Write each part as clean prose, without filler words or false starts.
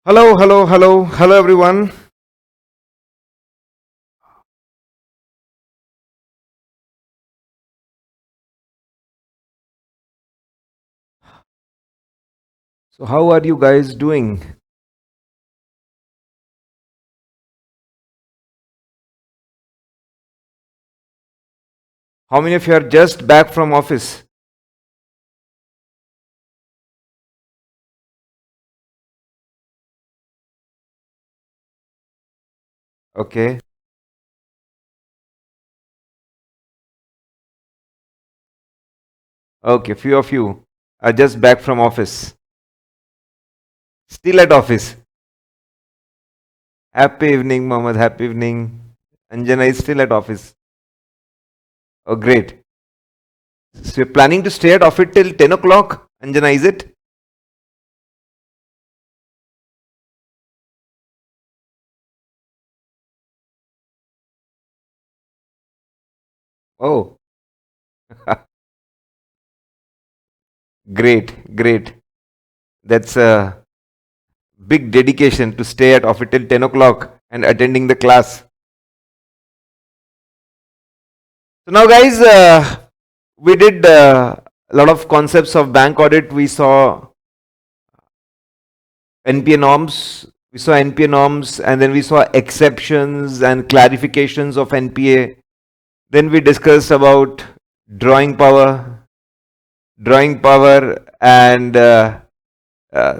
Hello everyone. So, how are you guys doing? How many of you are just back from office? Okay, okay, few of you are just back from office. Still at office. Happy evening, Mohammed. Happy evening. Anjana is still at office. Oh, great. So, you're planning to stay at office till 10 o'clock? Anjana, is it? Oh, great. That's a big dedication to stay at office till 10 o'clock and attending the class. So now, guys, we did a lot of concepts of bank audit. We saw NPA norms. We saw NPA norms, and then we saw exceptions and clarifications of NPA. Then we discussed about drawing power, and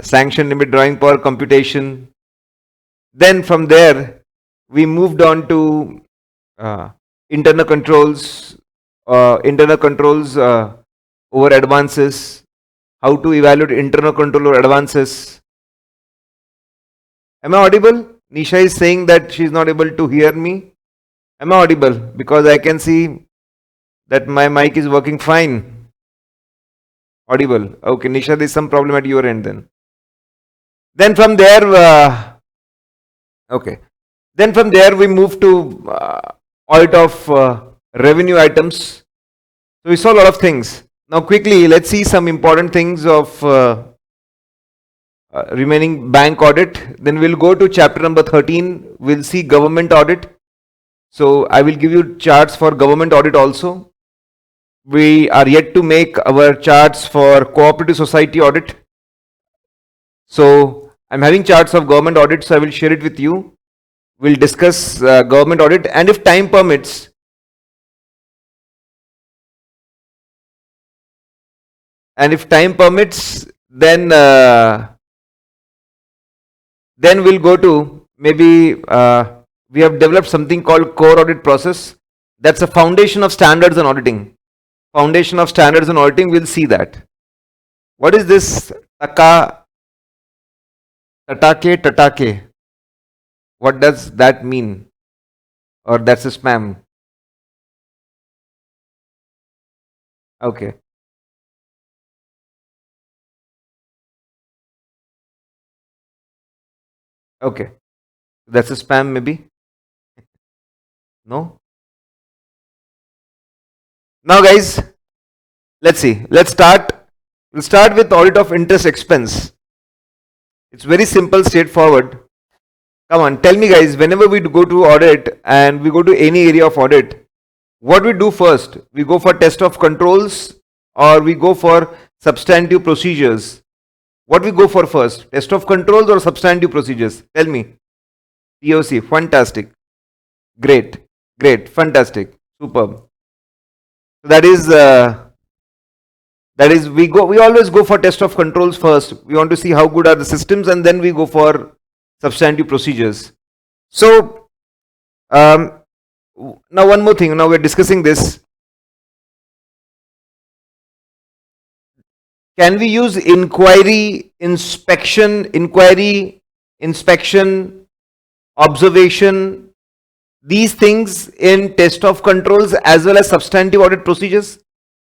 sanction limit drawing power computation. Then from there, we moved on to uh, internal controls, over advances, how to evaluate internal control over advances. Am I audible? Nisha is saying that she is not able to hear me. Am I audible? Because I can see that my mic is working fine. Audible. Okay, Nisha, there's some problem at your end then. Then from there, okay. Then from there we move to audit of revenue items. So we saw a lot of things. Now quickly, let's see some important things of remaining bank audit. Then we'll go to chapter number 13. We'll see government audit. So I will give you charts for government audit also. We are yet to make our charts for cooperative society audit. So I'm having charts of government audit, so I will share it with you. We'll discuss government audit, and if time permits, then we'll go to maybe we have developed something called core audit process. That's a foundation of standards and auditing. Foundation of standards and auditing. We'll see that. What is this tatake? What does that mean? Or that's a spam? Okay. Okay. That's a spam maybe? No? Now guys, let's see. Let's start. We'll start with audit of interest expense. It's very simple, straightforward. Come on, tell me guys, whenever we go to audit and we go to any area of audit, what we do first? We go for test of controls or we go for substantive procedures? What we go for first? Test of controls or substantive procedures? Tell me. TOC, fantastic. Great, fantastic, superb. We always go for test of controls first. We want to see how good are the systems, and then we go for substantive procedures. So now one more thing. Now we're discussing this. Can we use inquiry, inspection, observation, these things in test of controls as well as substantive audit procedures?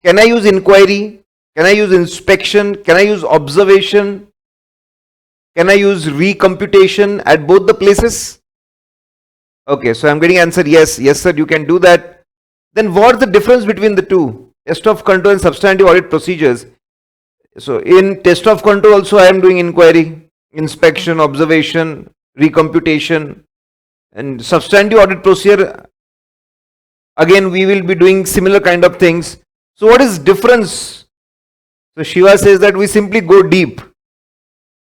Can I use inquiry? Can I use inspection? Can I use observation? Can I use recomputation at both the places? Okay, so I'm getting answer yes. Yes, sir, you can do that. Then what's the difference between the two? Test of control and substantive audit procedures. So in test of control also I am doing inquiry. inspection, observation, recomputation, and substantive audit procedure. Again, we will be doing similar kind of things. So what is difference? So Shiva says that we simply go deep.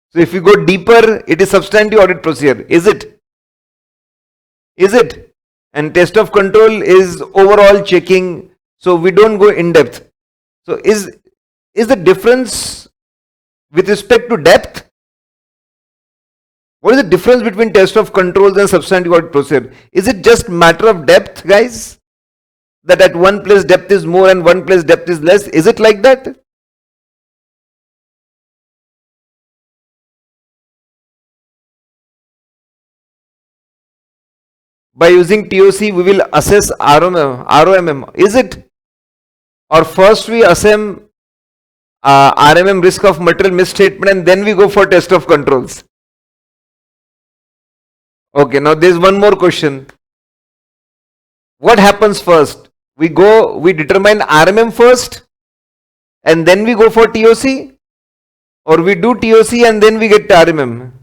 So if we go deeper, it is substantive audit procedure. Is it? Is it? And test of control is overall checking. So we don't go in depth. So is the difference with respect to depth? What is the difference between test of controls and substantive audit procedure? Is it just matter of depth, guys? That at one place depth is more and one place depth is less? Is it like that? By using TOC, we will assess ROMM. Is it? Or first we assess RMM, risk of material misstatement, and then we go for test of controls. Okay, now there's one more question. What happens first? We determine RMM first and then we go for TOC, or we do TOC and then we get RMM?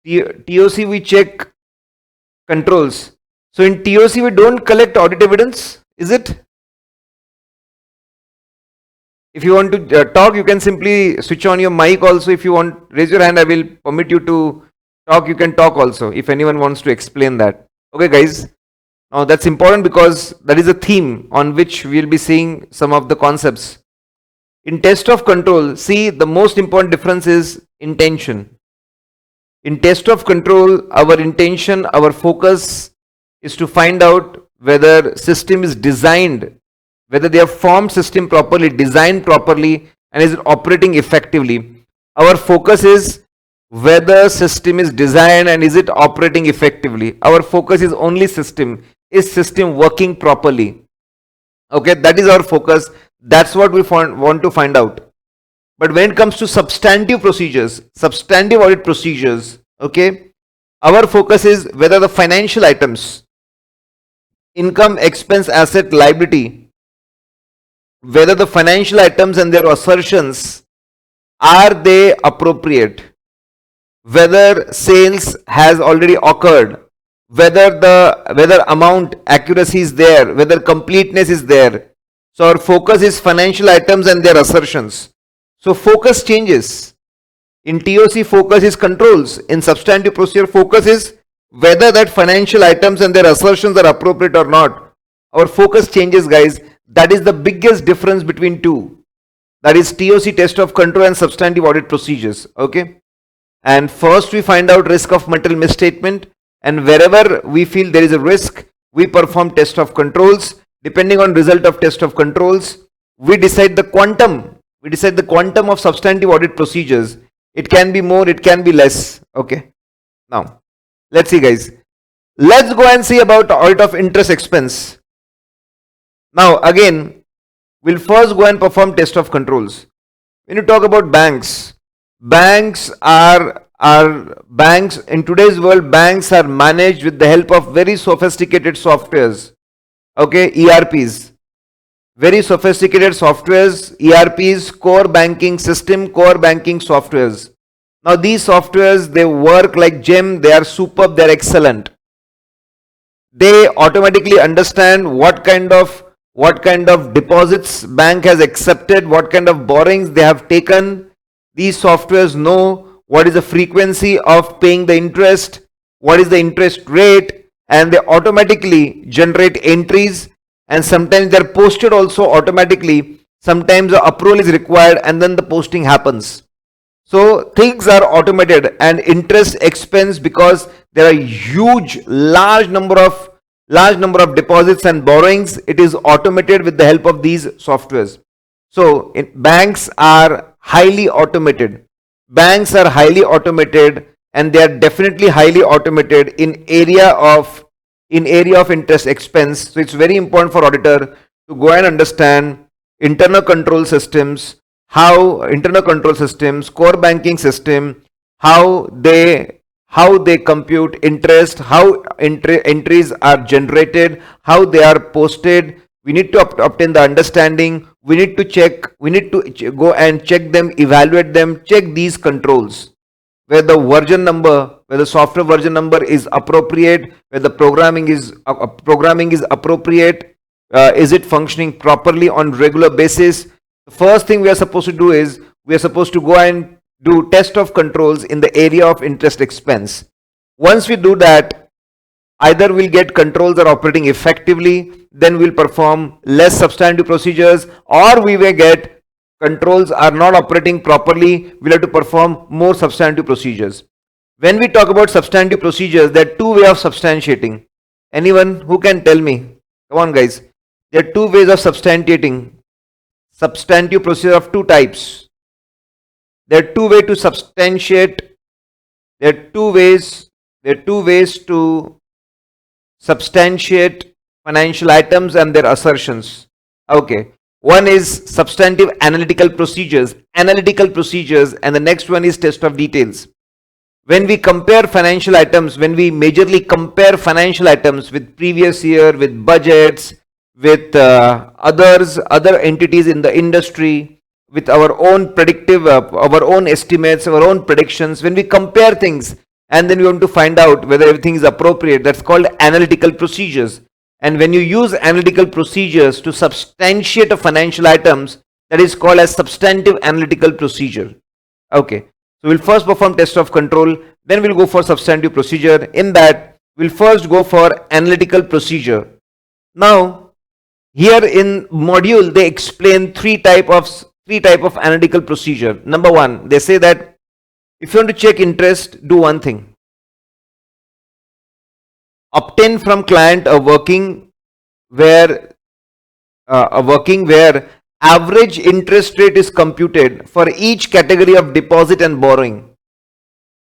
TOC we check controls. So in TOC we don't collect audit evidence, is it? If you want to talk, you can simply switch on your mic also. If you want, raise your hand, I will permit you to talk. You can talk also if anyone wants to explain that. Okay guys, now that's important because that is a theme on which we will be seeing some of the concepts. In test of control, see, the most important difference is intention. In test of control, our intention, our focus is to find out whether system is designed, whether they have formed system properly, designed properly, and is it operating effectively. Our focus is whether system is designed and is it operating effectively. Our focus is only system. Is system working properly? Okay, that is our focus. That's what we want to find out. But when it comes to substantive procedures, substantive audit procedures, okay, our focus is whether the financial items, income, expense, asset, liability, whether the financial items and their assertions, are they appropriate, whether sales has already occurred, whether amount accuracy is there, whether completeness is there. So our focus is financial items and their assertions. So focus changes. In TOC, focus is controls. In substantive procedure, focus is whether that financial items and their assertions are appropriate or not. Our focus changes, guys. That is the biggest difference between two. That is TOC, test of control, and substantive audit procedures. Okay. And first we find out risk of material misstatement, and wherever we feel there is a risk, we perform test of controls. Depending on result of test of controls, we decide the quantum. We decide the quantum of substantive audit procedures. It can be more, it can be less. Okay. Now, let's see, guys. Let's go and see about audit of interest expense. Now, again, we'll first go and perform test of controls. When you talk about banks, banks in today's world, banks are managed with the help of very sophisticated softwares. Okay, ERPs. Very sophisticated softwares, ERPs, core banking system, core banking softwares. Now these softwares, they work like gem, they are superb, they are excellent. They automatically understand what kind of deposits bank has accepted, what kind of borrowings they have taken. These softwares know what is the frequency of paying the interest, what is the interest rate, and they automatically generate entries. And sometimes they are posted also automatically. Sometimes the approval is required and then the posting happens. So things are automated, and interest expense, because there are large number of deposits and borrowings, it is automated with the help of these softwares. So banks are highly automated. Banks are highly automated, and they are definitely highly automated in area of interest expense. So it's very important for auditor to go and understand internal control systems, core banking system, how they compute interest, how entries are generated, how they are posted, We need to obtain the understanding. We need to check. We need to go and check them, evaluate them, check these controls. Where the version number, where the software version number is appropriate, where the programming is appropriate, is it functioning properly on regular basis. The first thing we are supposed to do is we are supposed to go and do test of controls in the area of interest expense. Once we do that, either we'll get controls are operating effectively, then we'll perform less substantive procedures, or we may get controls are not operating properly, we'll have to perform more substantive procedures. When we talk about substantive procedures, there are two ways of substantiating. Anyone who can tell me? Come on, guys. There are two ways of substantiating. Substantive procedure of two types. There are two ways to substantiate. There are two ways to substantiate financial items and their assertions. Okay. One is substantive analytical procedures, and the next one is test of details. When we compare financial items, when we majorly compare financial items with previous year, with budgets, with other entities in the industry, with our own predictive, our own estimates, our own predictions, when we compare things and then we want to find out whether everything is appropriate, that's called analytical procedures. And when you use analytical procedures to substantiate a financial items, that is called as substantive analytical procedure. Okay. So we'll first perform test of control, then we'll go for substantive procedure. In that, we'll first go for analytical procedure. Now, here in module, they explain three type of analytical procedure. Number one, they say that if you want to check interest, do one thing. Obtain from client a working where average interest rate is computed for each category of deposit and borrowing.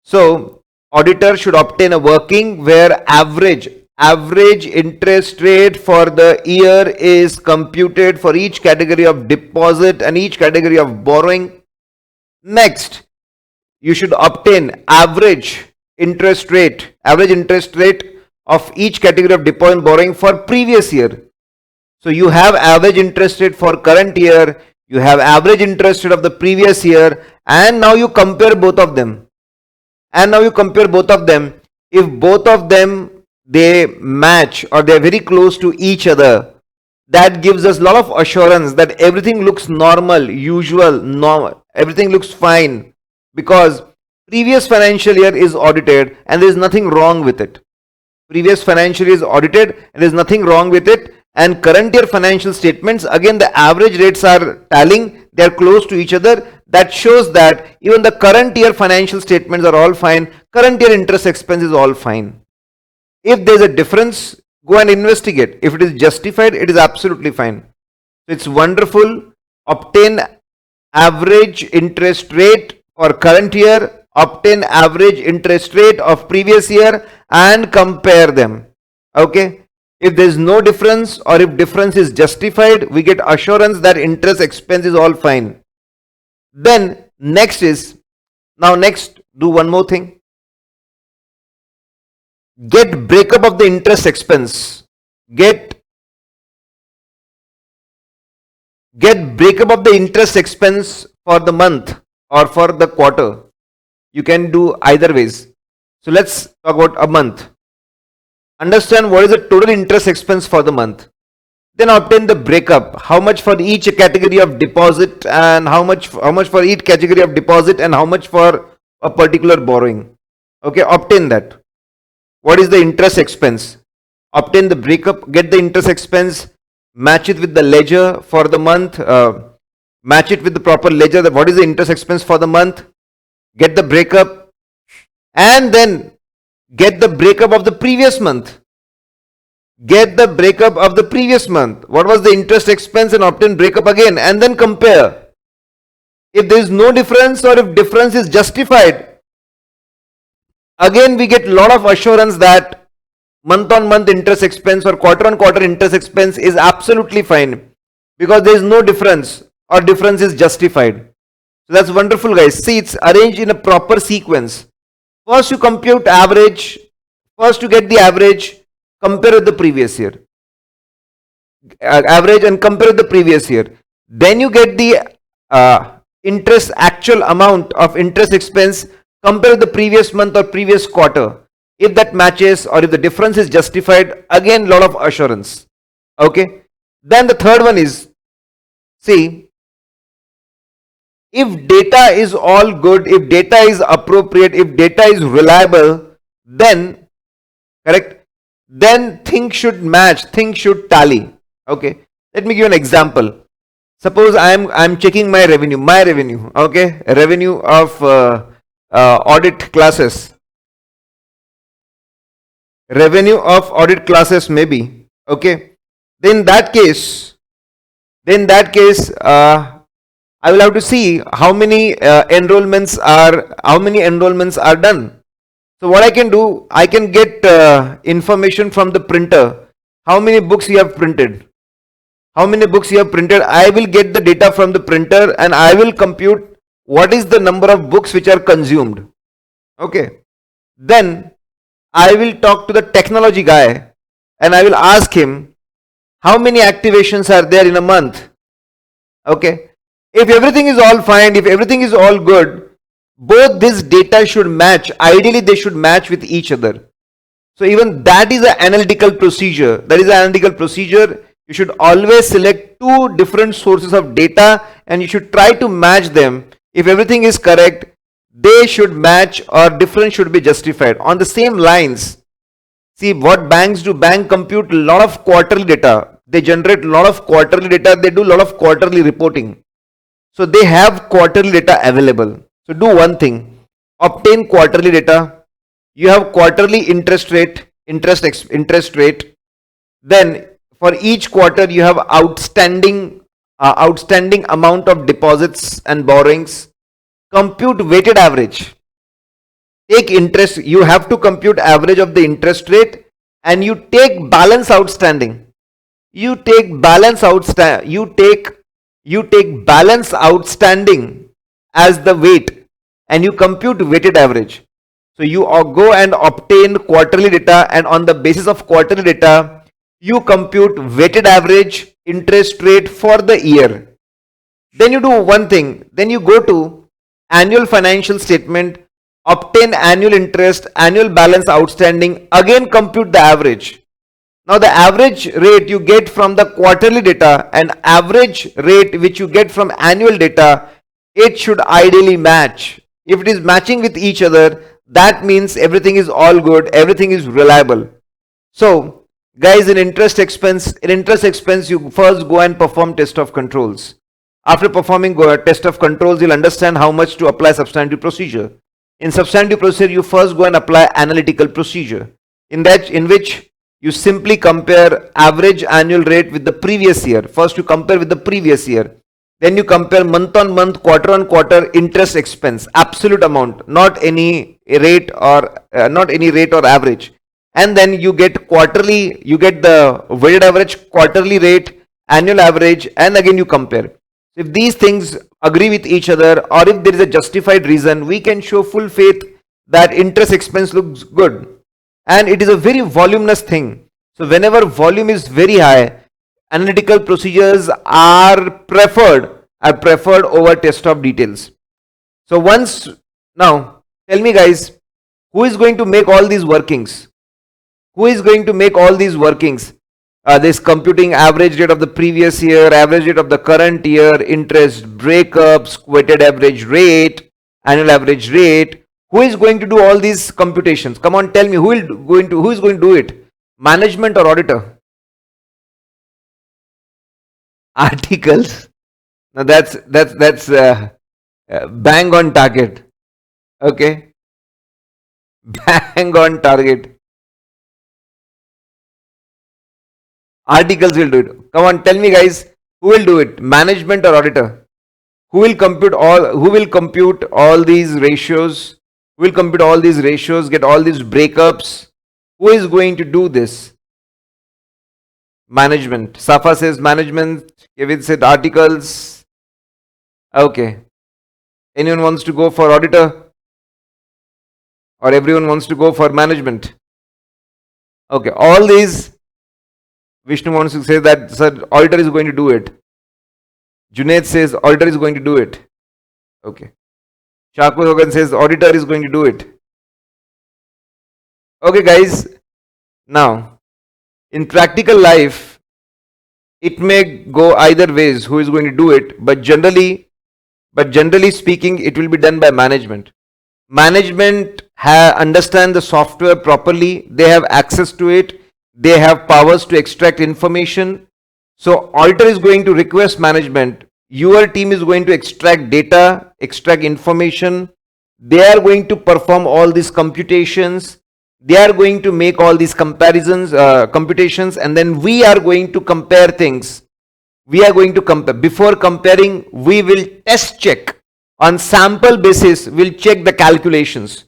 So auditor should obtain a working where average interest rate for the year is computed for each category of deposit and each category of borrowing. Next, you should obtain average interest rate of each category of deposit and borrowing for previous year. So you have average interest rate for current year, you have average interest rate of the previous year, and now you compare both of them. If both of them they match or they are very close to each other, that gives us a lot of assurance that everything looks normal, everything looks fine, because previous financial year is audited and there is nothing wrong with it. Previous financial year is audited and there is nothing wrong with it. And current year financial statements, again the average rates are tallying, they are close to each other. That shows that even the current year financial statements are all fine, current year interest expense is all fine. If there is a difference, go and investigate. If it is justified, it is absolutely fine. So it's wonderful. Obtain average interest rate for current year, obtain average interest rate of previous year and compare them. Okay. If there is no difference or if difference is justified, we get assurance that interest expense is all fine. Then next, do one more thing. Get breakup of the interest expense. Get breakup of the interest expense for the month or for the quarter. You can do either ways. So let's talk about a month. Understand what is the total interest expense for the month. Then obtain the breakup. How much for each category of deposit and how much for each category of deposit and how much for a particular borrowing. Okay, obtain that. What is the interest expense? Obtain the breakup, get the interest expense, match it with the ledger for the month, match it with the proper ledger. What is the interest expense for the month? Get the breakup and then get the breakup of the previous month. Get the breakup of the previous month. What was the interest expense and obtain breakup again and then compare. If there is no difference or if difference is justified, again we get a lot of assurance that month on month interest expense or quarter on quarter interest expense is absolutely fine because there is no difference or difference is justified. So that's wonderful, guys. See, it's arranged in a proper sequence. First you compute average, first you get the average, compare with the previous year. average and compare with the previous year. Then you get the interest, actual amount of interest expense, compare with the previous month or previous quarter. If that matches or if the difference is justified, again lot of assurance. Okay. Then the third one is, see, if data is all good, if data is appropriate, if data is reliable, then correct, then things should match, things should tally. Okay, let me give you an example. Suppose I'm checking my revenue, okay, revenue of audit classes, revenue of audit classes maybe. Okay, then that case I will have to see how many enrollments are done. So what I can do, I can get information from the printer. How many books you have printed? How many books you have printed? I will get the data from the printer and I will compute what is the number of books which are consumed. Okay. Then I will talk to the technology guy and I will ask him how many activations are there in a month. Okay. If everything is all fine, if everything is all good, both this data should match. Ideally, they should match with each other. So even that is an analytical procedure. You should always select two different sources of data and you should try to match them. If everything is correct, they should match or difference should be justified. On the same lines, see what banks do. Bank compute a lot of quarterly data. They generate a lot of quarterly data. They do a lot of quarterly reporting. So they have quarterly data available. So do one thing, obtain quarterly data. You have quarterly interest rate. Then for each quarter you have outstanding amount of deposits and borrowings. Compute weighted average. Take interest. You have to compute average of the interest rate, and you take balance outstanding. You take balance outstanding as the weight and you compute weighted average. So you go and obtain quarterly data, and on the basis of quarterly data you compute weighted average interest rate for the year. Then you do one thing, then you go to annual financial statement, obtain annual interest, annual balance outstanding, again compute the average. Now the average rate you get from the quarterly data and average rate which you get from annual data, it should ideally match. If it is matching with each other, that means everything is all good, everything is reliable. So guys, in interest expense you first go and perform test of controls. After performing test of controls, you'll understand how much to apply substantive procedure. In substantive procedure, you first go and apply analytical procedure, in which you simply compare average annual rate with the previous year. First you compare with the previous year. Then you compare month on month, quarter on quarter interest expense, absolute amount, not any rate or average. And then you get quarterly, you get the weighted average, quarterly rate, annual average, and again you compare. If these things agree with each other, or if there is a justified reason, we can show full faith that interest expense looks good. And it is a very voluminous thing. So whenever volume is very high, analytical procedures are preferred over test of details. So now tell me guys, who is going to make all these workings? This computing average rate of the previous year, average rate of the current year, interest breakups, weighted average rate, annual average rate. Who is going to do all these computations? Come on, tell me, who is going to do it? Management or auditor? Articles. Now that's bang on target. Okay, bang on target. Articles will do it. Come on, tell me guys, who will do it? Management or auditor? Who will compute all these ratios? Who will compute all these ratios, get all these breakups? Who is going to do this? Management. Safa says management. Kevin said articles. Okay. Anyone wants to go for auditor? Or everyone wants to go for management? Okay. All these Vishnu wants to say that, sir, auditor is going to do it. Junaid says auditor is going to do it. Okay. Shakur Hogan says auditor is going to do it. Okay, guys. Now, in practical life, it may go either ways who is going to do it, but generally speaking, it will be done by management. Management understand the software properly, they have access to it, they have powers to extract information. So auditor is going to request management, your team is going to extract data, extract information, they are going to perform all these computations, they are going to make all these comparisons, computations, and then we are going to compare things. We are going to compare. Before comparing, we will test check. On sample basis, we'll check the calculations.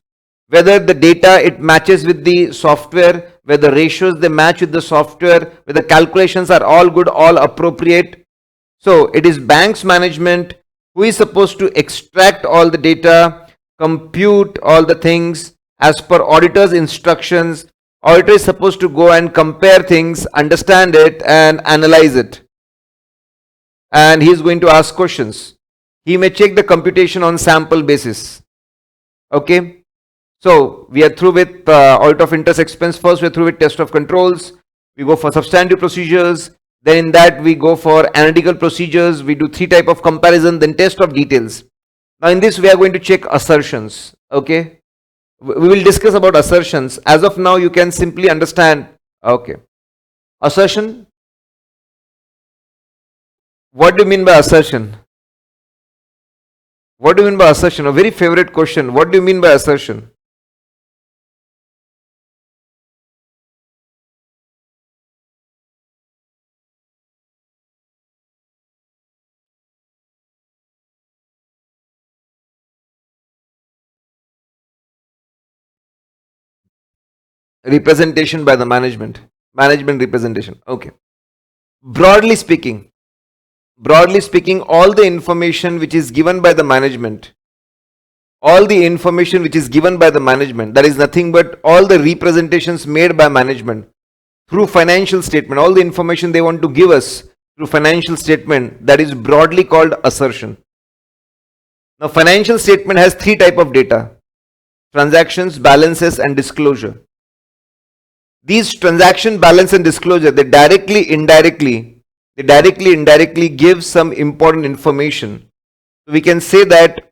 Whether the data, it matches with the software, whether ratios, they match with the software, whether calculations are all good, all appropriate. So, it is bank's management who is supposed to extract all the data, compute all the things as per auditor's instructions. Auditor is supposed to go and compare things, understand it and analyze it. And he is going to ask questions. He may check the computation on sample basis. Okay. So we are through with audit of interest expense. First we are through with test of controls. We go for substantive procedures. Then in that we go for analytical procedures. We do 3 types of comparison. Then test of details. Now in this we are going to check assertions. Okay. We will discuss about assertions. As of now you can simply understand. Okay. Assertion. What do you mean by assertion? What do you mean by assertion? A very favorite question. What do you mean by assertion? Representation by the management. Management representation. Okay. Broadly speaking, all the information which is given by the management, that is nothing but all the representations made by management through financial statement, all the information they want to give us through financial statement, that is broadly called assertion. Now financial statement has 3 types of data: transactions, balances and disclosure. These transaction, balance and disclosure, they directly indirectly give some important information. We can say that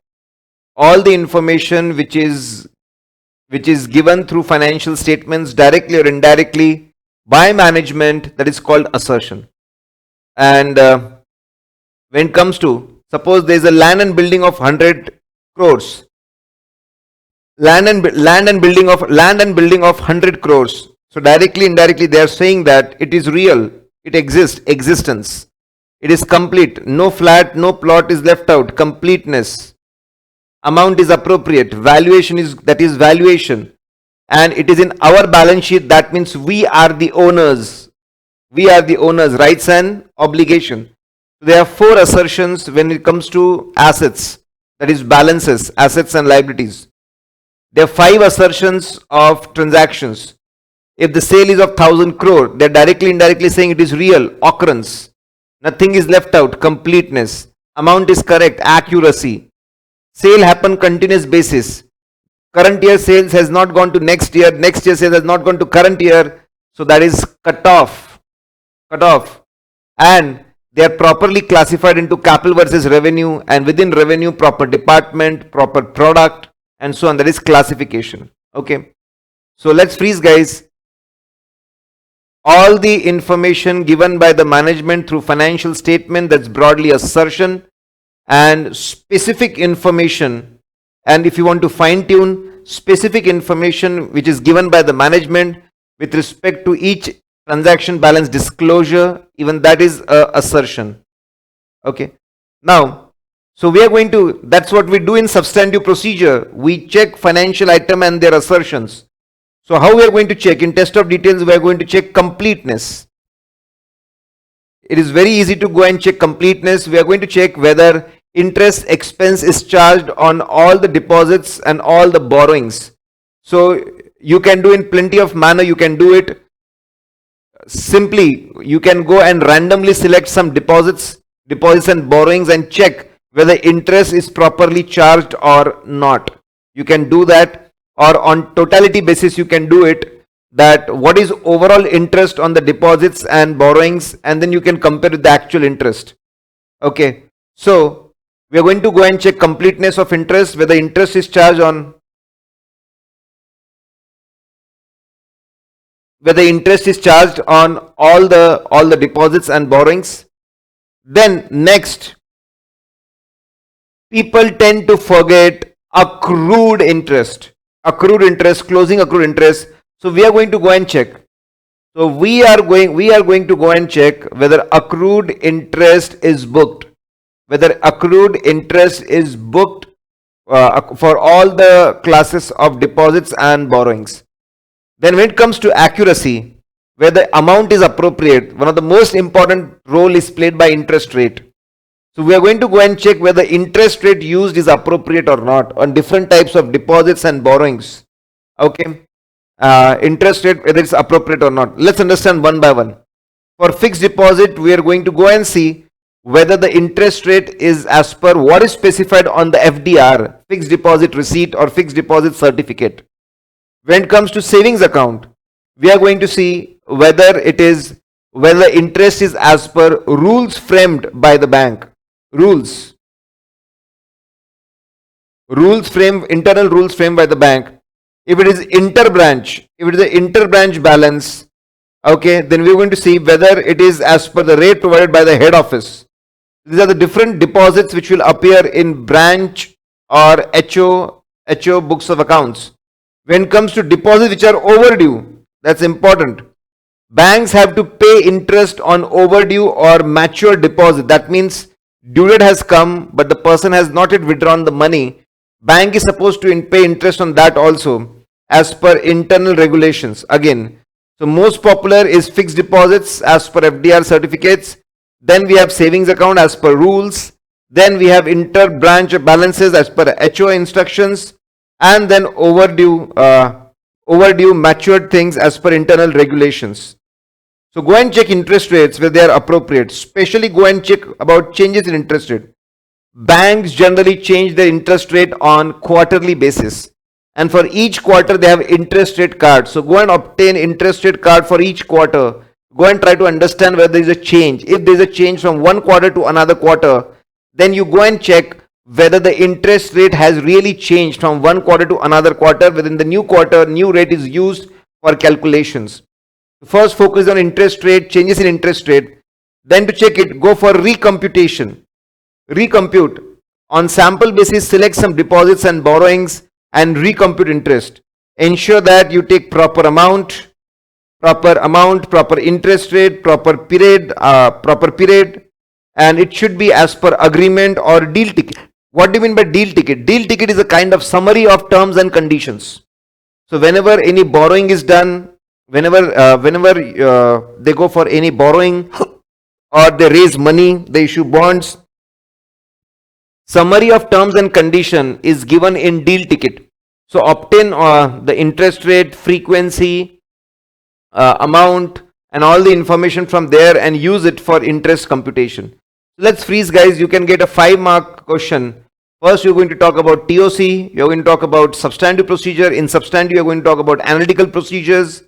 all the information which is given through financial statements directly or indirectly by management, that is called assertion. And when it comes to, suppose there is a land and building of 100 crores, land and building of 100 crores. So directly, indirectly, they are saying that it is real, it exists, existence. It is complete, no flat, no plot is left out, completeness. Amount is appropriate, valuation is, that is valuation. And it is in our balance sheet, that means we are the owners. We are the owners, rights and obligation. There are 4 assertions when it comes to assets, that is balances, assets and liabilities. There are 5 assertions of transactions. If the sale is of 1,000 crore, they are directly, indirectly saying it is real, occurrence. Nothing is left out, completeness. Amount is correct, accuracy. Sale happen continuous basis. Current year sales has not gone to next year sales has not gone to current year. So that is cut off. And they are properly classified into capital versus revenue, and within revenue, proper department, proper product, and so on. That is classification. Okay. So let's freeze, guys. All the information given by the management through financial statement, that's broadly assertion, and specific information, and if you want to fine tune, specific information which is given by the management with respect to each transaction, balance, disclosure, even that is assertion. Okay. Now, so we are going to, that's what we do in substantive procedure. We check financial item and their assertions. So how we are going to check? In test of details, we are going to check completeness. It is very easy to go and check completeness. We are going to check whether interest expense is charged on all the deposits and all the borrowings. So you can do in plenty of manner, you can do it. simply you can go and randomly select some deposits and borrowings and check whether interest is properly charged or not. You can do that, or on totality basis you can do it, that what is overall interest on the deposits and borrowings, and then you can compare with the actual interest. Okay, so we are going to go and check completeness of interest, whether interest is charged on all the deposits and borrowings. Then next, people tend to forget accrued interest, closing accrued interest. So we are going to go and check. So we are going to go and check whether accrued interest is booked. Whether accrued interest is booked for all the classes of deposits and borrowings. Then when it comes to accuracy, where the amount is appropriate, one of the most important role is played by interest rate. So we are going to go and check whether interest rate used is appropriate or not on different types of deposits and borrowings. Okay, interest rate, whether it's appropriate or not. Let's understand one by one. For fixed deposit, we are going to go and see whether the interest rate is as per what is specified on the FDR, fixed deposit receipt or fixed deposit certificate. When it comes to savings account, we are going to see whether interest is as per rules framed by the bank. Internal rules framed by the bank. If it is interbranch balance, okay, then we are going to see whether it is as per the rate provided by the head office. These are the different deposits which will appear in branch or HO books of accounts. When it comes to deposits which are overdue, that's important. Banks have to pay interest on overdue or mature deposit. That means due date has come, but the person has not yet withdrawn the money. Bank is supposed to pay interest on that also, as per internal regulations. Again, so most popular is fixed deposits as per FDR certificates. Then we have savings account as per rules. Then we have inter-branch balances as per HO instructions. And then overdue matured things as per internal regulations. So go and check interest rates where they are appropriate. Especially go and check about changes in interest rate. Banks generally change their interest rate on quarterly basis, and for each quarter they have interest rate card. So go and obtain interest rate card for each quarter. Go and try to understand whether there is a change. If there is a change from one quarter to another quarter, then you go and check whether the interest rate has really changed from one quarter to another quarter. Within the new quarter, new rate is used for calculations. First focus on interest rate, changes in interest rate. Then to check it, go for recomputation. Recompute. On sample basis, select some deposits and borrowings and recompute interest. Ensure that you take proper amount, proper interest rate, proper period, and it should be as per agreement or deal ticket. What do you mean by deal ticket? Deal ticket is a kind of summary of terms and conditions. So whenever any borrowing is done, whenever they go for any borrowing or they raise money, they issue bonds, summary of terms and condition is given in deal ticket. So obtain the interest rate, frequency, amount and all the information from there and use it for interest computation. Let's freeze, guys. You can get a 5-mark question. First, you're going to talk about TOC, you're going to talk about substantive procedure. In substantive, you're going to talk about analytical procedures,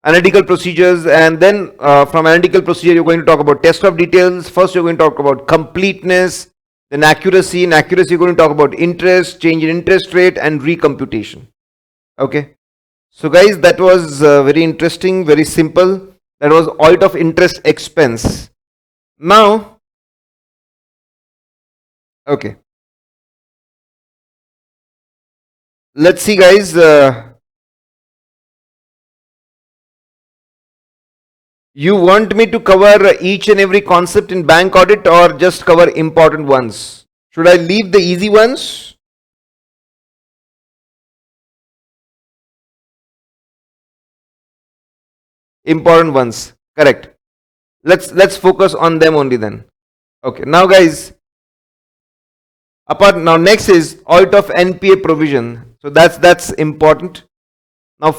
and then from analytical procedure, you're going to talk about test of details. First, you're going to talk about completeness, then accuracy. In accuracy, you're going to talk about interest, change in interest rate, and recomputation. Okay. So, guys, that was very interesting, very simple. That was audit of interest expense. Now, okay. Let's see, guys. You want me to cover each and every concept in bank audit or just cover important ones? Should I leave the easy ones? Important ones, correct. Let's focus on them only then. Okay, now guys, now next is audit of NPA provision. So that's important. Now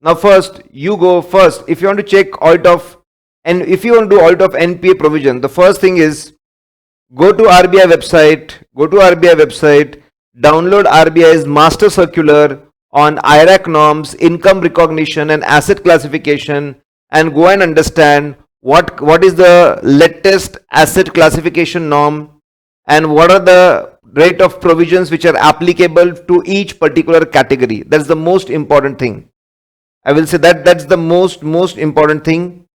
Now first, you go first. If you want to check audit of, and if you want to do audit of NPA provision, the first thing is go to RBI website, download RBI's master circular on IRAC norms, income recognition and asset classification, and go and understand what is the latest asset classification norm and what are the rate of provisions which are applicable to each particular category. That's the most important thing. I will say that's the most important thing.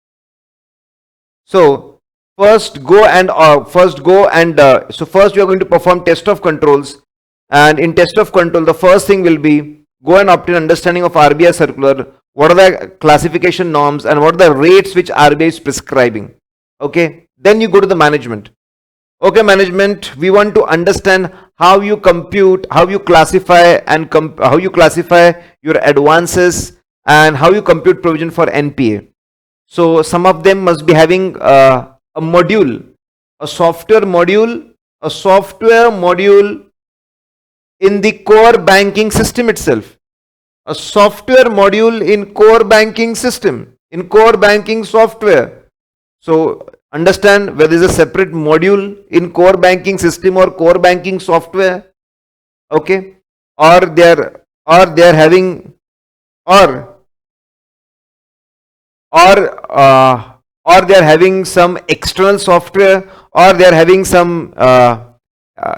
So first go and so first we are going to perform test of controls, and in test of control the first thing will be go and obtain understanding of RBI circular, what are the classification norms and what are the rates which RBI is prescribing. Okay, then you go to the management. Okay, management, we want to understand how you compute, how you classify and how you classify your advances and how you compute provision for NPA. So some of them must be having a module, a software module in the core banking system itself. A software module in core banking system, in core banking software. So understand whether there is a separate module in core banking system or core banking software. Okay, or they are having or they are having some external software, or they are having some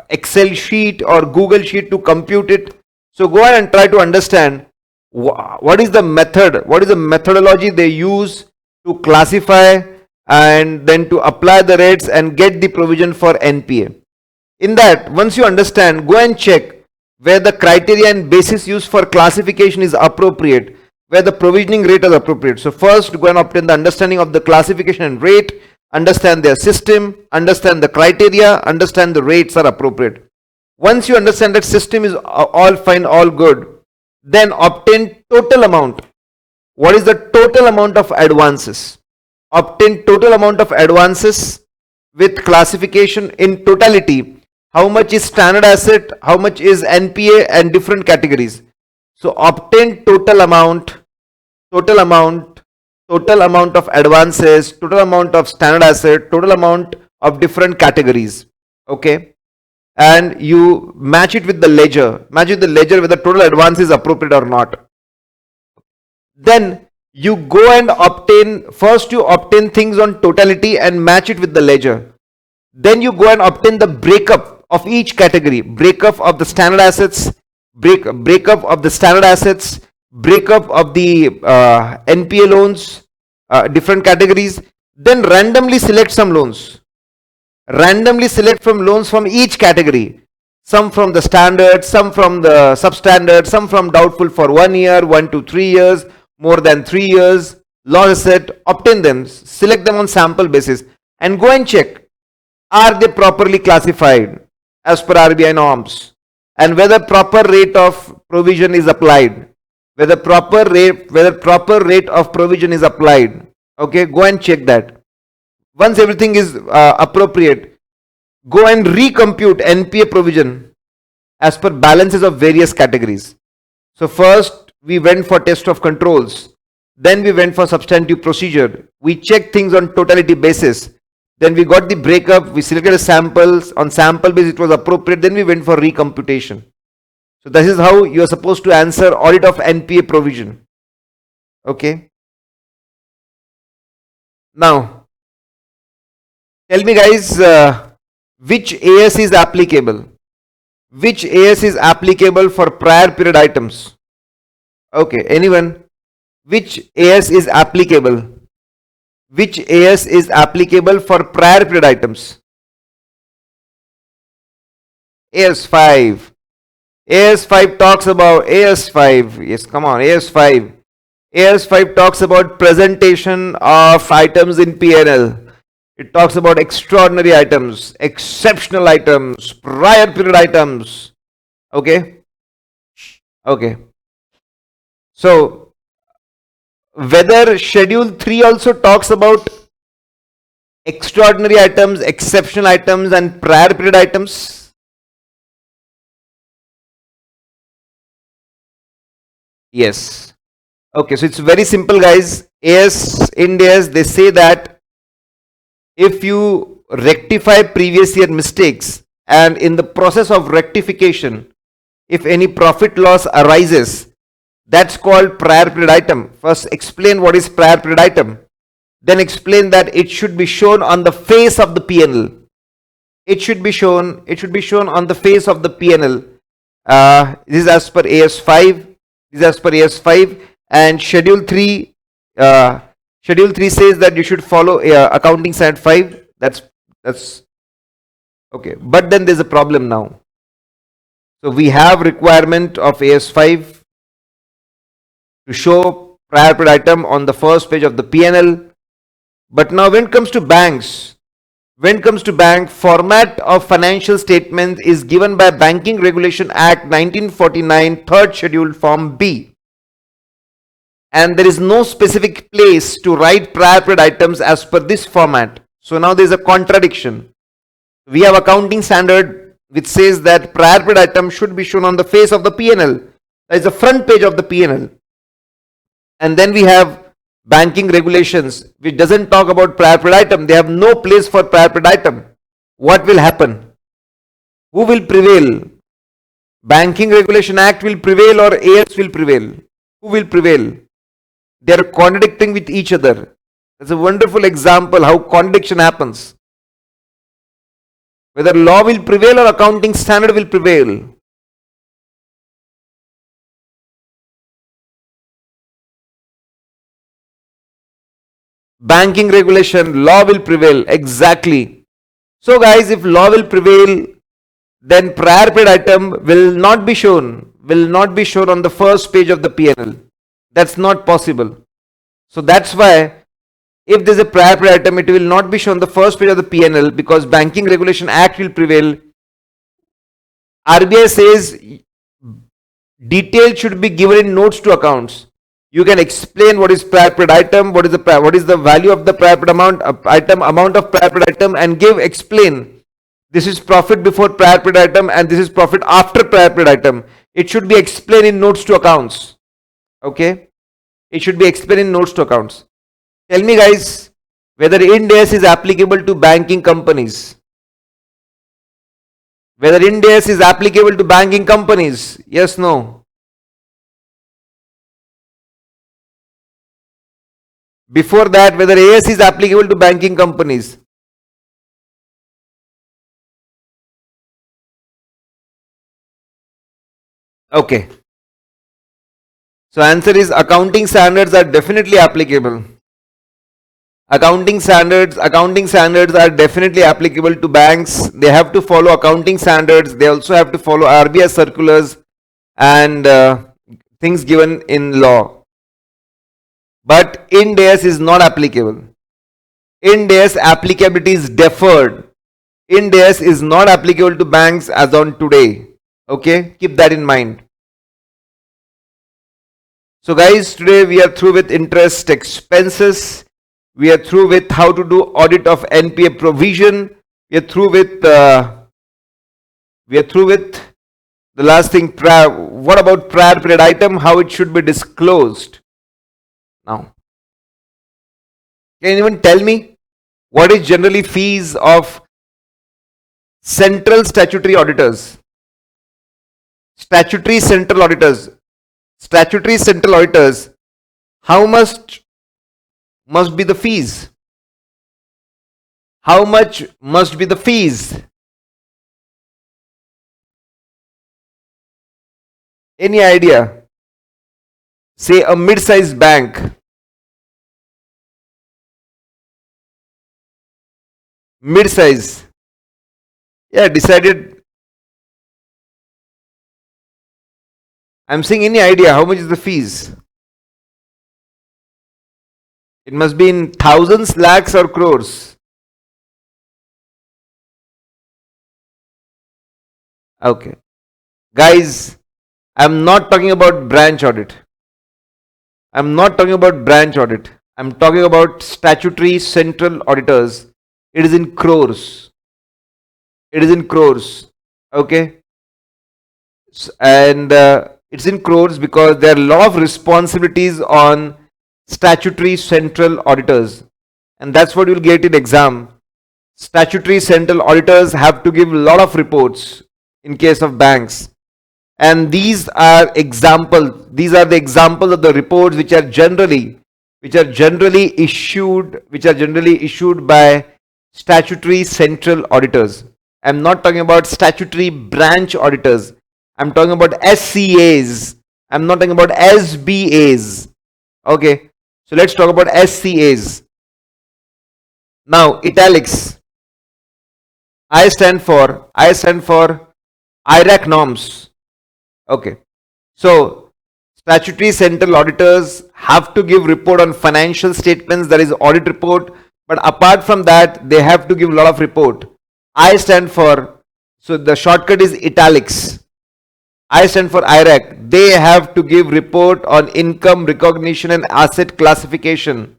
Excel sheet or Google sheet to compute it. So go ahead and try to understand what is the method, what is the methodology they use to classify and then to apply the rates and get the provision for NPA. In that, once you understand, go and check where the criteria and basis used for classification is appropriate, where the provisioning rate is appropriate. So first go and obtain the understanding of the classification and rate, understand their system, understand the criteria, understand the rates are appropriate. Once you understand that system is all fine, all good, then obtain total amount. What is the total amount of advances? Obtain total amount of advances with classification in totality. How much is standard asset, how much is NPA and different categories. So obtain total amount of advances, total amount of standard asset, total amount of different categories. Okay, and you match it with the ledger, whether total advance is appropriate or not. Then you go and obtain, first you obtain things on totality and match it with the ledger. Then you go and obtain the breakup of each category, breakup of the standard assets, breakup of the standard assets, breakup of the NPA loans, different categories. Then randomly select some loans. Randomly select from loans from each category. Some from the standard, some from the substandard, some from doubtful for 1 year, 1 to 3 years, more than 3 years, loss asset. Obtain them, select them on sample basis and go and check, are they properly classified as per RBI norms, and whether proper rate of provision is applied, whether proper rate of provision is applied. Okay, go and check that. Once everything is appropriate, go and recompute NPA provision as per balances of various categories. So first we went for test of controls, then we went for substantive procedure, we checked things on totality basis, then we got the breakup, we selected samples, on sample basis it was appropriate, then we went for recomputation. So this is how you are supposed to answer audit of NPA provision. Okay, now tell me guys, which AS is applicable? Which AS is applicable for prior period items? Okay, anyone? Which AS is applicable? Which AS is applicable for prior period items? AS5. AS5 talks about AS5. Yes, come on, AS5. AS5 talks about presentation of items in P&L. It talks about extraordinary items, exceptional items, prior period items. Okay. Okay. So whether schedule 3 also talks about extraordinary items, exceptional items and prior period items? Yes. Okay, so it's very simple, guys. Ind AS, they say that if you rectify previous year mistakes and in the process of rectification, if any profit loss arises, that's called prior period item. First, explain what is prior period item. Then explain that it should be shown on the face of the P&L. It should be shown on the face of the P&L. This is as per AS5. This is as per AS5, and Schedule 3. Schedule 3 says that you should follow Accounting Standard 5. That's okay. But then there's a problem now. So we have requirement of AS5 to show prior period item on the first page of the P&L. But now when it comes to banks, format of financial statement is given by Banking Regulation Act 1949, third schedule, Form B. And there is no specific place to write prior period items as per this format. So now there is a contradiction. We have accounting standard which says that prior period item should be shown on the face of the P&L. That is the front page of the P&L. And then we have banking regulations which doesn't talk about prior period item. They have no place for prior period item. What will happen? Who will prevail? Banking Regulation Act will prevail or AS will prevail? Who will prevail? They are contradicting with each other. That's a wonderful example how contradiction happens. Whether law will prevail or accounting standard will prevail. Banking regulation, law will prevail. Exactly. So guys, if law will prevail, then prior period item will not be shown on the first page of the P&L. That's not possible. So that's why if there's a prior period item, it will not be shown on the first page of the P&L because Banking Regulation Act will prevail. RBI says details should be given in notes to accounts. You can explain what is prior period item, what is the value of the prior period amount of prior period item, and explain this is profit before prior period item and this is profit after prior period item. It should be explained in notes to accounts. Okay, it should be explained in notes to accounts. Tell me guys whether Ind AS is applicable to banking companies. Whether Ind AS is applicable to banking companies? Yes, no. Before that, whether AS is applicable to banking companies? Okay. So answer is accounting standards are definitely applicable. Accounting standards are definitely applicable to banks. They have to follow accounting standards. They also have to follow RBI circulars and things given in law. But Ind AS is not applicable. Ind AS applicability is deferred. Ind AS is not applicable to banks as on today. Okay, keep that in mind. So guys, today we are through with interest expenses. We are through with how to do audit of NPA provision. We are through with the last thing. What about prior period item? How it should be disclosed? Now, can anyone tell me what is generally fees of central statutory auditors? Statutory central auditors. How much must be the fees? How much must be the fees? Any idea? Say a mid-sized bank. Mid-size. Yeah, decided. I'm saying any idea how much is the fees? It must be in thousands, lakhs or crores. Okay. Guys, I'm not talking about branch audit. I'm talking about statutory central auditors. It is in crores. Okay. And It's in crores because there are a lot of responsibilities on statutory central auditors. And that's what you'll get in exam. Statutory central auditors have to give a lot of reports in case of banks. And these are the examples of the reports which are generally issued by statutory central auditors. I'm not talking about statutory branch auditors. I'm talking about SCAs. I'm not talking about SBAs. Okay. So let's talk about SCAs. Now, italics. I stand for IRAC norms. Okay. So, statutory central auditors have to give report on financial statements, that is audit report. But apart from that, they have to give a lot of report. I stand for, so the shortcut is italics. I stand for IRAC. They have to give report on income recognition and asset classification.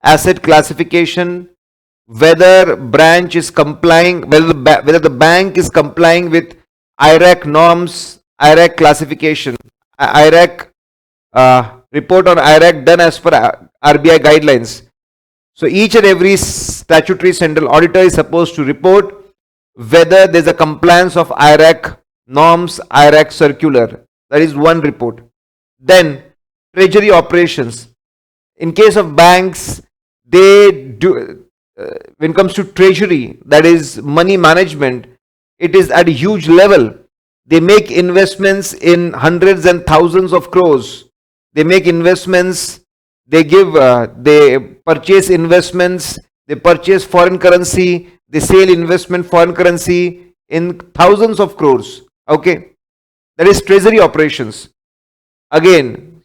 Asset classification, whether branch is complying, whether the bank is complying with IRAC norms, IRAC classification, IRAC report on IRAC done as per RBI guidelines. So each and every statutory central auditor is supposed to report whether there's a compliance of IRAC norms, IRAC circular. That is one report. Then treasury operations. In case of banks, they do, when it comes to treasury, that is money management, it is at a huge level. They make investments in hundreds and thousands of crores. They make investments, they purchase investments, they purchase foreign currency, they sell investment foreign currency in thousands of crores. Okay, that is treasury operations. Again,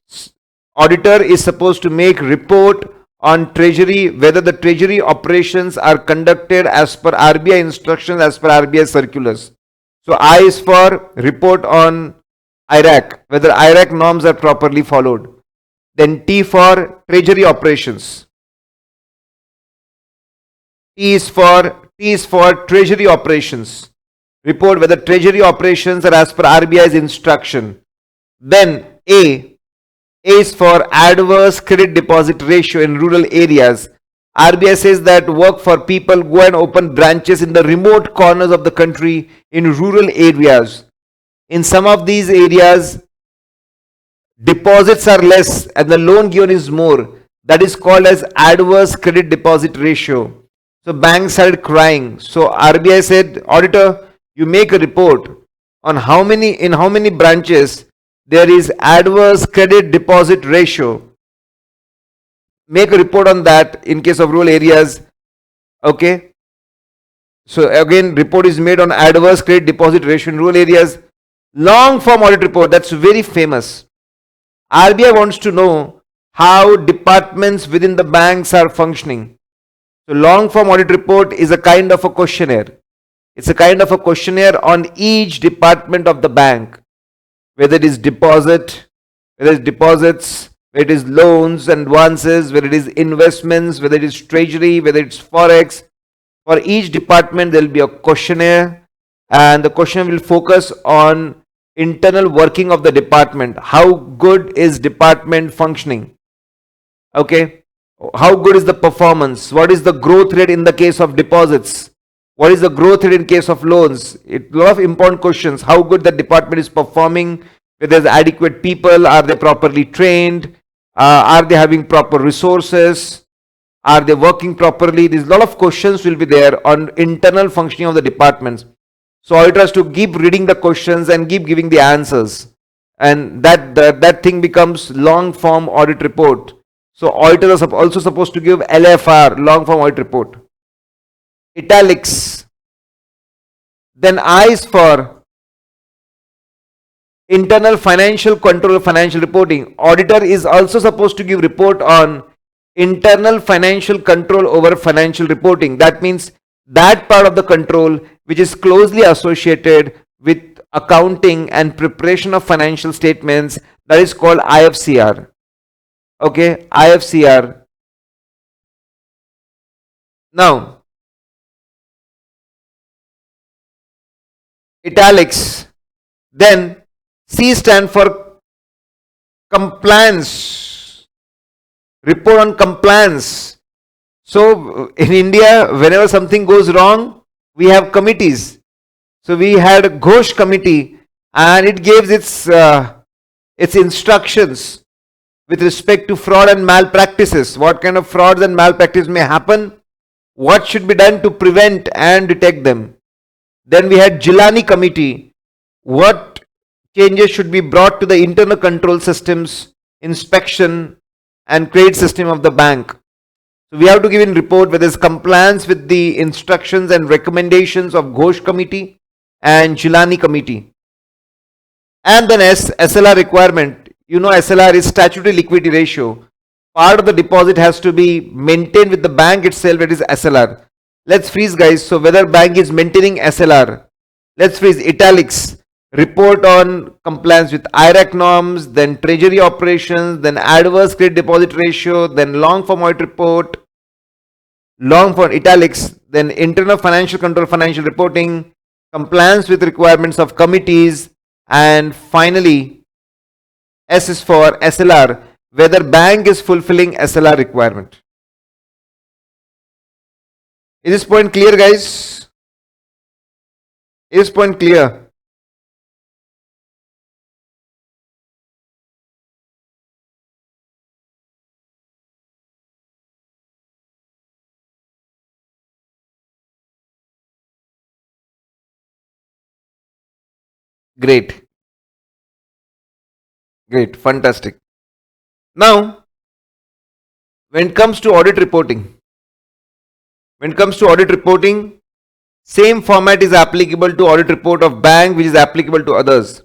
auditor is supposed to make report on treasury, whether the treasury operations are conducted as per RBI instructions, as per RBI circulars. So I is for report on IRAC, whether IRAC norms are properly followed. Then T for treasury operations. T is for treasury operations. Report whether treasury operations are as per RBI's instruction. Then A is for adverse credit deposit ratio in rural areas. RBI says that work for people, go and open branches in the remote corners of the country, in rural areas. In some of these areas, deposits are less and the loan given is more. That is called as adverse credit deposit ratio. So banks started crying. So RBI said, auditor, you make a report on in how many branches there is adverse credit deposit ratio. Make a report on that in case of rural areas. Okay. So again, report is made on adverse credit deposit ratio in rural areas. Long form audit report, that's very famous. RBI wants to know how departments within the banks are functioning. So long form audit report is a kind of a questionnaire. It's a kind of a questionnaire on each department of the bank, whether it is deposits, whether it is loans and advances, whether it is investments, whether it is treasury, whether it's forex. For each department, there will be a questionnaire, and the questionnaire will focus on internal working of the department. How good is department functioning? Okay. How good is the performance? What is the growth rate in the case of deposits? What is the growth rate in case of loans? A lot of important questions. How good the department is performing? Whether there's adequate people, are they properly trained? Are they having proper resources? Are they working properly? There's a lot of questions will be there on internal functioning of the departments. So auditor has to keep reading the questions and keep giving the answers. And that thing becomes long form audit report. So auditors are also supposed to give LFR, long form audit report. Italics. Then I is for internal financial control of financial reporting. Auditor is also supposed to give report on internal financial control over financial reporting. That means that part of the control which is closely associated with accounting and preparation of financial statements, that is called IFCR. Okay, IFCR. Now, italics. Then C stand for compliance, report on compliance. So in India, whenever something goes wrong, we have committees. So we had a Ghosh committee, and it gives its instructions with respect to fraud and malpractices. What kind of frauds and malpractices may happen? What should be done to prevent and detect them? Then we had Jilani committee. What changes should be brought to the internal control systems, inspection and credit system of the bank? So we have to give in report whether it's compliance with the instructions and recommendations of Ghosh committee and Jilani committee. And then SLR requirement. You know, SLR is statutory liquidity ratio. Part of the deposit has to be maintained with the bank itself. It is SLR. Let's freeze, guys. So whether bank is maintaining SLR. Let's freeze italics. Report on compliance with IRAC norms, then treasury operations, then adverse credit deposit ratio, then long form audit report, long form italics, then internal financial control, financial reporting, compliance with requirements of committees, and finally S is for SLR, whether bank is fulfilling SLR requirement. Is this point clear, guys? Is this point clear? Great. Great. Fantastic. Now, when it comes to audit reporting, same format is applicable to audit report of bank, which is applicable to others.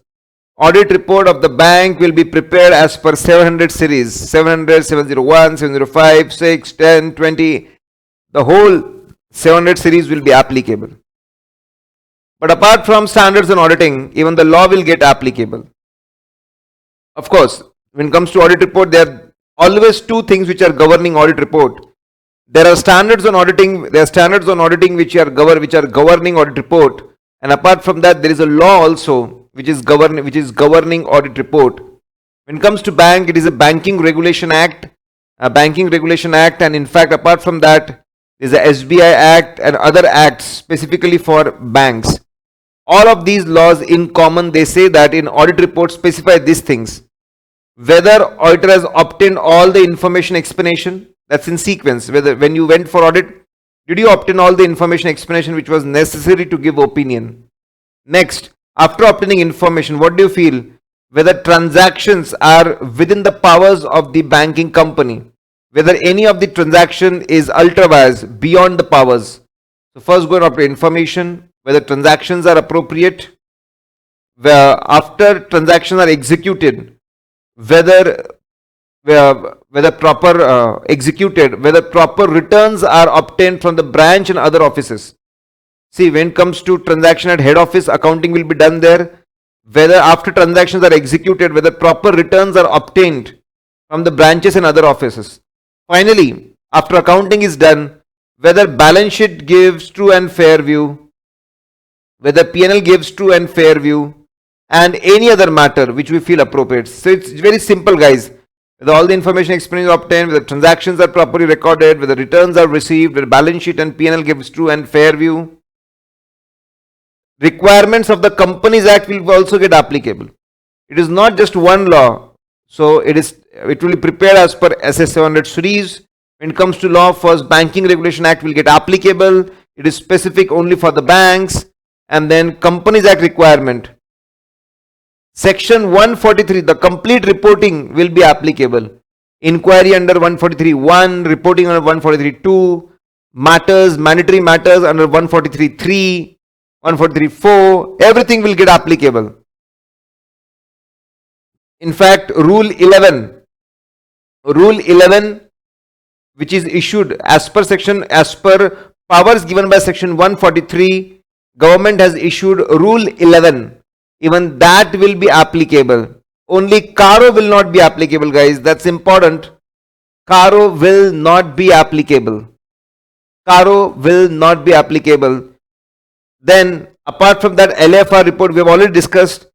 Audit report of the bank will be prepared as per 700 series, 700, 701, 705, 6, 10, 20. The whole 700 series will be applicable. But apart from standards on auditing, even the law will get applicable. Of course, when it comes to audit report, there are always two things which are governing audit report. There are standards on auditing. There are standards on auditing which are governing audit report, and apart from that, there is a law also which is governing audit report. When it comes to bank, it is a Banking Regulation Act, and in fact, apart from that, there is a SBI Act and other acts specifically for banks. All of these laws in common, they say that in audit report specify these things. Whether auditor has obtained all the information explanation, that's in sequence. Whether when you went for audit, did you obtain all the information explanation which was necessary to give opinion? Next, after obtaining information, what do you feel? Whether transactions are within the powers of the banking company, whether any of the transaction is ultra vires, beyond the powers. So first go and obtain information, whether transactions are appropriate, where after transactions are executed, whether proper returns are obtained from the branch and other offices. See, when it comes to transaction at head office, accounting will be done there. Whether after transactions are executed, whether proper returns are obtained from the branches and other offices. Finally, after accounting is done, whether balance sheet gives true and fair view, whether P&L gives true and fair view, and any other matter which we feel appropriate. So it's very simple, guys. Whether all the information explained is obtained, whether transactions are properly recorded, whether returns are received, whether balance sheet and P&L gives true and fair view. Requirements of the Companies Act will also get applicable. It is not just one law. So it will be prepared as per SS 700 series. When it comes to law, first Banking Regulation Act will get applicable. It is specific only for the banks. And then Companies Act requirement. Section 143, the complete reporting will be applicable. Inquiry under 143.1, reporting under 143.2, matters, mandatory matters under 143.3, 143.4, everything will get applicable. In fact, Rule 11, which is issued as per powers given by Section 143, government has issued Rule 11. Even that will be applicable. Only CARO will not be applicable, guys. That's important. CARO will not be applicable. Then, apart from that, LFR report we have already discussed.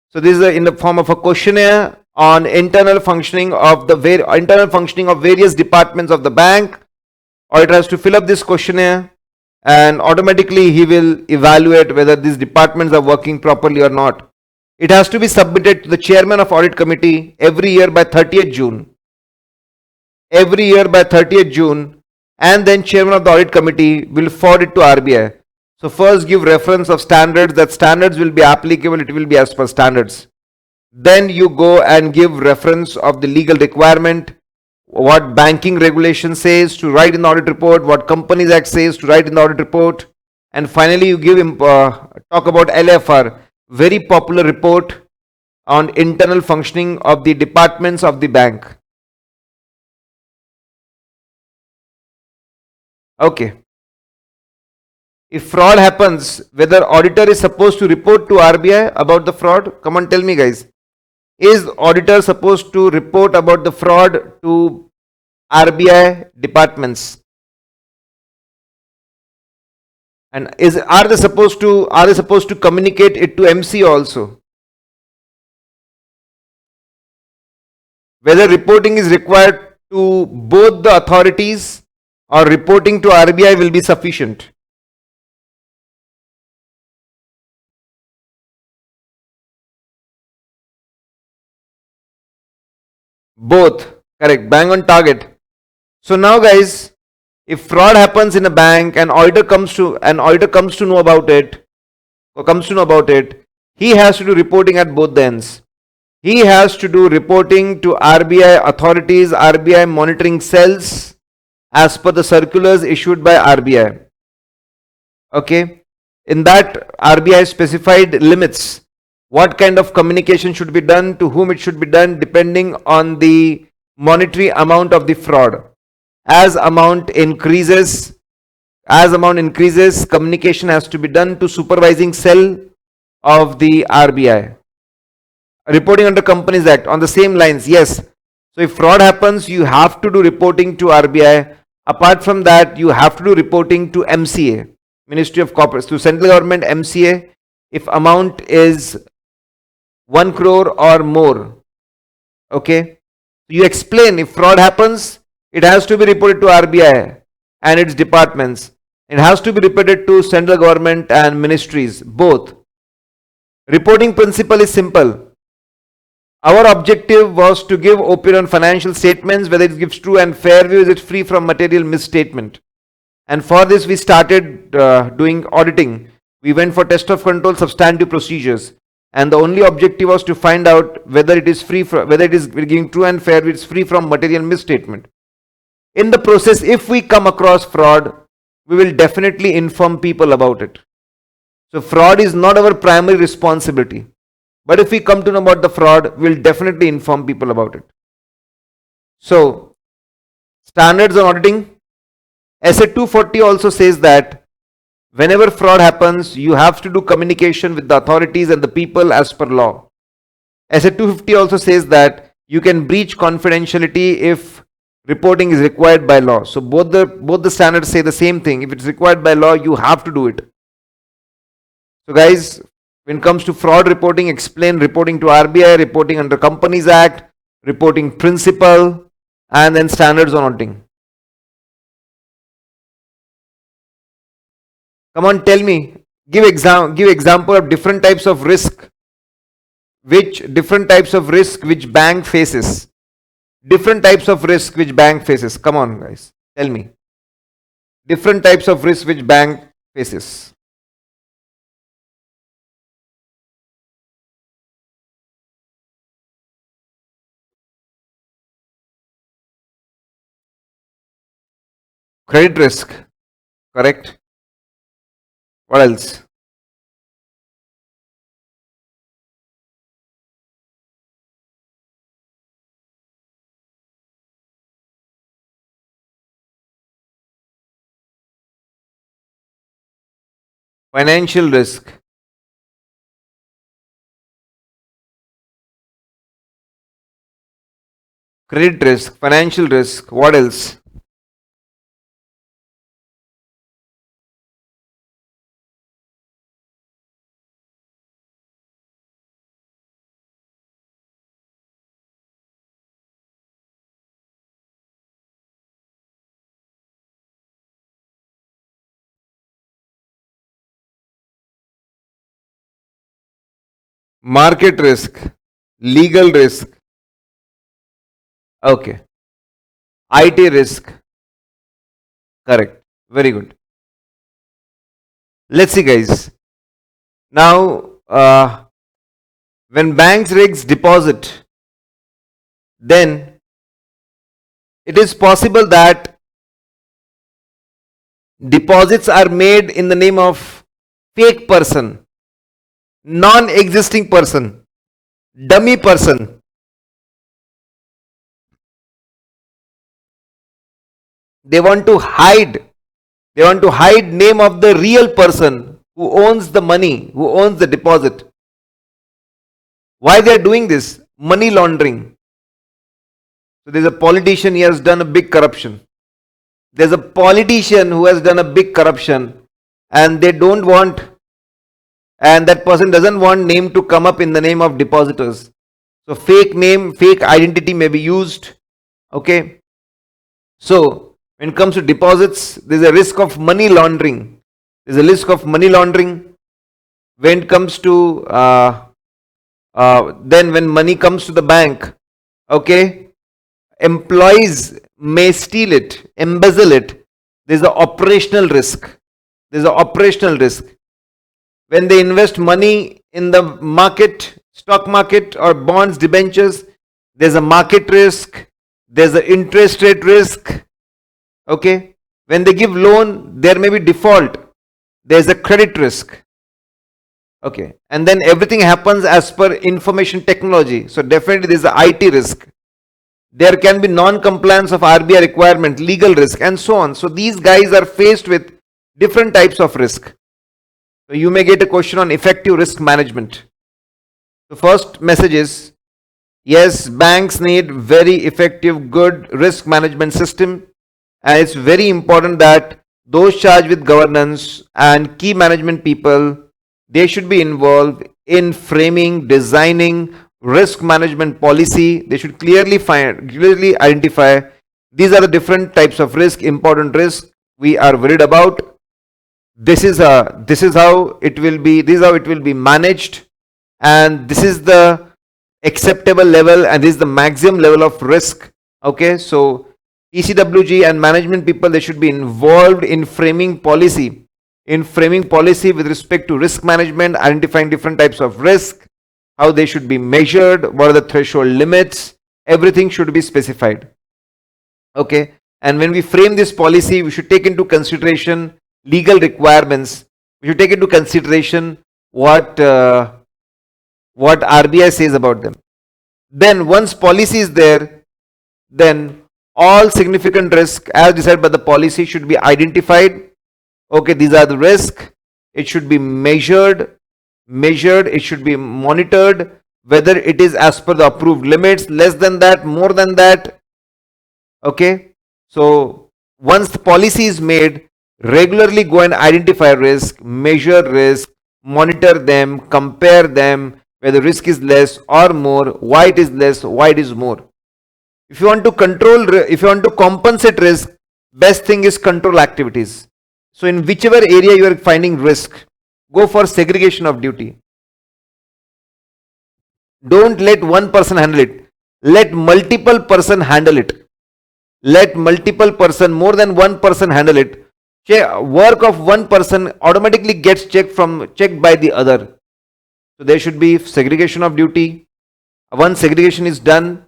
So this is in the form of a questionnaire. on internal functioning of various departments of the bank. Auditor has to fill up this questionnaire, and automatically he will evaluate whether these departments are working properly or not. It has to be submitted to the chairman of audit committee every year by 30th June. Every year by 30th June, and then chairman of the audit committee will forward it to RBI. So first give reference of standards, that standards will be applicable, it will be as per standards. Then you go and give reference of the legal requirement, what banking regulation says to write in the audit report, what Companies Act says to write in the audit report, and finally you give talk about LFR, very popular report on internal functioning of the departments of the bank. Okay. If fraud happens, whether auditor is supposed to report to RBI about the fraud? Come on, tell me, guys. Is auditor supposed to report about the fraud to RBI departments? And are they supposed to communicate it to MC also? Whether reporting is required to both the authorities or reporting to RBI will be sufficient. Both. Correct. Bang on target. So now, guys, if fraud happens in a bank and auditor comes to know about it, he has to do reporting at both the ends. He has to do reporting to RBI authorities, RBI monitoring cells, as per the circulars issued by RBI. Okay. In that, RBI specified limits what kind of communication should be done, to whom it should be done, depending on the monetary amount of the fraud. As amount increases, communication has to be done to supervising cell of the RBI. Reporting under Companies Act on the same lines, yes. So if fraud happens, you have to do reporting to RBI. Apart from that, you have to do reporting to MCA, Ministry of Corporate, to central government, MCA, if amount is 1 crore or more. Okay. You explain if fraud happens, it has to be reported to RBI and its departments. It has to be reported to central government and ministries, both. Reporting principle is simple. Our objective was to give opinion on financial statements, whether it gives true and fair view, is it free from material misstatement. And for this, we started doing auditing. We went for test of control, substantive procedures. And the only objective was to find out whether it is free from, whether it is giving true and fair, it's free from material misstatement. In the process, if we come across fraud, we will definitely inform people about it. So fraud is not our primary responsibility. But if we come to know about the fraud, we will definitely inform people about it. So, standards on auditing. SA 240 also says that whenever fraud happens, you have to do communication with the authorities and the people as per law. SA 250 also says that you can breach confidentiality if reporting is required by law. So both the standards say the same thing. If it's required by law, you have to do it. So guys, when it comes to fraud reporting, explain reporting to RBI, reporting under Companies Act, reporting principle, and then standards on auditing. Come on, tell me. Give example of different types of risk. Which bank faces? Different types of risk which bank faces. Come on, guys. Tell me. Different types of risk which bank faces. Credit risk. Correct. What else? Financial risk. Credit risk. Financial risk. What else? market risk, legal risk, okay, IT risk, correct, very good. Let's see, guys. Now, when banks raise deposit, then it is possible that deposits are made in the name of fake person, non-existing person, dummy person. They want to hide. They want to hide name of the real person who owns the money, who owns the deposit. Why they are doing this? Money laundering. So there's a politician, he has done a big corruption. There's a politician who has done a big corruption, and they don't want, and that person doesn't want name to come up in the name of depositors. So fake name, fake identity may be used. Okay. So when it comes to deposits, there's a risk of money laundering. There's a risk of money laundering. When it comes to then when money comes to the bank, okay, employees may steal it, embezzle it. There's an operational risk. There's an operational risk. When they invest money in the market, stock market or bonds, debentures, there's a market risk. There's an interest rate risk. Okay. When they give loan, there may be default. There's a credit risk. Okay. And then everything happens as per information technology. So definitely there's a IT risk. There can be non-compliance of RBI requirement, legal risk, and so on. So these guys are faced with different types of risk. So you may get a question on effective risk management. The first message is, yes, banks need very effective, good risk management system. And it's very important that those charged with governance and key management people, they should be involved in framing, designing risk management policy. They should clearly identify these are the different types of risk, important risk we are worried about. This is how it will be. This is how it will be managed, and this is the acceptable level, and this is the maximum level of risk. Okay, so ECWG and management people, they should be involved in framing policy. In framing policy with respect to risk management, identifying different types of risk, how they should be measured, what are the threshold limits, everything should be specified. Okay, and when we frame this policy, we should take into consideration legal requirements. We should take into consideration what RBI says about them. Then once policy is there, then all significant risk as decided by the policy should be identified. Okay, these are the risks. It should be measured. It should be monitored whether it is as per the approved limits, less than that, more than that. Okay, so once the policy is made, regularly go and identify risk, measure risk, monitor them, compare them, whether risk is less or more, why it is less, why it is more. If you want to control, if you want to compensate risk, best thing is control activities. So in whichever area you are finding risk, go for segregation of duty. Don't let one person handle it. Let multiple person handle it. Let multiple person, more than one person handle it. Work of one person automatically gets checked by the other. So there should be segregation of duty. Once segregation is done,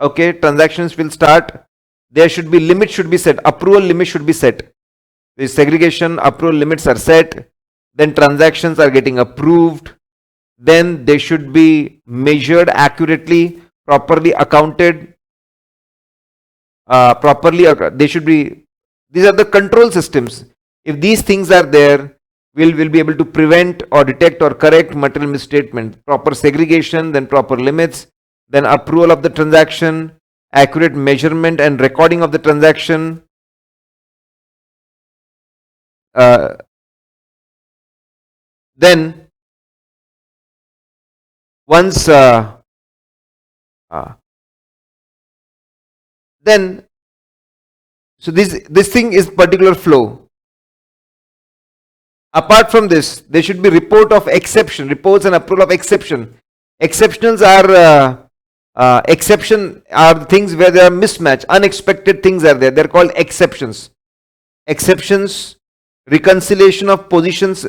okay, transactions will start. There should be limits should be set. Approval limit should be set. The segregation approval limits are set. Then transactions are getting approved. Then they should be measured accurately, properly accounted. They should be. These are the control systems. If these things are there, we'll be able to prevent or detect or correct material misstatement. Proper segregation, then proper limits, then approval of the transaction, accurate measurement and recording of the transaction. Then once then so this thing is particular flow. Apart from this, there should be report of exception, reports and approval of exception. Exceptionals are exception are things where there are mismatch, unexpected things are there. They're called exceptions. Exceptions, reconciliation of positions,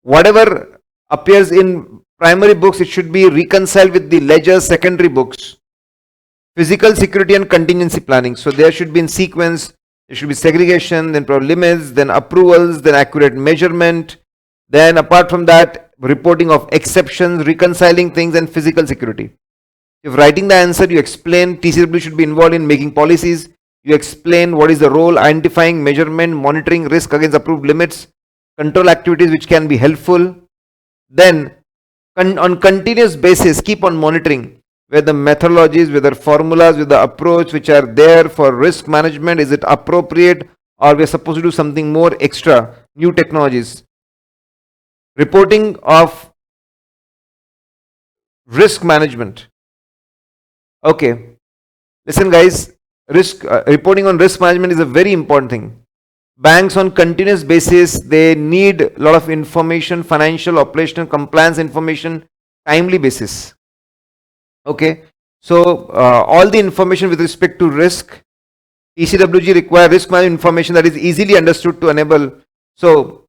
whatever appears in primary books, it should be reconciled with the ledger secondary books. Physical security and contingency planning. So there should be in sequence, there should be segregation, then limits, then approvals, then accurate measurement. Then apart from that, reporting of exceptions, reconciling things, and physical security. If writing the answer, you explain TCW should be involved in making policies. You explain what is the role, identifying, measurement, monitoring risk against approved limits, control activities which can be helpful. Then on continuous basis, keep on monitoring whether methodologies, whether formulas, with the approach which are there for risk management, is it appropriate, or we are supposed to do something more extra, new technologies. Reporting of risk management. Okay, listen guys, reporting on risk management is a very important thing. Banks on continuous basis, they need a lot of information, financial, operational, compliance information, timely basis. Okay, so all the information with respect to risk, ECWG require risk management information that is easily understood to enable. So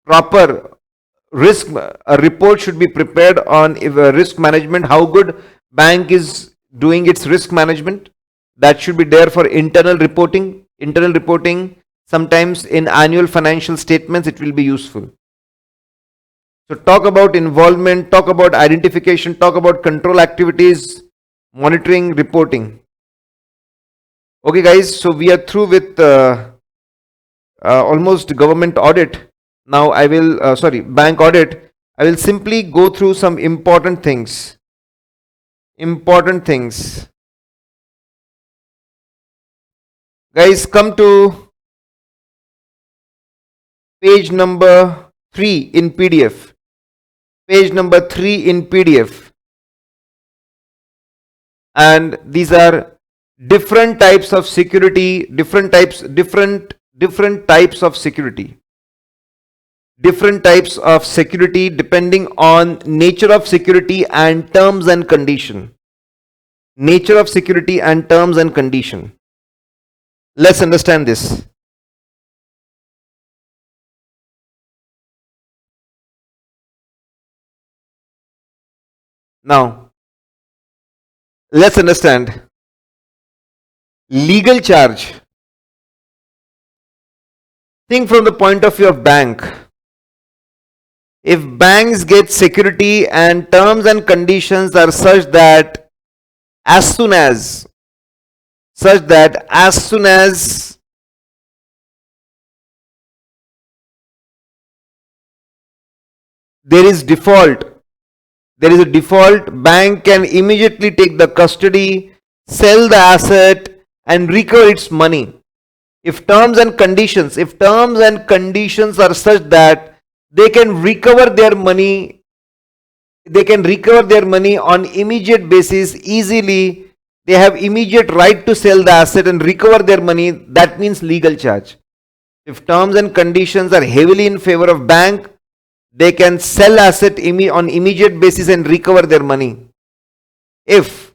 proper risk, a report should be prepared on risk management, how good bank is doing its risk management. That should be there for internal reporting. Internal reporting, sometimes in annual financial statements, it will be useful. So talk about involvement, talk about identification, talk about control activities, monitoring, reporting. Okay guys, so we are through with almost government audit. Now I will, bank audit. I will simply go through some important things. Guys, come to page number 3 in PDF. Page number 3 in PDF. And these are different types of security, different types of security. Different types of security depending on nature of security and terms and condition. Nature of security and terms and condition. Let's understand this. Now, let's understand legal charge. Think from the point of view of bank. If banks get security and terms and conditions are such that as soon as there is a default, bank can immediately take the custody, sell the asset and recover its money. If terms and conditions are such that they can recover their money on immediate basis easily, they have immediate right to sell the asset and recover their money, that means legal charge. If terms and conditions are heavily in favor of bank, they can sell asset on immediate basis and recover their money. If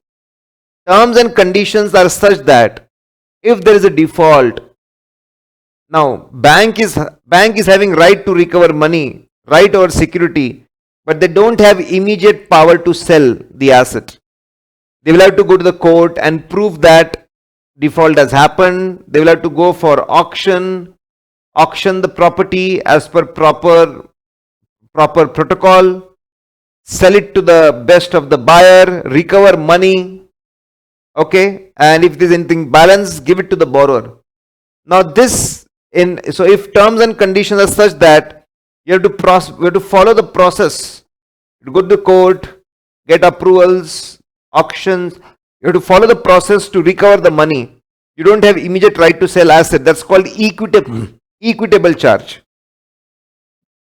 terms and conditions are such that if there is a default, now bank is having right to recover money, right over security, but they don't have immediate power to sell the asset. They will have to go to the court and prove that default has happened. They will have to go for auction the property as per proper protocol, sell it to the best of the buyer, recover money, okay, and if there's anything balance, give it to the borrower. Now so if terms and conditions are such that you have to follow the process, you go to the court, get approvals, auctions, you have to follow the process to recover the money. You don't have immediate right to sell asset. That's called equitable charge.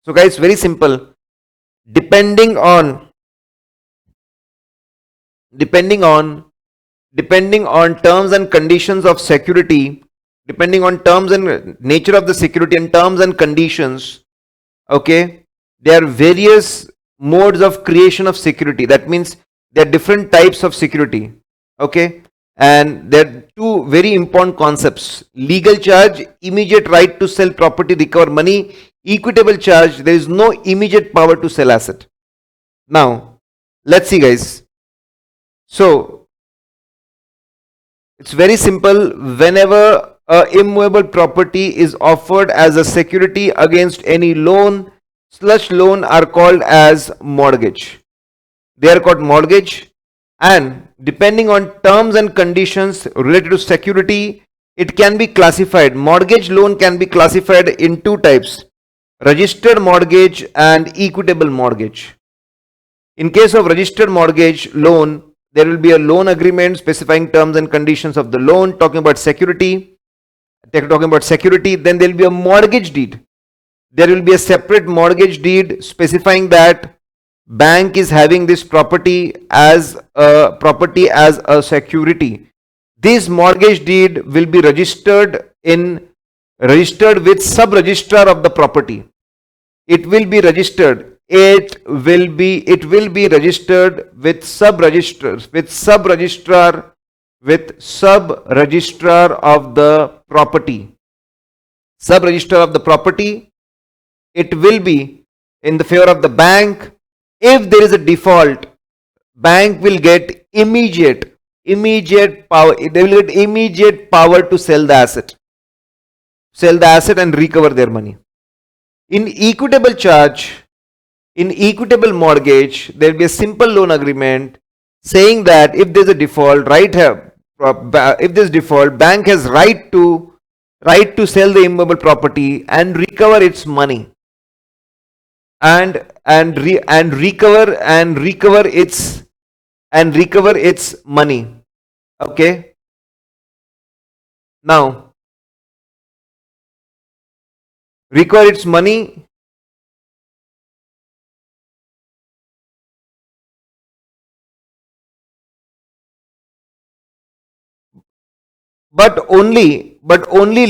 So guys, very simple. Depending on terms and conditions of security, depending on terms and nature of the security and terms and conditions, okay, there are various modes of creation of security. That means there are different types of security. Okay, and there are two very important concepts: legal charge, immediate right to sell property, recover money; equitable charge, there is no immediate power to sell asset. Now let's see, guys. So it's very simple. Whenever a immovable property is offered as a security against any loan, such loan are called as mortgage. They are called mortgage, and depending on terms and conditions related to security, it can be classified. Mortgage loan can be classified in two types: registered mortgage and equitable mortgage. In case of registered mortgage loan, there will be a loan agreement specifying terms and conditions of the loan, talking about security. Then there will be a mortgage deed. There will be a separate mortgage deed specifying that bank is having this property as a security. This mortgage deed will be registered with sub registrar of the property. It will be registered with sub registrar of the property. Sub registrar of the property. It will be in the favor of the bank. If there is a default, bank will get immediate power. They will get immediate power to sell the asset and recover their money. In equitable mortgage, there will be a simple loan agreement saying that if there is a default, bank has right to sell the immovable property and recover its money and recover its money. Okay. Now, recover its money. But only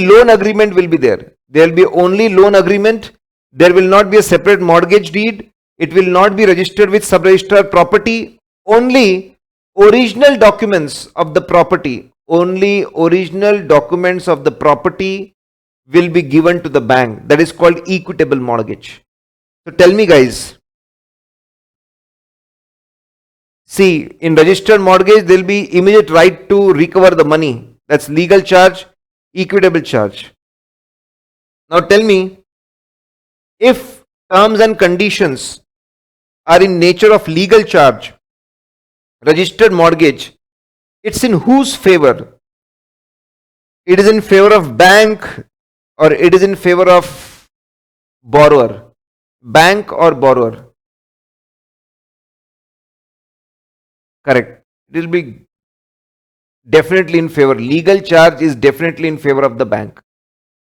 loan agreement will be there. There will be only loan agreement. There will not be a separate mortgage deed. It will not be registered with sub-registrar property. Only original documents of the property. Will be given to the bank. That is called equitable mortgage. So tell me, guys. See, in registered mortgage, there will be immediate right to recover the money. That's legal charge, equitable charge. Now tell me, if terms and conditions are in nature of legal charge, registered mortgage, it's in whose favor? It is in favor of bank or it is in favor of borrower? Bank or borrower? Correct. It will be definitely in favor. Legal charge is definitely in favor of the bank.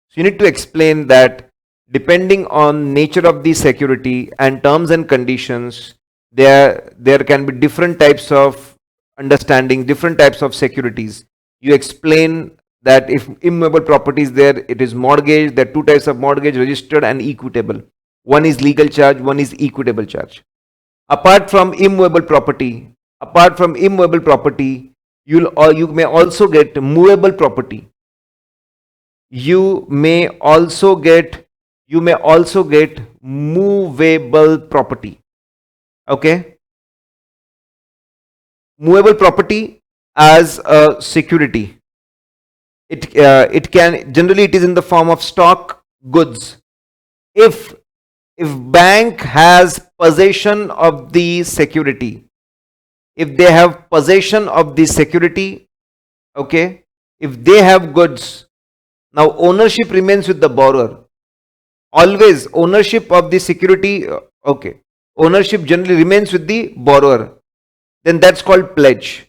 So you need to explain that depending on nature of the security and terms and conditions, there can be different types of understanding, different types of securities. You explain that if immovable property is there, it is mortgage. There are two types of mortgage: registered and equitable. One is legal charge, one is equitable charge. Apart from immovable property, you may also get movable property. You may also get movable property. Okay, movable property as a security. It can generally, it is in the form of stock, goods. If bank has possession of the security, if they have possession of the security, okay, if they have goods, now ownership remains with the borrower. Always ownership of the security, okay, ownership generally remains with the borrower. Then that's called pledge.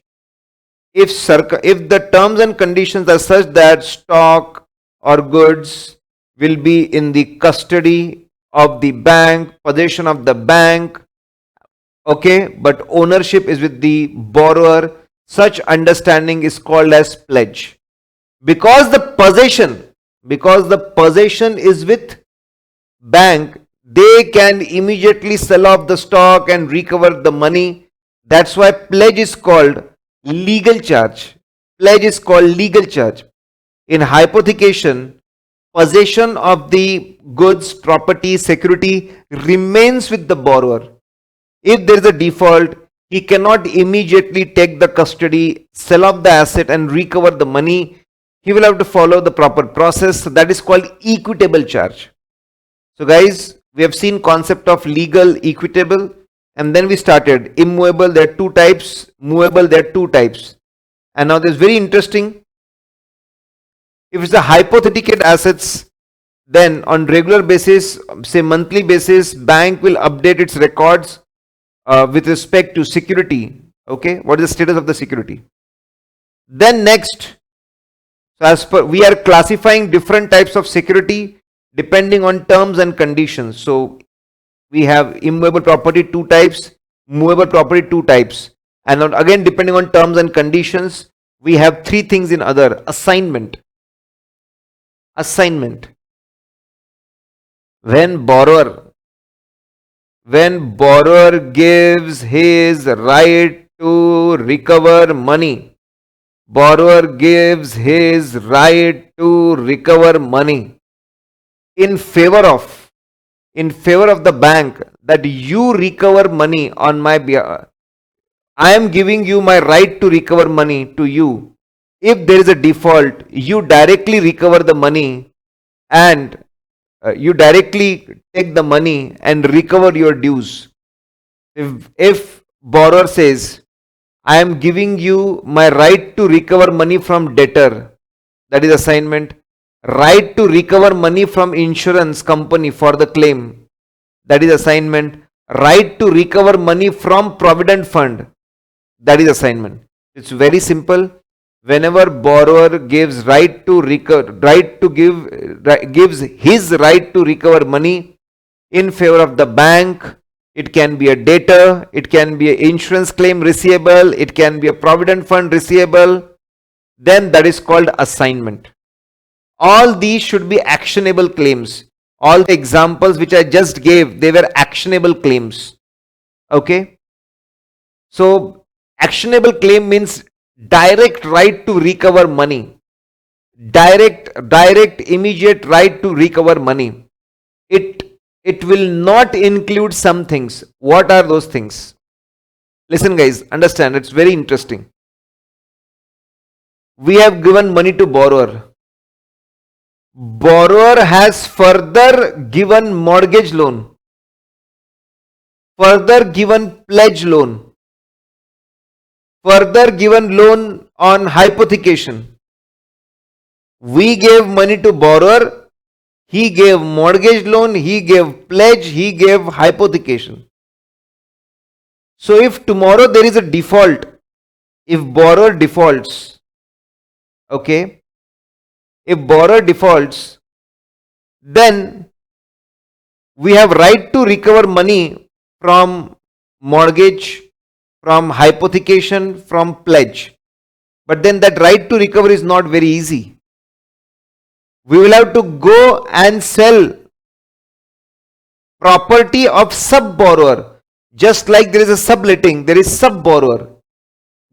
If the terms and conditions are such that stock or goods will be in the custody of the bank, possession of the bank, okay, but ownership is with the borrower, such understanding is called as pledge. Because the possession is with bank, they can immediately sell off the stock and recover the money. That's why pledge is called legal charge. Pledge is called legal charge. In hypothecation, possession of the goods, property, security remains with the borrower. If there is a default, he cannot immediately take the custody, sell off the asset and recover the money. He will have to follow the proper process. So that is called equitable charge. So guys, we have seen concept of legal, equitable, and then we started immovable. There are two types. Movable, there are two types. And now this is very interesting. If it's a hypothetical assets, then on regular basis, say monthly basis, bank will update its records with respect to security. Okay, what is the status of the security? Then next, so as per, we are classifying different types of security depending on terms and conditions. So we have immovable property two types, movable property two types, and again depending on terms and conditions, we have three things in other. Assignment. When borrower gives his right to recover money, in favor of the bank, that you recover money on my behalf. I am giving you my right to recover money to you. If there is a default, you directly recover the money and you directly take the money and recover your dues. If borrower says, I am giving you my right to recover money from debtor, that is assignment. Right to recover money from insurance company for the claim, that is assignment. Right to recover money from provident fund, that is assignment. It's very simple. Whenever borrower gives his right to recover money in favor of the bank, it can be a debtor, it can be an insurance claim receivable, it can be a provident fund receivable, then that is called assignment. All these should be actionable claims. All the examples which I just gave, they were actionable claims. Okay. So actionable claim means direct right to recover money. Direct immediate right to recover money. It will not include some things. What are those things? Listen guys, understand, it's very interesting. We have given money to borrower. Borrower has further given mortgage loan, further given pledge loan, further given loan on hypothecation. We gave money to borrower, he gave mortgage loan, he gave pledge, he gave hypothecation. So if tomorrow there is a default, if borrower defaults, okay, if borrower defaults, then we have right to recover money from mortgage, from hypothecation, from pledge. But then that right to recover is not very easy. We will have to go and sell property of sub-borrower. Just like there is a subletting, there is sub-borrower.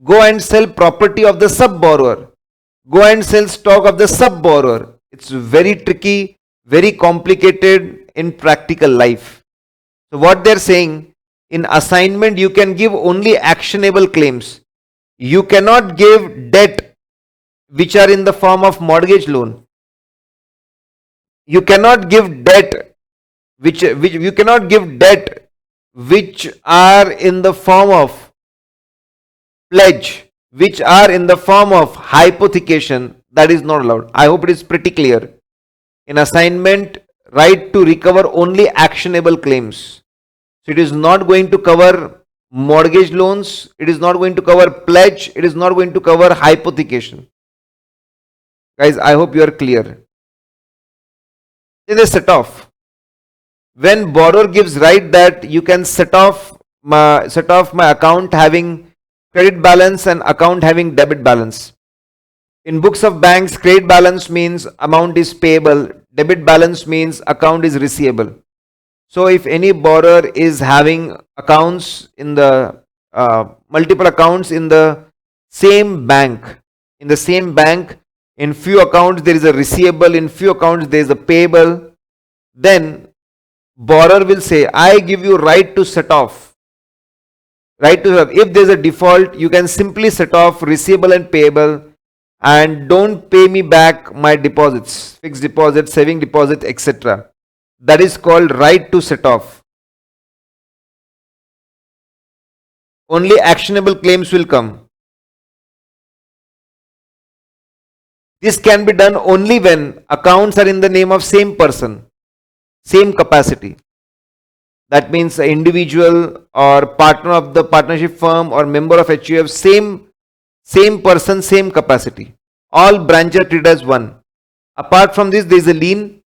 Go and sell property of the sub-borrower. Go and sell stock of the sub-borrower. It's very tricky, very complicated in practical life. So what they're saying, in assignment you can give only actionable claims. You cannot give debt which are in the form of mortgage loan. You cannot give debt which are in the form of pledge, which are in the form of hypothecation. That is not allowed. I hope it is pretty clear. In assignment, right to recover only actionable claims. So it is not going to cover mortgage loans, it is not going to cover pledge, it is not going to cover hypothecation. Guys, I hope you are clear. Then they set off. When borrower gives right that you can set off my account having credit balance and account having debit balance. In books of banks, credit balance means amount is payable, debit balance means account is receivable. So if any borrower is having accounts in the multiple accounts in the same bank, in few accounts there is a receivable, in few accounts there is a payable, then borrower will say, I give you right to set off. Right to have. If there is a default, you can simply set off receivable and payable and don't pay me back my deposits, fixed deposit, saving deposit, etc. That is called right to set off. Only actionable claims will come. This can be done only when accounts are in the name of same person, same capacity. That means an individual or partner of the partnership firm or member of HUF, same person, same capacity. All branches are treated as one. Apart from this, there is a lien.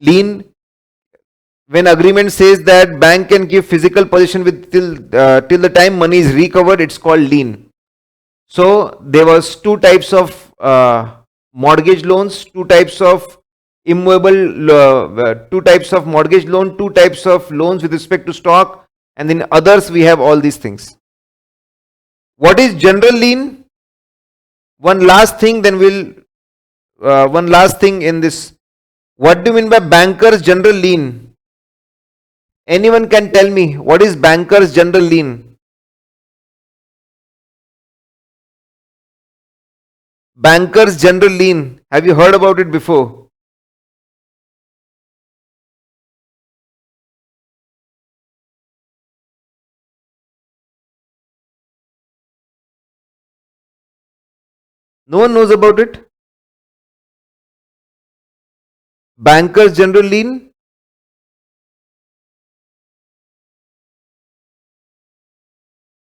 Lien, when agreement says that bank can give physical possession with till the time money is recovered, it's called lien. So there was two types of mortgage loans, two types of two types of mortgage loan, two types of loans with respect to stock, and then others we have all these things. What is general lien? One last thing, then one last thing in this. What do you mean by banker's general lien? Anyone can tell me what is banker's general lien? Banker's general lien. Have you heard about it before? No one knows about it? Banker's general lien?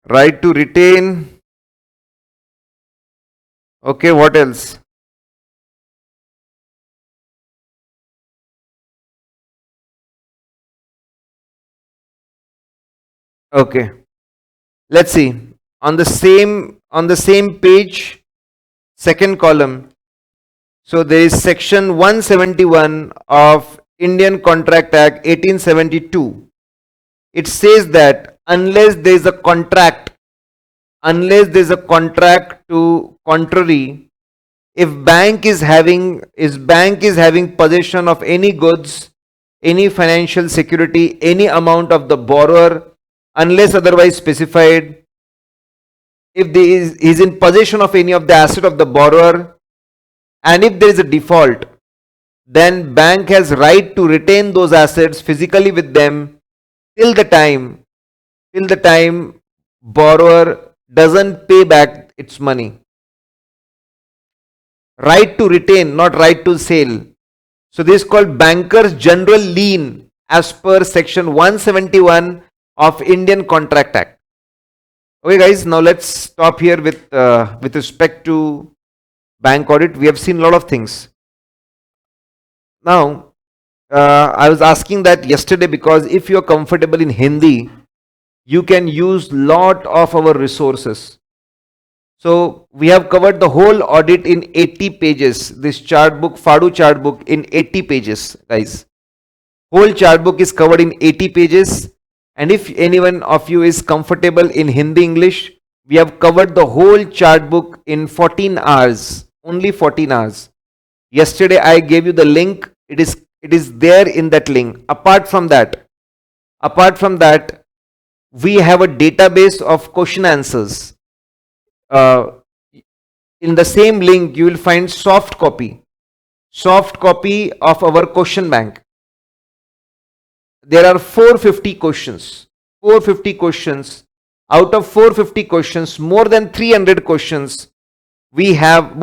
Right to retain. Okay, what else? Okay. Let's see. On the same page, second column. So there is section 171 of Indian Contract Act 1872. It says that unless there is a contract to contrary, if bank is having possession of any goods, any financial security, any amount of the borrower, unless otherwise specified, if there is in possession of any of the asset of the borrower, and if there is a default, then bank has right to retain those assets physically with them till the time borrower doesn't pay back its money. Right to retain, not right to sell. So this is called banker's general lien as per section 171 of Indian Contract Act. Okay guys, now let's stop here with respect to bank audit. We have seen a lot of things. Now, I was asking that yesterday because if you are comfortable in Hindi, you can use lot of our resources. So we have covered the whole audit in 80 pages. This chart book, FADU chart book in 80 pages, guys. Whole chart book is covered in 80 pages. And if anyone of you is comfortable in Hindi English, we have covered the whole chart book in 14 hours. Only 14 hours. Yesterday I gave you the link. It is there in that link. Apart from that, we have a database of question answers. In the same link, you will find soft copy of our question bank. There are 450 questions. Out of 450 questions, more than 300 questions. We have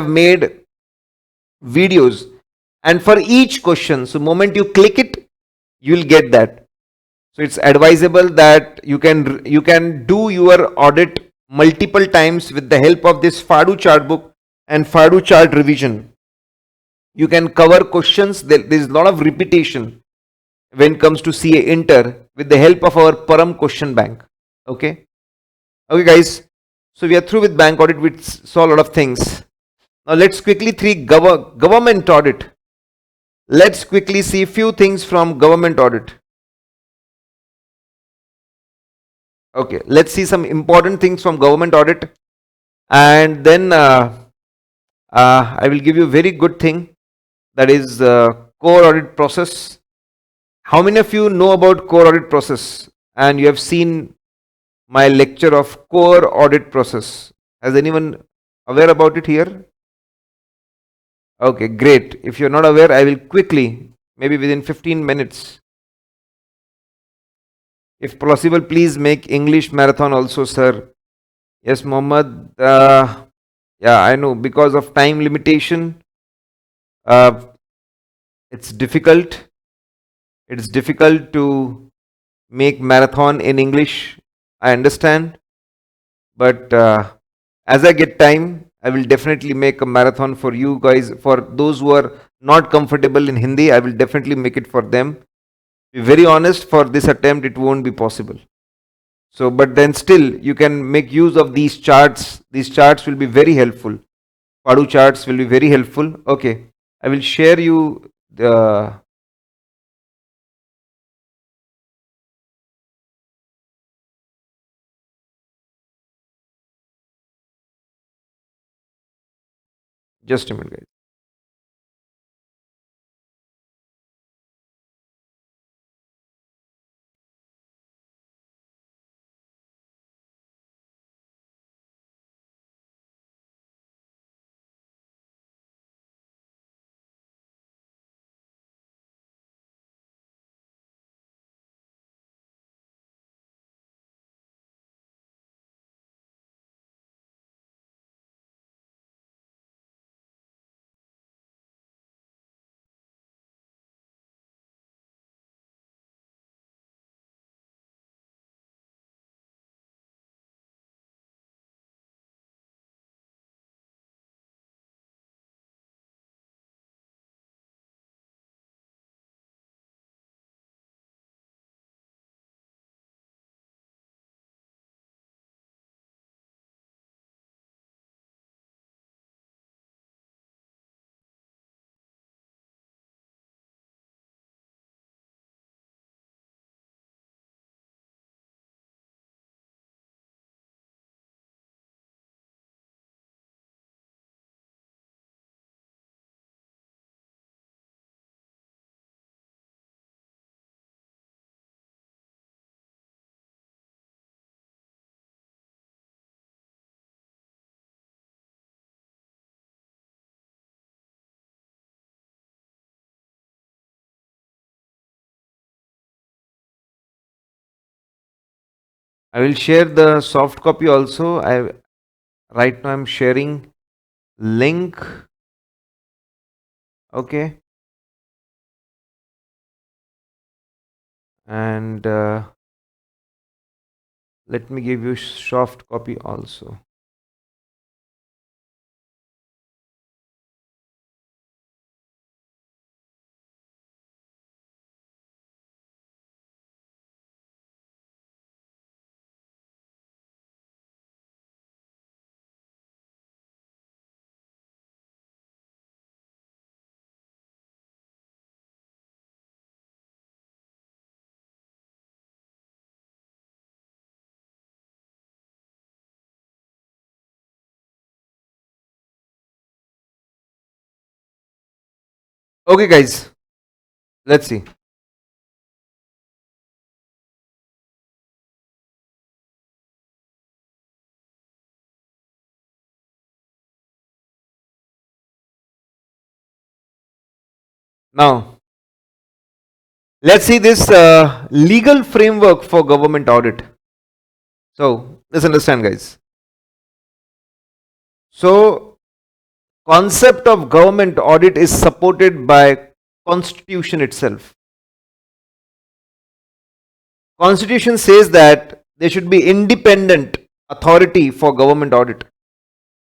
made videos, and for each question, so moment you click it, you will get that. So it's advisable that you can do your audit multiple times with the help of this FADU chart book and FADU chart revision. You can cover questions. There is a lot of repetition when it comes to CA Inter with the help of our Param question bank. Okay guys, so we are through with bank audit. We saw a lot of things. Now let's quickly government audit. Let's quickly see few things from government audit. Okay, let's see some important things from government audit, and then I will give you a very good thing, that is core audit process. How many of you know about core audit process and you have seen my lecture of core audit process? Has anyone aware about it here? Okay, great. If you're not aware, I will quickly, maybe within 15 minutes. If possible, please make English marathon also, sir. Yes, Mohammed. Yeah, I know, because of time limitation, uh, it's difficult. It's difficult to make marathon in English. I understand, but as I get time, I will definitely make a marathon for you guys. For those who are not comfortable in Hindi, I will definitely make it for them. Be very honest, for this attempt, it won't be possible. So, but then still, you can make use of these charts. These charts will be very helpful. Padu charts will be very helpful. Okay, I will share you the. Just a minute, guys. I will share the soft copy also. Right now I'm sharing link. Okay, and let me give you soft copy also. Okay, guys, let's see. Now, let's see this legal framework for government audit. So, let's understand, guys. So, concept of government audit is supported by Constitution itself. Constitution says that there should be independent authority for government audit.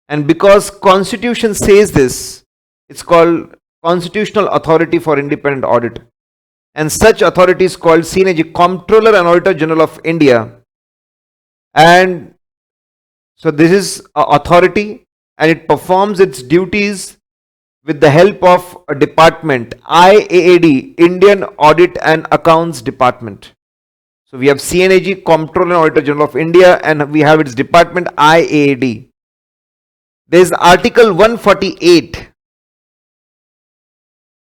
And because Constitution says this, it's called Constitutional Authority for Independent Audit. And such authority is called seen as a Comptroller and Auditor General of India. And so this is a authority and it performs its duties with the help of a department, IAAD, Indian Audit and Accounts Department. So we have CNAG, Comptroller and Auditor General of India, and we have its department IAAD. There is Article 148.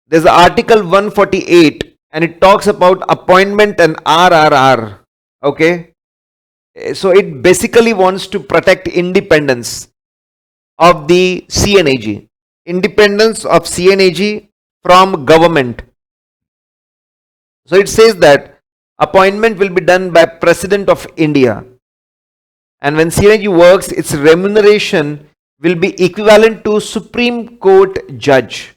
There's Article 148, and it talks about appointment and RRR. Okay. So it basically wants to protect independence of the CNAG. Independence of CNAG from government. So it says that appointment will be done by President of India. And when CNAG works, its remuneration will be equivalent to Supreme Court judge.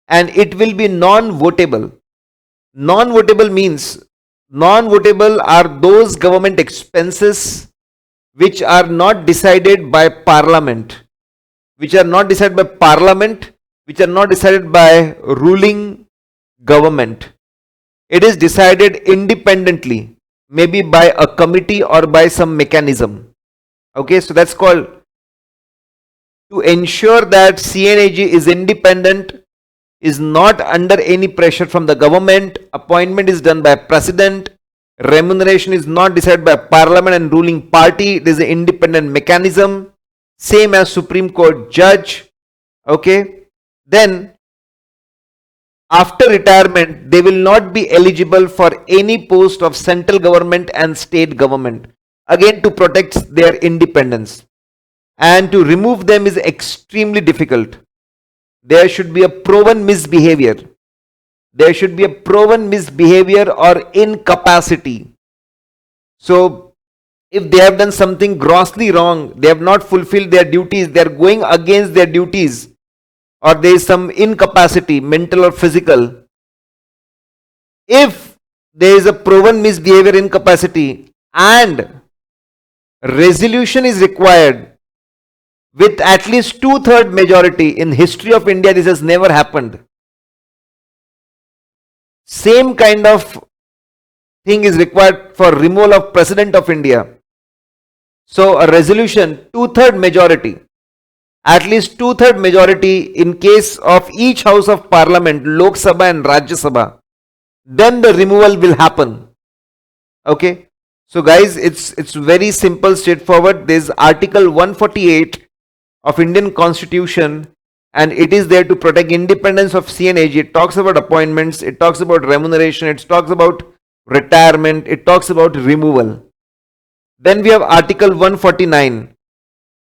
And it will be non-votable. Non-votable means, non-votable are those government expenses which are not decided by Parliament. Which are not decided by Parliament, which are not decided by ruling government. It is decided independently, maybe by a committee or by some mechanism. Okay, so that's called, to ensure that CNAG is independent, is not under any pressure from the government, appointment is done by President, remuneration is not decided by Parliament and ruling party, it is an independent mechanism, same as Supreme Court judge. Okay, then after retirement, they will not be eligible for any post of central government and state government, again to protect their independence. And to remove them is extremely difficult. There should be a proven misbehavior. There should be a proven misbehavior or incapacity. So, if they have done something grossly wrong, they have not fulfilled their duties, they are going against their duties, or there is some incapacity, mental or physical. If there is a proven misbehavior, incapacity, and resolution is required with at least 2/3 majority, in history of India this has never happened. Same kind of thing is required for removal of President of India. So a resolution, 2/3 majority, at least 2/3 majority in case of each house of parliament, Lok Sabha and Rajya Sabha, then the removal will happen. Okay. So guys, it's very simple, straightforward. There is Article 148 of Indian Constitution, and it is there to protect independence of CNAG. It talks about appointments, it talks about remuneration, it talks about retirement, it talks about removal. Then we have Article 149.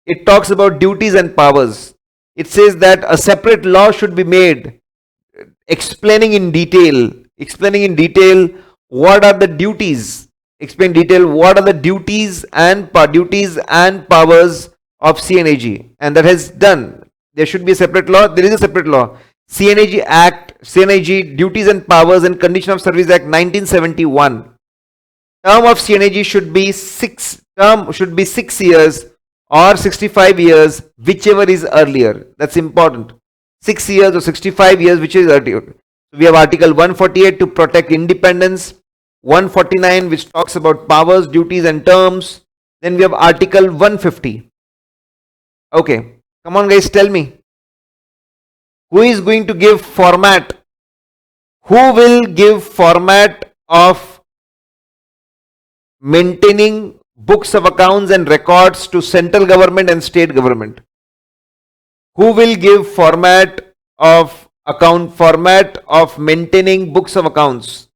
It talks about duties and powers. It says that a separate law should be made explaining in detail what are the duties, explain detail what are the duties and powers of CNAG, and that has done. There should be a separate law. There is a separate law, CNAG Act, CNAG Duties and Powers and Condition of Service Act 1971. Term of CNAG should be 6 years or 65 years, whichever is earlier. That's important. 6 years or 65 years, which is earlier. So we have Article 148 to protect independence, 149 which talks about powers, duties and terms. Then we have Article 150. Okay, come on guys, tell me, who is going to give format? Who will give format of maintaining books of accounts and records to central government and state government? Who will give format of maintaining books of accounts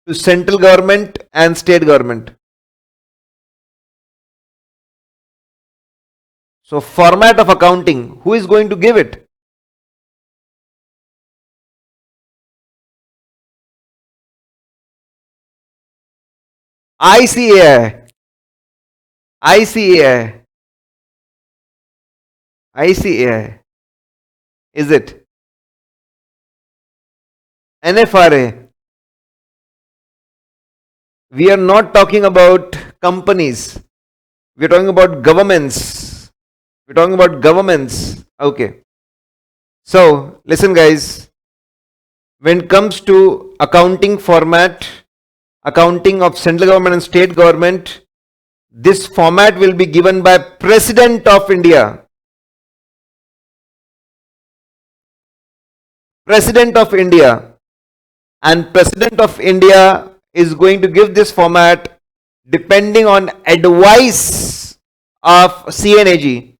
to central government and state government? So format of accounting, who is going to give it? ICAI. Is it? NFRA. We are not talking about companies. We are talking about governments. Okay. So, listen guys. When it comes to accounting format, accounting of central government and state government, this format will be given by President of India. President of India, and President of India is going to give this format depending on advice of CNAG,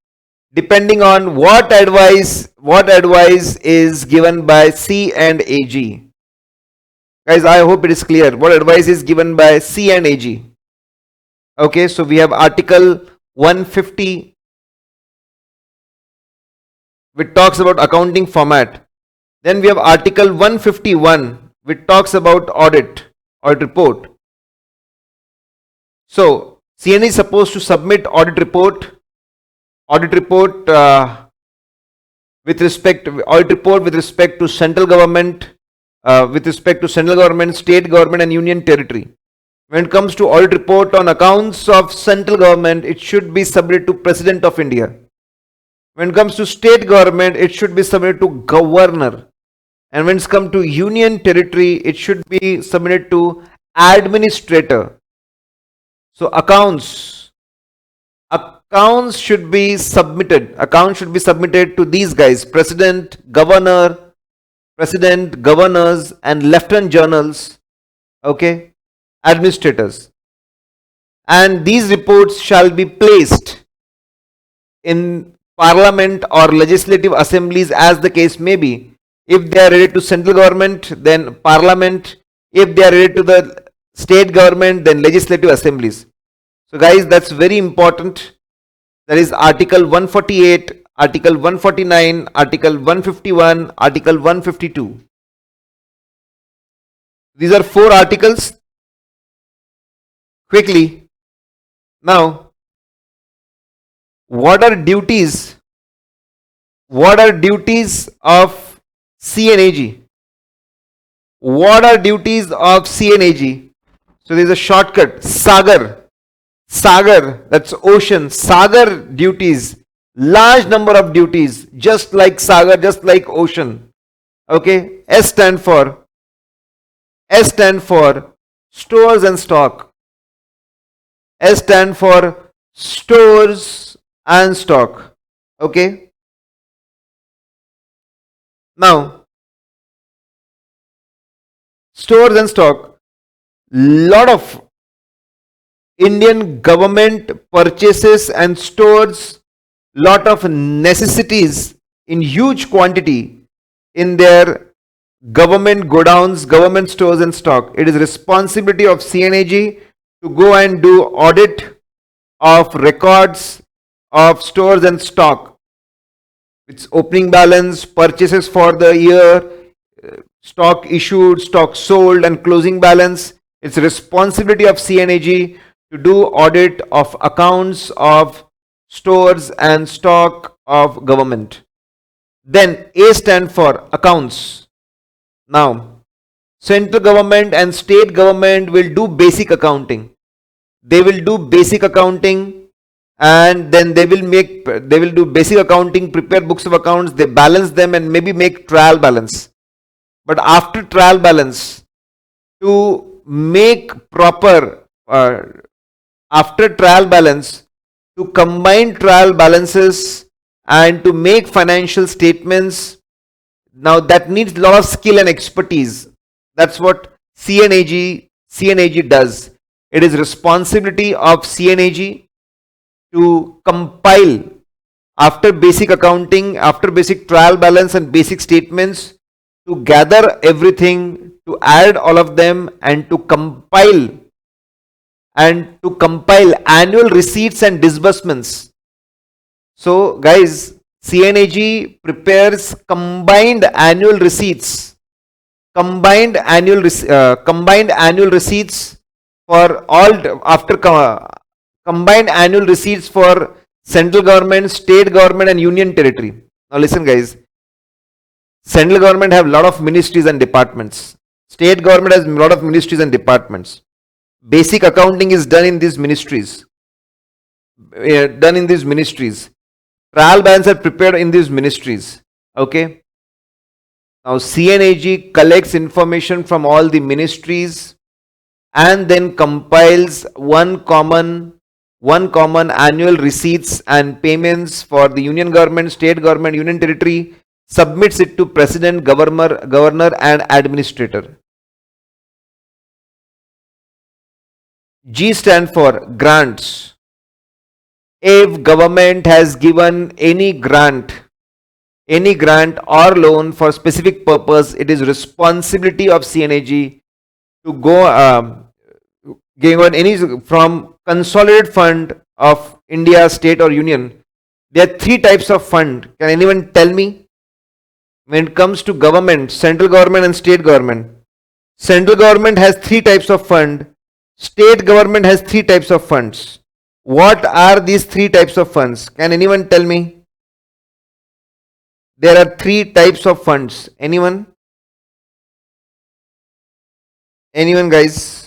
depending on what advice is given by C and AG. Guys, I hope it is clear what advice is given by C and AG. Okay, so we have Article 150, which talks about accounting format. Then we have Article 151, which talks about audit report. So CNA is supposed to submit audit report with respect to central government, state government and union territory. When it comes to audit report on accounts of central government, it should be submitted to President of India. When it comes to state government, it should be submitted to governor. And when it comes to union territory, it should be submitted to administrator. So accounts should be submitted to these guys: president, governors, and lieutenant generals, okay, administrators. And these reports shall be placed in parliament or legislative assemblies as the case may be. If they are related to central government, then parliament. If they are related to the state government, then legislative assemblies. So guys, that's very important. That is Article 148, Article 149, Article 151, Article 152. These are 4 articles. Quickly. Now, what are duties? What are duties of CNAG? What are duties of CNAG? So there is a shortcut, Sagar. Sagar, that's ocean. Sagar duties, large number of duties, just like Sagar, just like ocean. Okay, S stand for stores and stock. S stand for stores and stock. Okay. Now, stores and stock, lot of Indian government purchases and stores lot of necessities in huge quantity in their government godowns, government stores and stock. It is responsibility of CNAG to go and do audit of records of stores and stock. Its opening balance, purchases for the year, stock issued, stock sold and closing balance. It's responsibility of CNAG to do audit of accounts of stores and stock of government. Then A stand for accounts. Now, central government and state government will do basic accounting. They will do basic accounting, and then they will do basic accounting, prepare books of accounts, they balance them and maybe make trial balance. But after trial balance, to make proper after trial balance, to combine trial balances and to make financial statements, now that needs a lot of skill and expertise. That's what CNAG does. It is responsibility of CNAG to compile after basic accounting, after basic trial balance and basic statements, to gather everything, to add all of them and to compile annual receipts and disbursements. So guys, CNAG prepares combined annual receipts for combined annual receipts for central government, state government and union territory. Now listen guys, central government have a lot of ministries and departments. State government has a lot of ministries and departments. Basic accounting is done in these ministries. Trial balance are prepared in these ministries. Okay. Now CNAG collects information from all the ministries and then compiles one common annual receipts and payments for the union government, state government, union territory, submits it to president, governor and administrator. G stand for grants. If government has given any grant or loan for specific purpose, it is responsibility of CNAG to go give on any from consolidated fund of India, state or union. There are three types of fund. Can anyone tell me? When it comes to government, central government and state government, central government has three types of fund. State government has three types of funds. What are these three types of funds? Can anyone tell me? There are three types of funds. Anyone? Anyone, guys?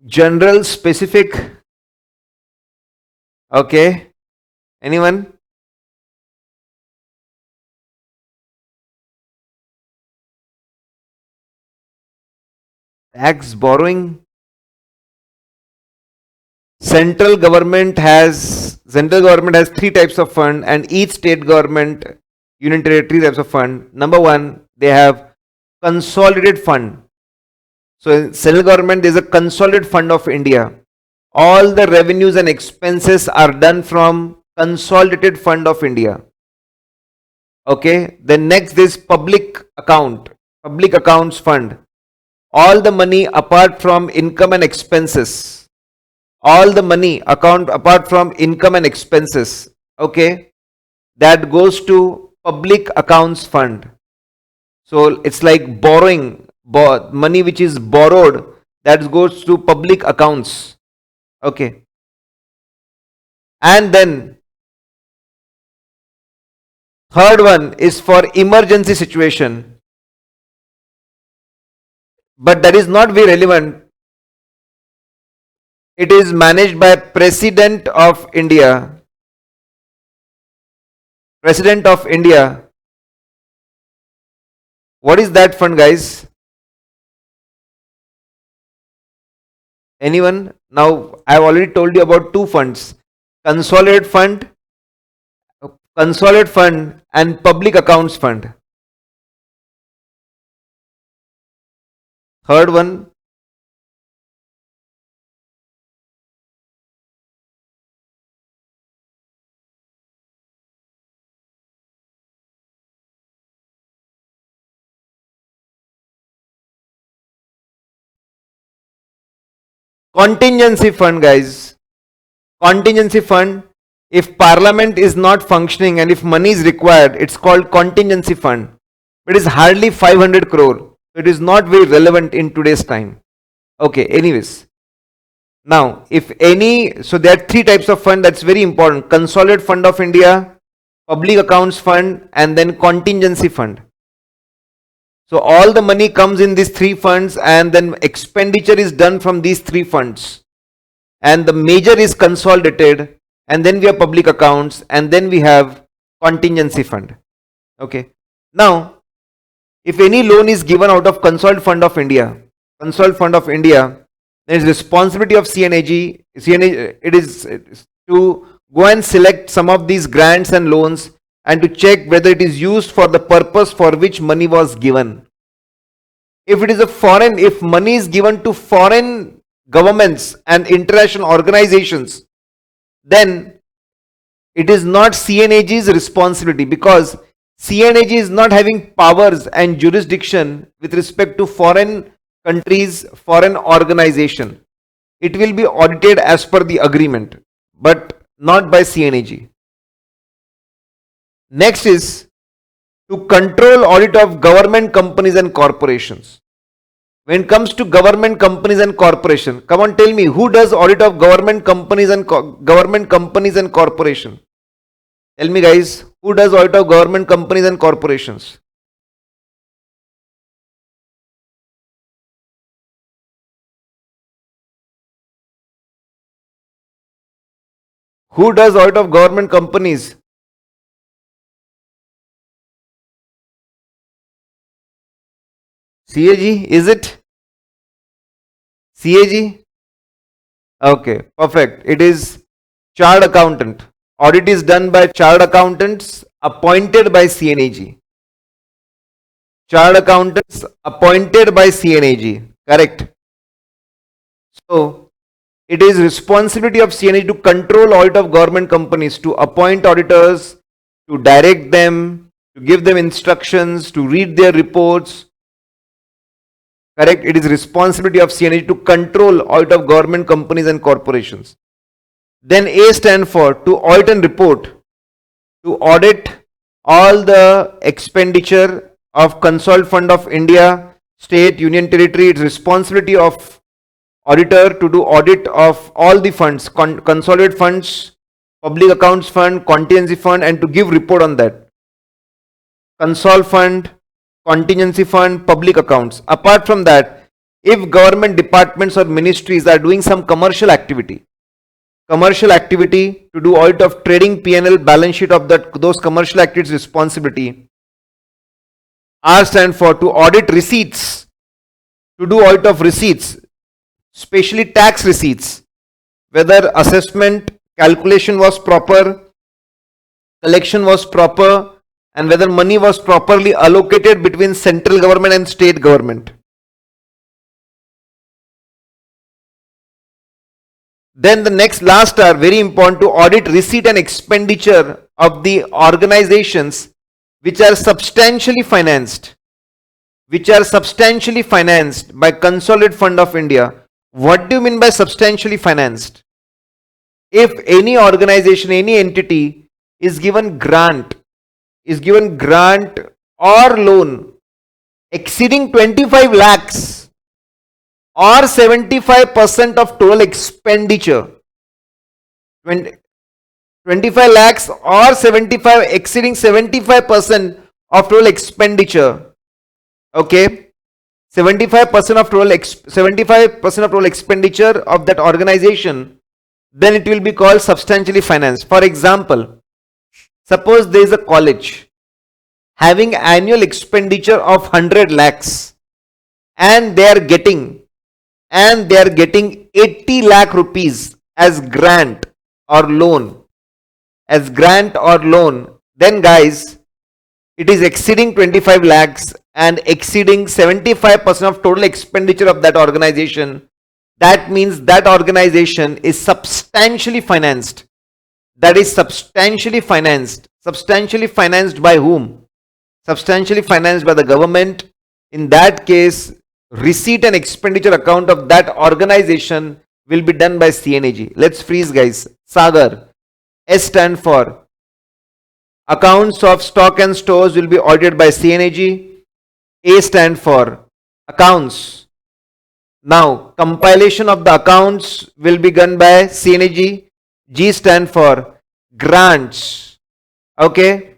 General, specific. Okay. Anyone? Tax borrowing. Central government has three types of fund, and each state government, union territory, types of fund. Number one, they have consolidated fund. So in central government, there is a consolidated fund of India. All the revenues and expenses are done from consolidated fund of India. Okay. Then next is public accounts fund. All the money apart from income and expenses. Apart from income and expenses. Okay. That goes to public accounts fund. So it's like borrowing, money which is borrowed, that goes to public accounts. Okay. And then third one is for emergency situation. But that is not very relevant. It is managed by President of India. President of India. What is that fund, guys? Anyone? Now, I have already told you about two funds. Consolidated fund and public accounts fund. Third one. Contingency fund, guys. Contingency fund. If parliament is not functioning and if money is required, it's called contingency fund. It is hardly 500 crore. It is not very relevant in today's time. Okay, anyways. Now, so there are three types of fund, that's very important. Consolidated fund of India, public accounts fund, and then contingency fund. So all the money comes in these three funds and then expenditure is done from these three funds. And the major is consolidated, and then we have public accounts, and then we have contingency fund. Okay. Now, if any loan is given out of consolidated fund of India, there is responsibility of CNAG. It is to go and select some of these grants and loans and to check whether it is used for the purpose for which money was given. If money is given to foreign governments and international organizations, then it is not CNAG's responsibility, because CNAG is not having powers and jurisdiction with respect to foreign countries, foreign organization. It will be audited as per the agreement, but not by CNAG. Next is to control audit of government companies and corporations. When it comes to government companies and corporation, come on, tell me, who does audit of government companies and corporation? Tell me, guys, who does audit of government companies and corporations? Who does audit of government companies? CAG, is it? CAG? Okay, perfect. It is chartered accountant. Audit is done by chartered accountants appointed by CNAG. Chartered accountants appointed by CNAG. Correct. So, it is responsibility of CNAG to control audit of government companies, to appoint auditors, to direct them, to give them instructions, to read their reports. Correct. It is responsibility of CNAG to control audit of government companies and corporations. Then A stand for to audit and report, to audit all the expenditure of Consolidated Fund of India, state, union territory. It's responsibility of auditor to do audit of all the funds, consolidated funds, public accounts fund, contingency fund, and to give report on that. Consol fund, contingency fund, public accounts. Apart from that, if government departments or ministries are doing some commercial activity to do audit of trading P&L balance sheet of those commercial activities responsibility. R stand for to audit receipts, to do audit of receipts, especially tax receipts, whether assessment calculation was proper, collection was proper, and whether money was properly allocated between central government and state government. Then the last are very important, to audit receipt and expenditure of the organizations which are substantially financed by Consolidated Fund of India. What do you mean by substantially financed? If any organization, any entity is given grant or loan exceeding 25 lakhs or 75% of total expenditure, 25 lakhs or 75 exceeding 75% of total expenditure, okay, 75% of total expenditure of that organization, then it will be called substantially financed. For example, suppose there is a college having annual expenditure of 100 lakhs and they are getting 80 lakh rupees as grant or loan. Then guys, it is exceeding 25 lakhs and exceeding 75% of total expenditure of that organization. That means that organization is substantially financed. That is substantially financed. Substantially financed by whom? Substantially financed by the government. In that case, receipt and expenditure account of that organization will be done by CNAG. Let's freeze, guys. Sagar. S stand for accounts of stock and stores will be audited by CNAG. A stand for accounts. Now, compilation of the accounts will be done by CNAG. G stand for grants. Okay.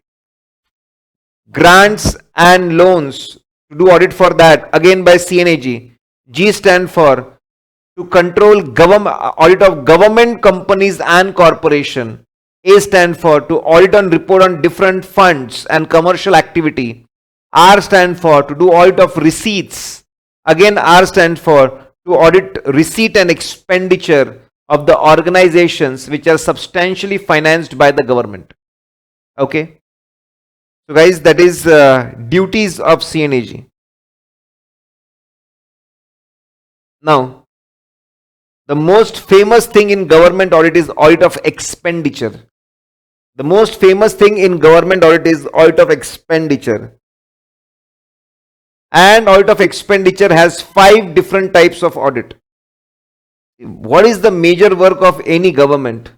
Grants and loans. To do audit for that, again by CNAG. G stand for to control audit of government companies and corporation. A stand for to audit and report on different funds and commercial activity. R stand for to do audit of receipts. Again, R stand for to audit receipt and expenditure of the organizations which are substantially financed by the government. Okay. So guys, that is duties of CNAG. Now, the most famous thing in government audit is audit of expenditure. The most famous thing in government audit is audit of expenditure. And audit of expenditure has 5 different types of audit. What is the major work of any government?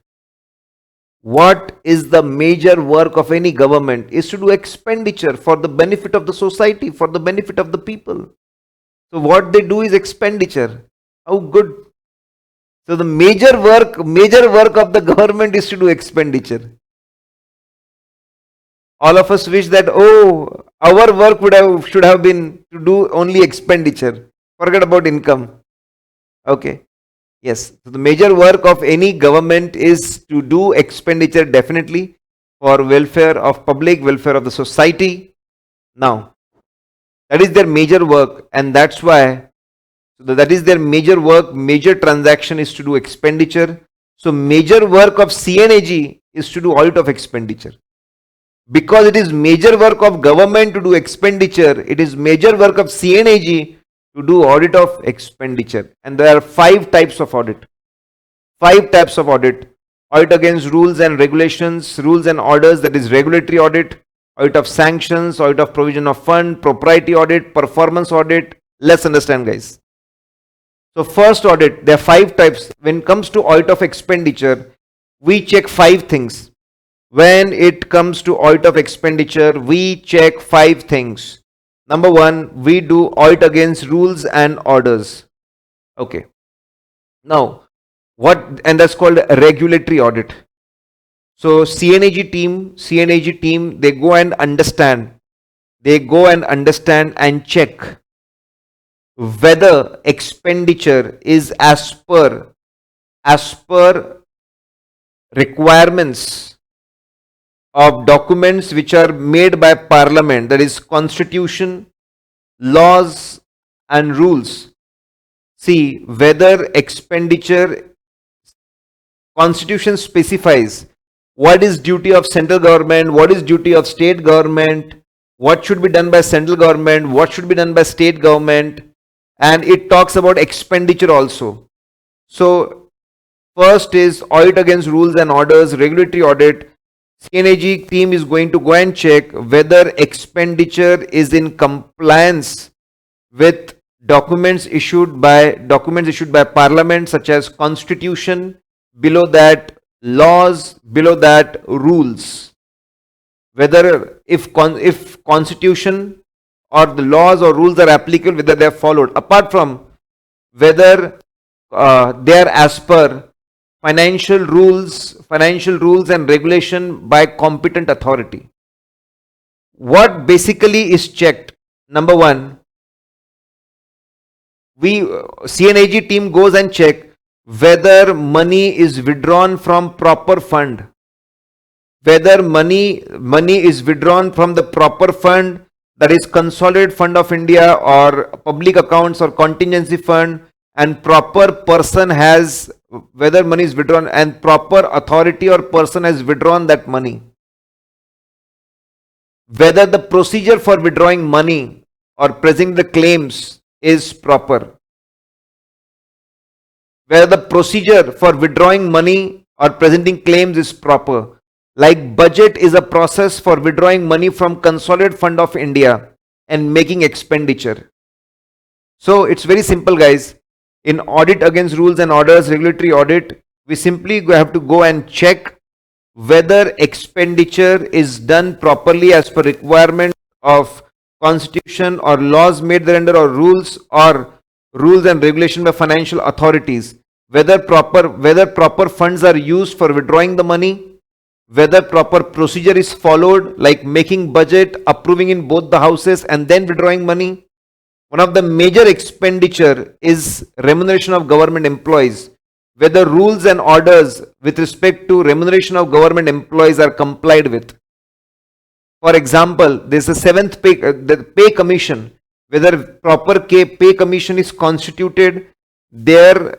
What is the major work of any government is to do expenditure for the benefit of the society, for the benefit of the people. So what they do is expenditure. How good. So the major work of the government is to do expenditure. All of us wish that, our work should have been to do only expenditure. Forget about income. Okay. Yes. So the major work of any government is to do expenditure definitely for welfare of public, welfare of the society. Now, that is their major work, and that's why So that is their major work, major transaction is to do expenditure. So major work of CNAG is to do audit of expenditure. Because it is major work of government to do expenditure, it is major work of CNAG to do audit of expenditure. And there are 5 types of audit. 5 types of audit. Audit against rules and regulations, rules and orders, that is regulatory audit. Audit of sanctions, audit of provision of fund, propriety audit, performance audit. Let's understand, guys. So first audit, there are 5 types. When it comes to audit of expenditure, we check 5 things. When it comes to audit of expenditure, we check 5 things. Number 1, we do audit against rules and orders. Okay. Now, and that's called regulatory audit. So CNAG team, they go and understand and check whether expenditure is as per requirements of documents which are made by parliament, that is constitution, laws and rules. See whether expenditure, constitution specifies what is duty of central government, what is duty of state government, what should be done by central government, what should be done by state government, and it talks about expenditure also. So first is audit against rules and orders, regulatory audit. CNAG team is going to go and check whether expenditure is in compliance with documents issued by parliament, such as constitution, below that laws, below that rules. Whether if constitution or the laws or rules are applicable, whether they are followed, apart from whether they are as per financial rules and regulation by competent authority. What basically is checked? Number 1, CNAG team goes and check whether money is withdrawn from proper fund. Whether money is withdrawn from the proper fund, that is consolidated fund of India or public accounts or contingency fund, and proper person has, whether money is withdrawn and proper authority or person has withdrawn that money. Whether the procedure for withdrawing money or presenting the claims is proper. Whether the procedure for withdrawing money or presenting claims is proper. Like budget is a process for withdrawing money from consolidated fund of India and making expenditure. So it's very simple, guys. In audit against rules and orders, regulatory audit, we simply have to go and check whether expenditure is done properly as per requirement of constitution or laws made thereunder, or rules and regulation by financial authorities, whether proper funds are used for withdrawing the money, whether proper procedure is followed, like making budget, approving in both the houses and then withdrawing money. One of the major expenditure is remuneration of government employees, whether rules and orders with respect to remuneration of government employees are complied with. For example, there is a 7th the pay commission, whether proper pay commission is constituted, their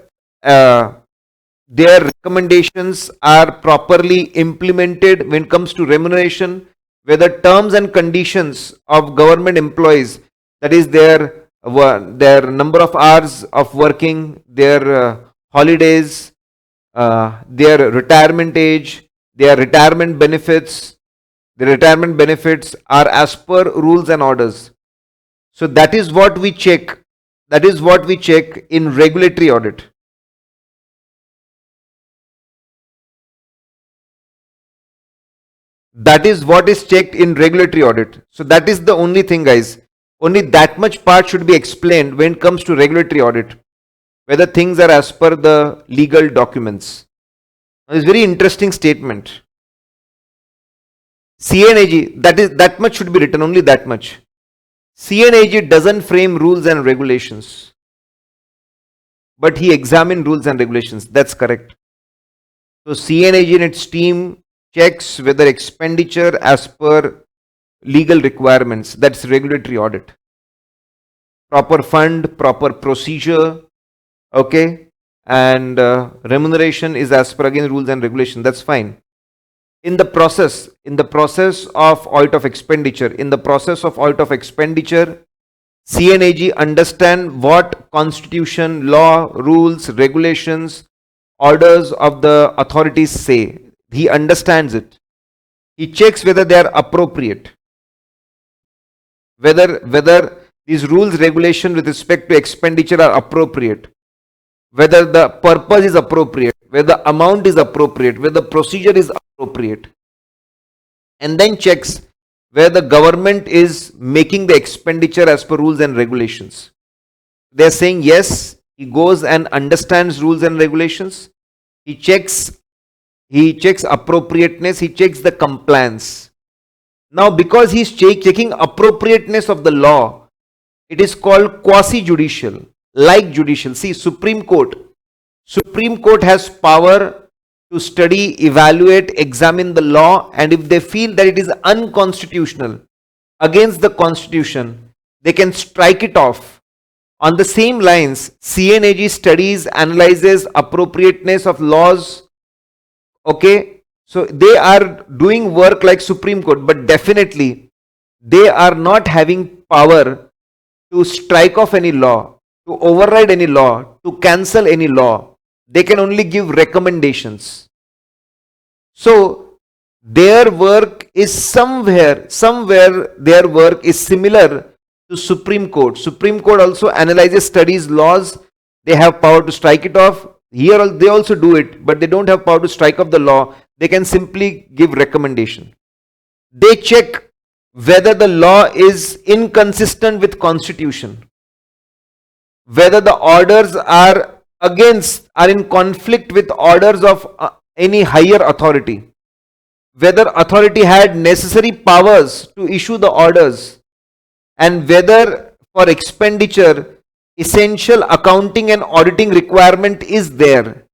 recommendations are properly implemented when it comes to remuneration, whether terms and conditions of government employees, that is their number of hours of working, their holidays, their retirement age, their retirement benefits, are as per rules and orders. So that is what we check. That is what we check in regulatory audit. That is what is checked in regulatory audit. So that is the only thing, guys. Only that much part should be explained when it comes to regulatory audit, whether things are as per the legal documents. Now, it's a very interesting statement. CNAG, that much should be written, only that much. CNAG doesn't frame rules and regulations, but he examines rules and regulations. That's correct. So CNAG and its team checks whether expenditure as per legal requirements. That's regulatory audit. proper fund, proper procedure, okay, and remuneration is as per again rules and regulation. That's fine. In the process of audit of expenditure, CNAG understand what constitution, law, rules, regulations, orders of the authorities say. He understands it. He checks whether they are appropriate, whether these rules, regulation with respect to expenditure are appropriate, whether the purpose is appropriate, whether the amount is appropriate, whether the procedure is appropriate, and then checks where the government is making the expenditure as per rules and regulations. They are saying yes. He goes and understands rules and regulations. He checks appropriateness. He checks the compliance. Now, because he is checking appropriateness of the law, it is called quasi-judicial, like judicial. See, Supreme Court has power to study, evaluate, examine the law, and if they feel that it is unconstitutional, against the constitution, they can strike it off. On the same lines, CNAG studies, analyzes appropriateness of laws. Okay, so they are doing work like Supreme Court, but definitely they are not having power to strike off any law, to override any law, to cancel any law. They can only give recommendations. So their work is somewhere their work is similar to Supreme Court. Supreme Court also analyzes, studies laws. They have power to strike it off. Here they also do it, but they don't have power to strike off the law. They can simply give recommendation. They check whether the law is inconsistent with constitution, whether the orders are in conflict with orders of any higher authority, whether authority had necessary powers to issue the orders, and whether for expenditure essential accounting and auditing requirement is there.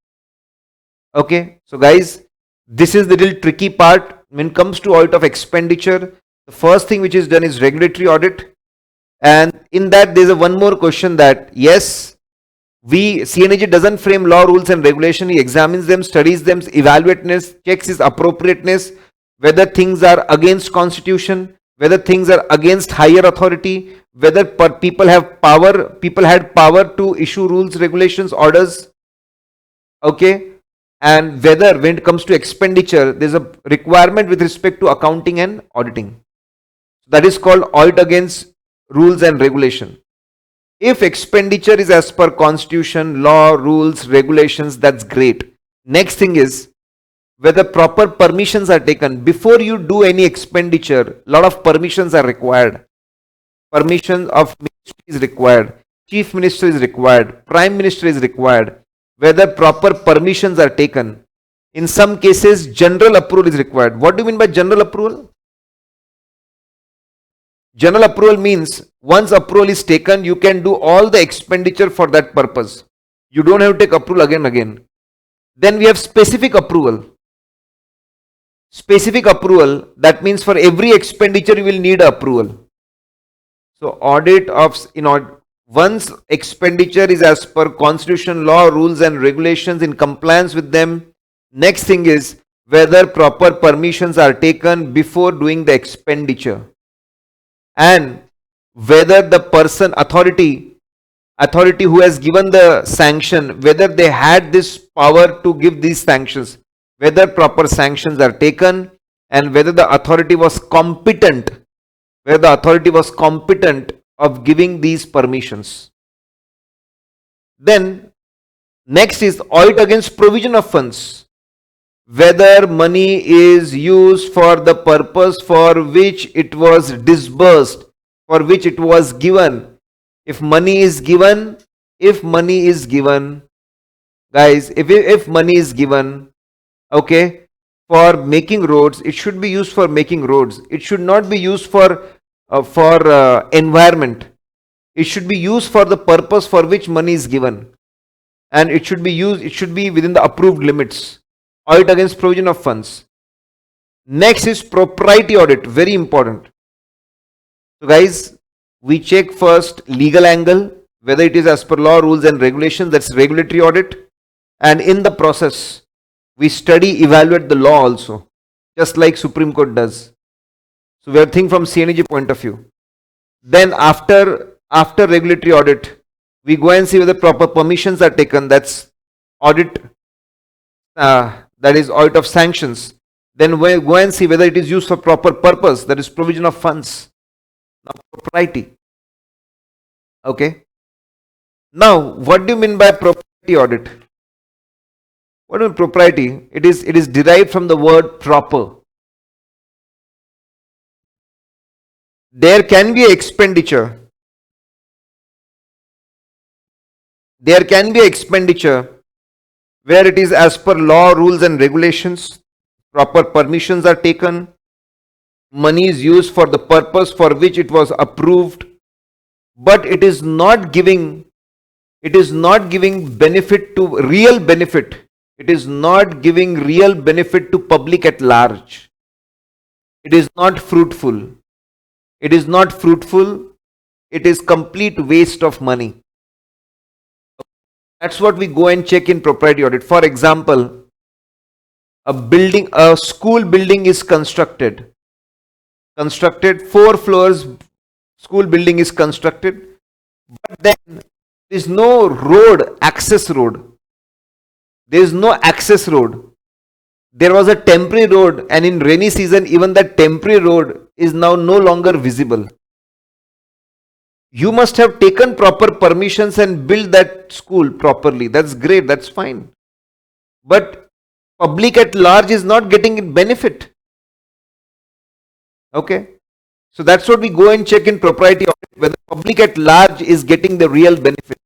Okay, so guys, this is the little tricky part when it comes to audit of expenditure. The first thing which is done is regulatory audit, and in that there is one more question that yes, CNAG doesn't frame law, rules and regulation. He examines them, studies them, evaluates, checks its appropriateness, whether things are against constitution, whether things are against higher authority, whether people had power to issue rules, regulations, orders. Okay, and whether when it comes to expenditure, there's a requirement with respect to accounting and auditing. That is called audit against rules and regulation. If expenditure is as per constitution, law, rules, regulations, that's great. Next thing is whether proper permissions are taken. Before you do any expenditure, a lot of permissions are required. Permission of ministry is required, chief minister is required, prime minister is required. Whether proper permissions are taken. In some cases, general approval is required. What do you mean by general approval? General approval means once approval is taken, you can do all the expenditure for that purpose. You don't have to take approval again. Then we have specific approval. Specific approval, that means for every expenditure you will need approval. So once expenditure is as per constitution, law, rules and regulations, in compliance with them. Next thing is whether proper permissions are taken before doing the expenditure, and whether the authority who has given the sanction, whether they had this power to give these sanctions, whether proper sanctions are taken, and whether the authority was competent of giving these permissions. Then next is audit against provision of funds, whether money is used for the purpose for which it was disbursed, for which it was given. If money is given, guys, if money is given, okay, for making roads, it should be used for making roads. It should not be used for environment. It should be used for the purpose for which money is given, and it should be within the approved limits. Audit against provision of funds. Next is propriety audit, very important. So guys, we check first legal angle, whether it is as per law, rules and regulations, that's regulatory audit. And in the process, we study, evaluate the law also, just like Supreme Court does. So we are thinking from CNG point of view. Then after regulatory audit, we go and see whether proper permissions are taken, that's audit, that is audit of sanctions. Then we go and see whether it is used for proper purpose, that is provision of funds. Now propriety. Okay. Now what do you mean by propriety audit? What do you mean propriety? It is derived from the word proper. There can be expenditure. There can be expenditure where it is as per law, rules and regulations, proper permissions are taken, money is used for the purpose for which it was approved, but it is not giving benefit to real benefit. It is not giving real benefit to public at large. It is not fruitful. It is not fruitful. It is complete waste of money. That's what we go and check in propriety audit. For example, a school building is constructed. 4 floors, school building is constructed, but then there is no road, access road. There is no access road. There was a temporary road, and in rainy season, even that temporary road is now no longer visible. You must have taken proper permissions and built that school properly. That's great, that's fine. But public at large is not getting benefit. Okay. So that's what we go and check in propriety audit, whether public at large is getting the real benefit.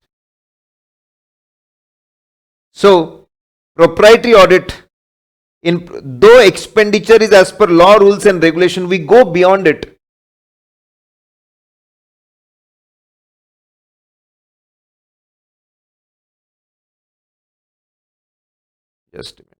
So propriety audit, though expenditure is as per law, rules and regulation, we go beyond it. Just a minute.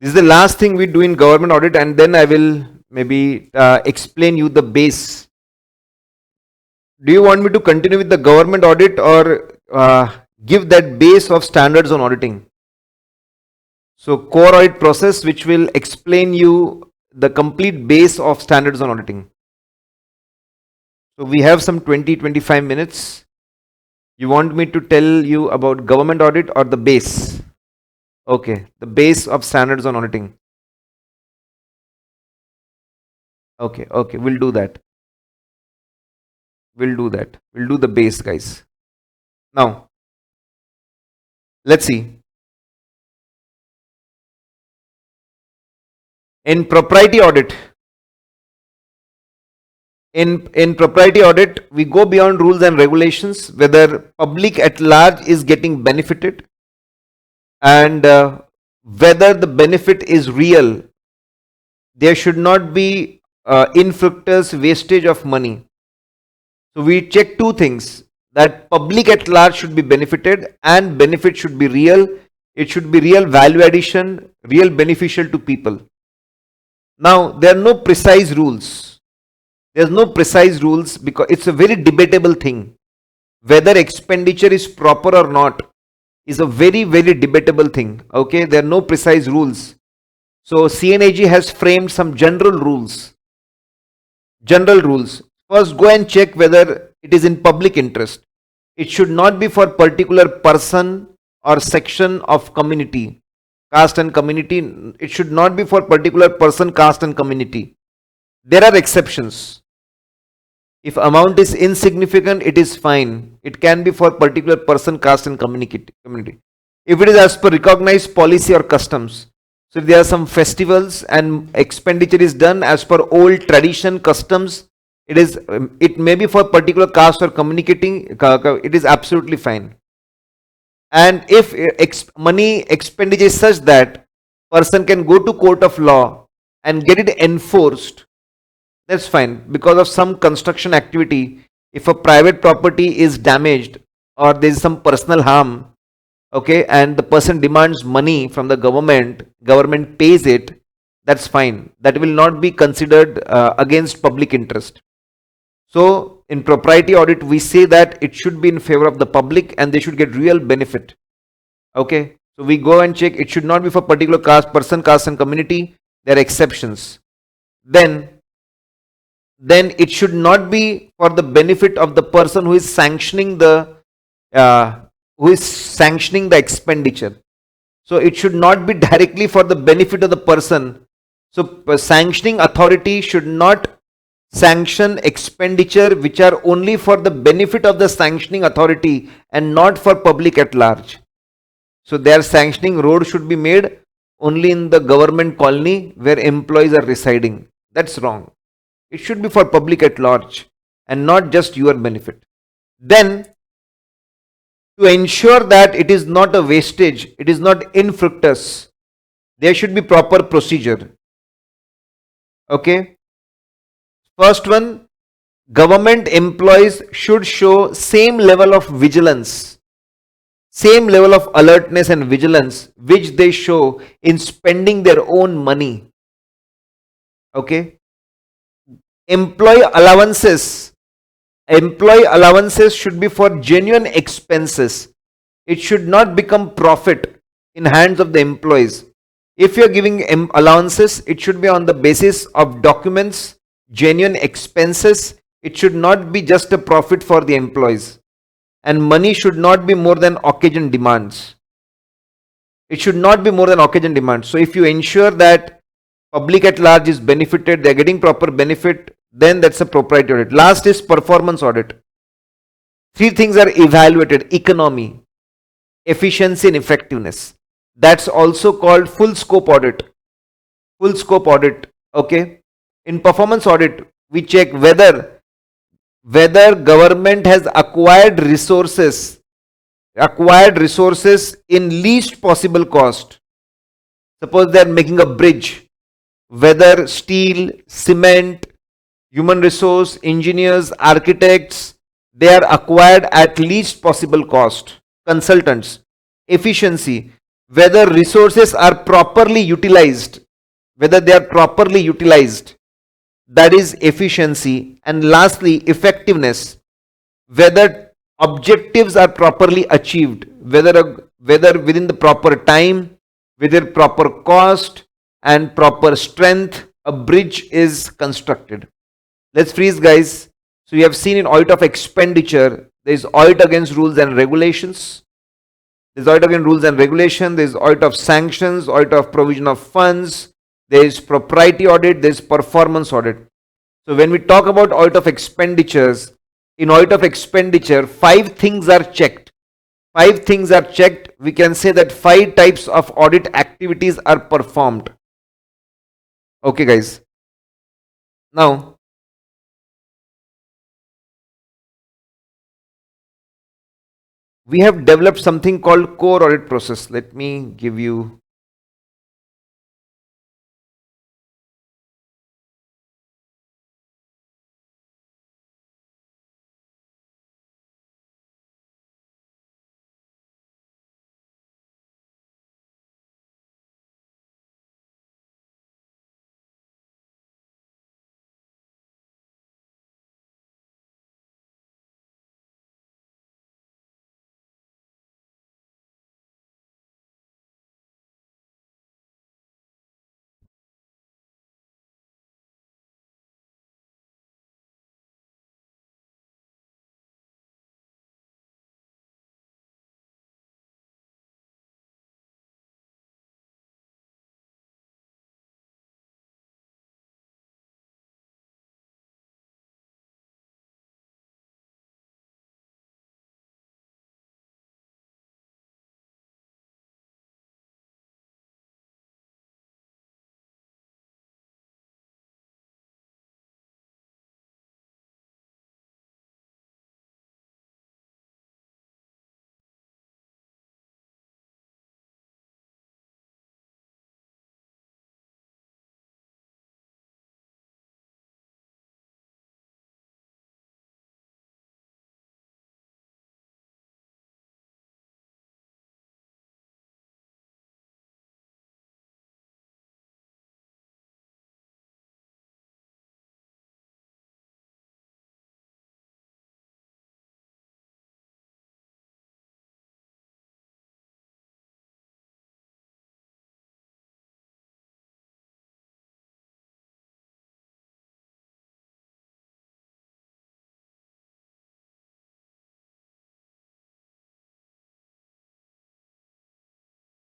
This is the last thing we do in government audit, and then I will maybe explain you the base. Do you want me to continue with the government audit or give that base of standards on auditing? So core audit process, which will explain you the complete base of standards on auditing. So we have some 20-25 minutes. You want me to tell you about government audit or the base? Okay, the base of standards on auditing. Okay, we'll do that. We'll do the base, guys. Now, let's see. In propriety audit, in propriety audit, we go beyond rules and regulations, whether public at large is getting benefited and whether the benefit is real. There should not be infructuous wastage of money. So we check 2 things, that public at large should be benefited and benefit should be real. It should be real value addition, real beneficial to people. Now, there are no precise rules. There's no precise rules because it's a very debatable thing. Whether expenditure is proper or not is a very, very debatable thing. Okay, there are no precise rules. So CNAG has framed some general rules. General rules. First, go and check whether it is in public interest. It should not be for particular person or section of community, caste and community. It should not be for particular person, caste and community. There are exceptions. If amount is insignificant, it is fine. It can be for particular person, caste and community. If it is as per recognized policy or customs. So if there are some festivals and expenditure is done as per old tradition, customs, it may be for particular caste or communicating, it is absolutely fine. And if money expenditure is such that person can go to court of law and get it enforced, that's fine. Because of some construction activity, if a private property is damaged or there is some personal harm, okay, and the person demands money from the government pays it, that's fine. That will not be considered against public interest. So in propriety audit, we say that it should be in favor of the public and they should get real benefit. Okay, so we go and check. It should not be for particular caste and community. There are exceptions. Then it should not be for the benefit of the person who is sanctioning the expenditure. So it should not be directly for the benefit of the person. So sanctioning authority should not sanction expenditure which are only for the benefit of the sanctioning authority and not for public at large. So their sanctioning road should be made only in the government colony where employees are residing. That's wrong. It should be for public at large and not just your benefit. Then, to ensure that it is not a wastage, it is not infructuous, there should be proper procedure. Okay. First one, government employees should show same level of vigilance, same level of alertness and vigilance which they show in spending their own money. Okay. Employee allowances should be for genuine expenses. It should not become profit in hands of the employees. If you are giving allowances, it should be on the basis of documents, genuine expenses. It should not be just a profit for the employees. And money should not be more than occasion demands. It should not be more than occasion demands. So if you ensure that public at large is benefited, they are getting proper benefit, then that's a propriety audit. Last is performance audit. Three things are evaluated: economy, efficiency, and effectiveness. That's also called full scope audit. Full scope audit. Okay. In performance audit, we check whether government has acquired resources in least possible cost. Suppose they are making a bridge, whether steel, cement, human resource, engineers, architects, they are acquired at least possible cost. Consultants, efficiency, whether resources are properly utilized, that is efficiency. And lastly, effectiveness, whether objectives are properly achieved, whether within the proper time, within proper cost and proper strength, a bridge is constructed. Let's freeze, guys. So you have seen in audit of expenditure, there is audit against rules and regulations. There is audit against rules and regulation. There is audit of sanctions, audit of provision of funds. There is propriety audit. There is performance audit. So when we talk about audit of expenditures, in audit of expenditure, 5 things are checked. 5 things are checked. We can say that 5 types of audit activities are performed. Okay, guys. Now, we have developed something called core audit process. Let me give you.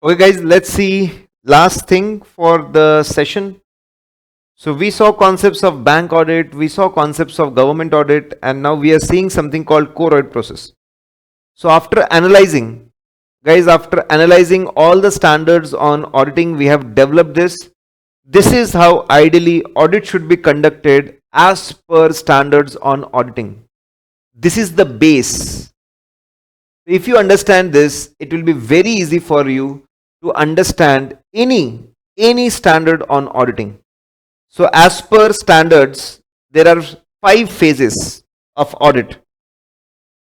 Okay, guys, let's see last thing for the session. So we saw concepts of bank audit, we saw concepts of government audit, and now we are seeing something called core audit process. So after analyzing, guys, after analyzing all the standards on auditing, we have developed this. This is how ideally audit should be conducted as per standards on auditing. This is the base. If you understand this, it will be very easy for you to understand any standard on auditing. So as per standards, there are 5 phases of audit.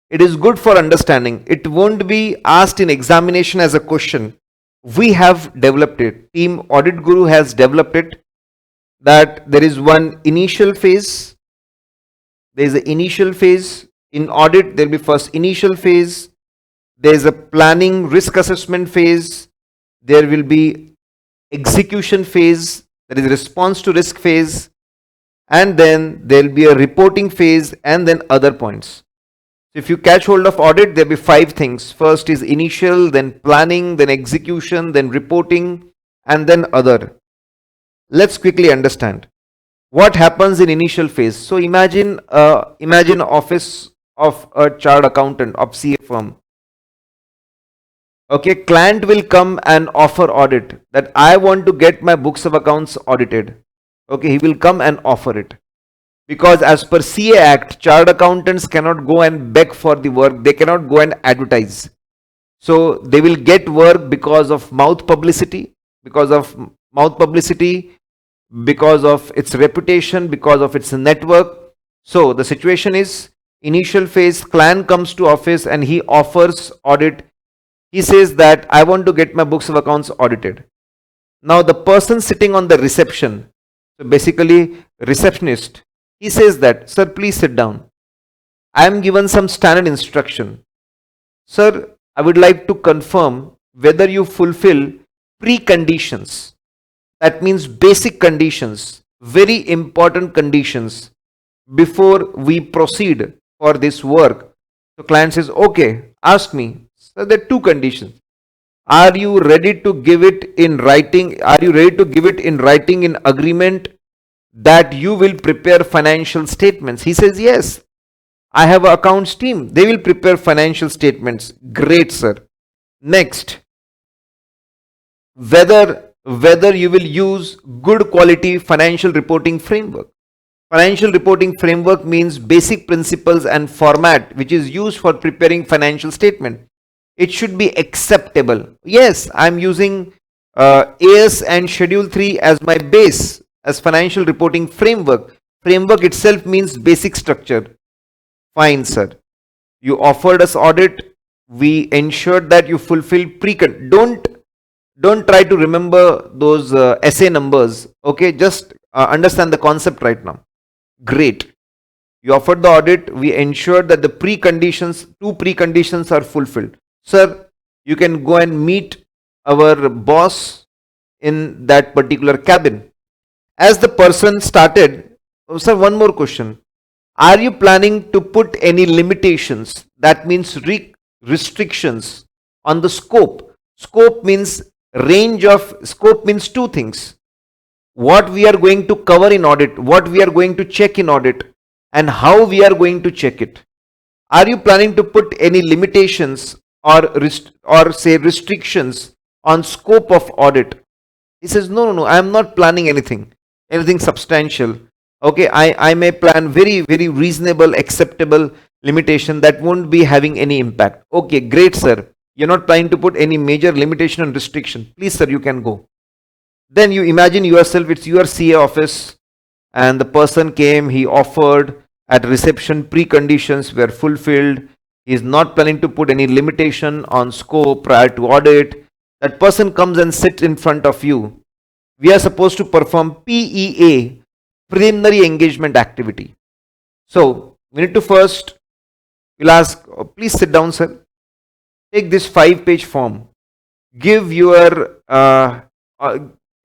It is good for understanding. It won't be asked in examination as a question. We have developed it. Team Audit Guru has developed it, that there is one initial phase. There is an initial phase. In audit, there will be first initial phase. There is a planning risk assessment phase. There will be execution phase. There is response to risk phase. And then there will be a reporting phase and then other points. If you catch hold of audit, there will be 5 things. First is initial, then planning, then execution, then reporting, and then other. Let's quickly understand what happens in initial phase. So imagine office of a chartered accountant of CA firm. Okay, client will come and offer audit, that I want to get my books of accounts audited. Okay, he will come and offer it. Because as per CA Act, chartered accountants cannot go and beg for the work. They cannot go and advertise. So they will get work because of mouth publicity, because of its reputation, because of its network. So the situation is, initial phase, client comes to office and he offers audit. He says that I want to get my books of accounts audited. Now the person sitting on the reception, so basically receptionist, he says that, sir, please sit down. I am given some standard instruction. Sir, I would like to confirm whether you fulfill preconditions. That means basic conditions, very important conditions before we proceed for this work. So client says, okay, ask me. So there are 2 conditions. Are you ready to give it in writing? Are you ready to give it in writing in agreement that you will prepare financial statements? He says, yes, I have an accounts team. They will prepare financial statements. Great, sir. Next, whether you will use good quality financial reporting framework. Financial reporting framework means basic principles and format which is used for preparing financial statement. It should be acceptable. Yes, I am using AS and Schedule 3 as my base, as financial reporting framework. Framework itself means basic structure. Fine, sir. You offered us audit. We ensured that you fulfill Don't try to remember those essay numbers. Okay, just understand the concept right now. Great. You offered the audit. We ensured that the 2 preconditions are fulfilled. Sir, you can go and meet our boss in that particular cabin. As the person started, sir, one more question. Are you planning to put any limitations? That means restrictions on the scope. Scope means 2 things. What we are going to cover in audit, what we are going to check in audit, and how we are going to check it. Are you planning to put any limitations or say restrictions on scope of audit? He says, no, I am not planning anything substantial. Okay, I may plan very reasonable, acceptable limitation that won't be having any impact. Okay, great, sir. You're not planning to put any major limitation and restriction. Please, sir, you can go. Then you imagine yourself, it's your CA office and the person came, he offered, at reception preconditions were fulfilled. He is not planning to put any limitation on scope prior to audit. That person comes and sits in front of you. We are supposed to perform PEA, preliminary engagement activity. So we need to first, we'll ask, please sit down, sir. Take this 5-page form. Give your,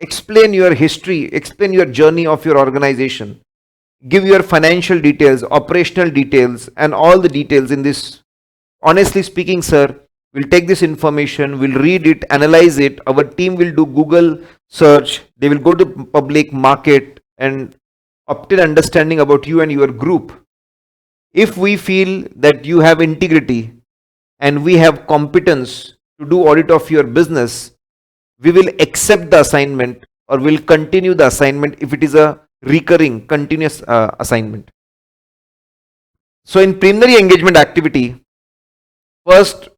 explain your history, explain your journey of your organization. Give your financial details, operational details, and all the details in this. Honestly speaking, sir, will take this information, will read it, analyze it. Our team will do Google search. They will go to public market and obtain understanding about you and your group. If we feel that you have integrity and we have competence to do audit of your business, we will accept the assignment or will continue the assignment if it is a recurring, continuous assignment. So in preliminary engagement activity, first,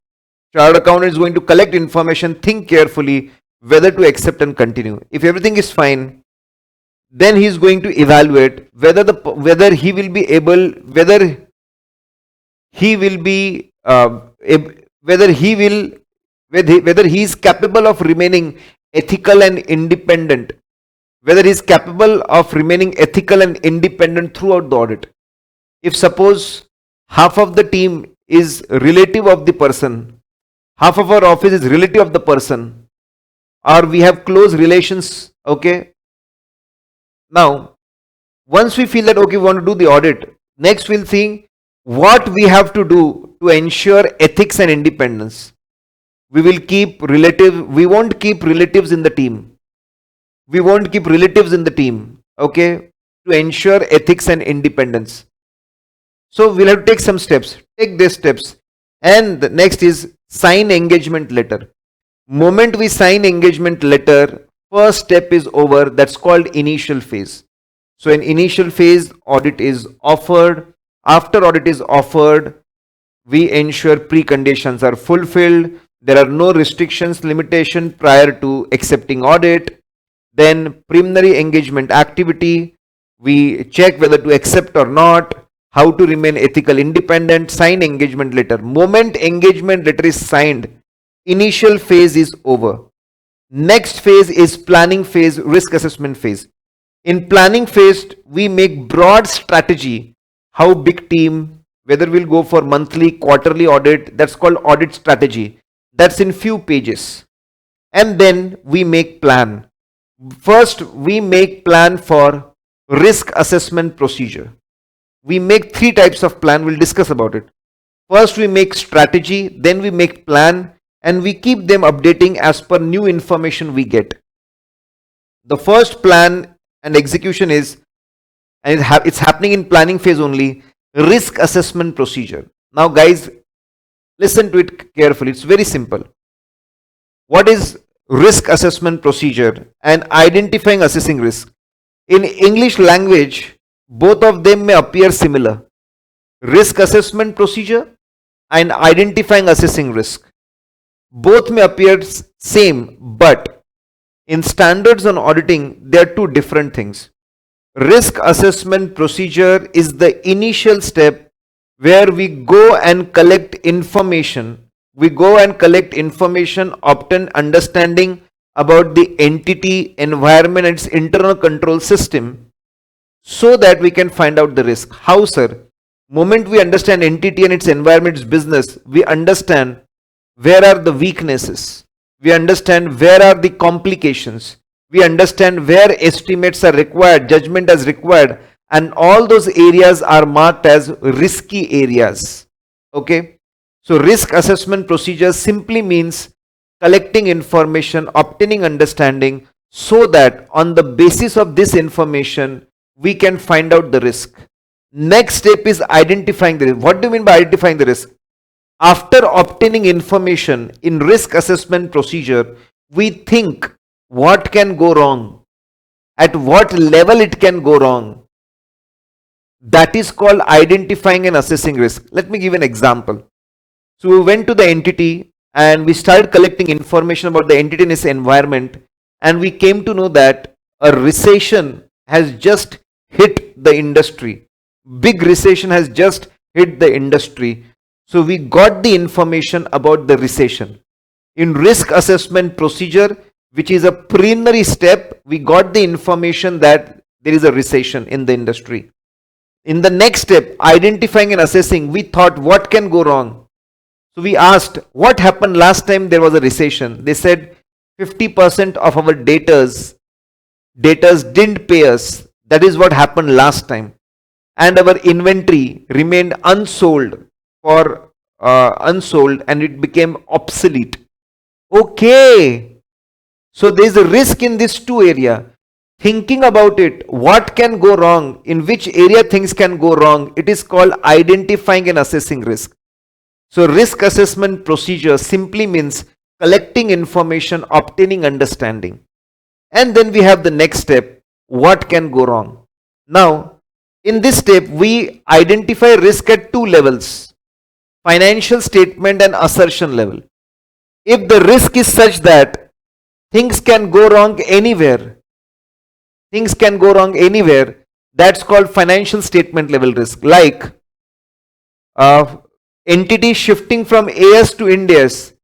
chartered accountant is going to collect information, think carefully whether to accept and continue. If everything is fine, then he is going to evaluate whether he will be able, whether he is capable of remaining ethical and independent, whether he is capable of remaining ethical and independent throughout the audit. If suppose half of the team is relative of the person, half of our office is relative of the person, or we have close relations, okay. Now, once we feel that okay, we want to do the audit, next we'll see what we have to do to ensure ethics and independence. We won't keep relatives in the team. Okay, to ensure ethics and independence. So we'll have to take some steps. Take these steps. And the next is sign engagement letter. Moment we sign engagement letter, first step is over. That's called initial phase. So in initial phase, audit is offered. After audit is offered, we ensure preconditions are fulfilled. There are no restrictions, limitation prior to accepting audit. Then preliminary engagement activity, we check whether to accept or not, how to remain ethical independent, sign engagement letter. Moment engagement letter is signed, initial phase is over. Next phase is planning phase, risk assessment phase. In planning phase, we make broad strategy, how big team, whether we'll go for monthly, quarterly audit, that's called audit strategy. That's in few pages. And then we make plan. First, we make plan for risk assessment procedure. We make 3 types of plan, we'll discuss about it. First, we make strategy, then we make plan, and we keep them updating as per new information we get. The first plan and execution is, and it's happening in planning phase only, risk assessment procedure. Now guys, listen to it carefully, it's very simple. What is risk assessment procedure and identifying assessing risk? In English language, both of them may appear similar. Risk assessment procedure and identifying assessing risk. Both may appear same, but in standards on auditing, they are 2 different things. Risk assessment procedure is the initial step where we go and collect information. Obtain understanding about the entity, environment, and its internal control system, so that we can find out the risk. How, sir? Moment we understand entity and its environment, its business, we understand where are the weaknesses, we understand where are the complications, we understand where estimates are required, judgment is required, and all those areas are marked as risky areas. Okay, so risk assessment procedure simply means collecting information, obtaining understanding, so that on the basis of this information we can find out the risk. Next step is identifying the risk. What do you mean by identifying the risk? After obtaining information in risk assessment procedure, we think what can go wrong, at what level it can go wrong. That is called identifying and assessing risk. Let me give an example. So we went to the entity and we started collecting information about the entity and its environment, and we came to know that a recession has just hit the industry. Big recession has just hit the industry. So we got the information about the recession. In risk assessment procedure, which is a preliminary step, we got the information that there is a recession in the industry. In the next step, identifying and assessing, we thought what can go wrong. So we asked what happened last time there was a recession. They said 50% of our debtors didn't pay us. That is what happened last time. And our inventory remained unsold for unsold and it became obsolete. Okay, so there is a risk in this two area. Thinking about it, what can go wrong, in which area things can go wrong, it is called identifying and assessing risk. So risk assessment procedure simply means collecting information, obtaining understanding. And then we have the next step, what can go wrong. Now, in this step, we identify risk at two levels, financial statement and assertion level. If the risk is such that things can go wrong anywhere, that's called financial statement level risk. Like entity shifting from AS to Indias,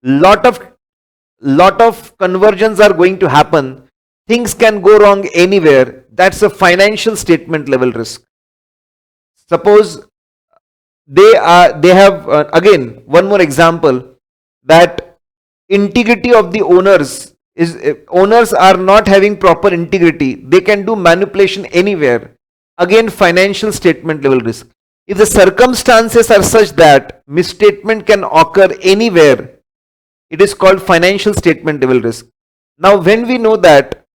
lot of conversions are going to happen. Things can go wrong anywhere. That's a financial statement level risk. Suppose they have again one more example, that integrity of the owners is, owners are not having proper integrity, they can do manipulation anywhere. Again, financial statement level risk. If the circumstances are such that misstatement can occur anywhere, it is called financial statement level risk. Now, when we know that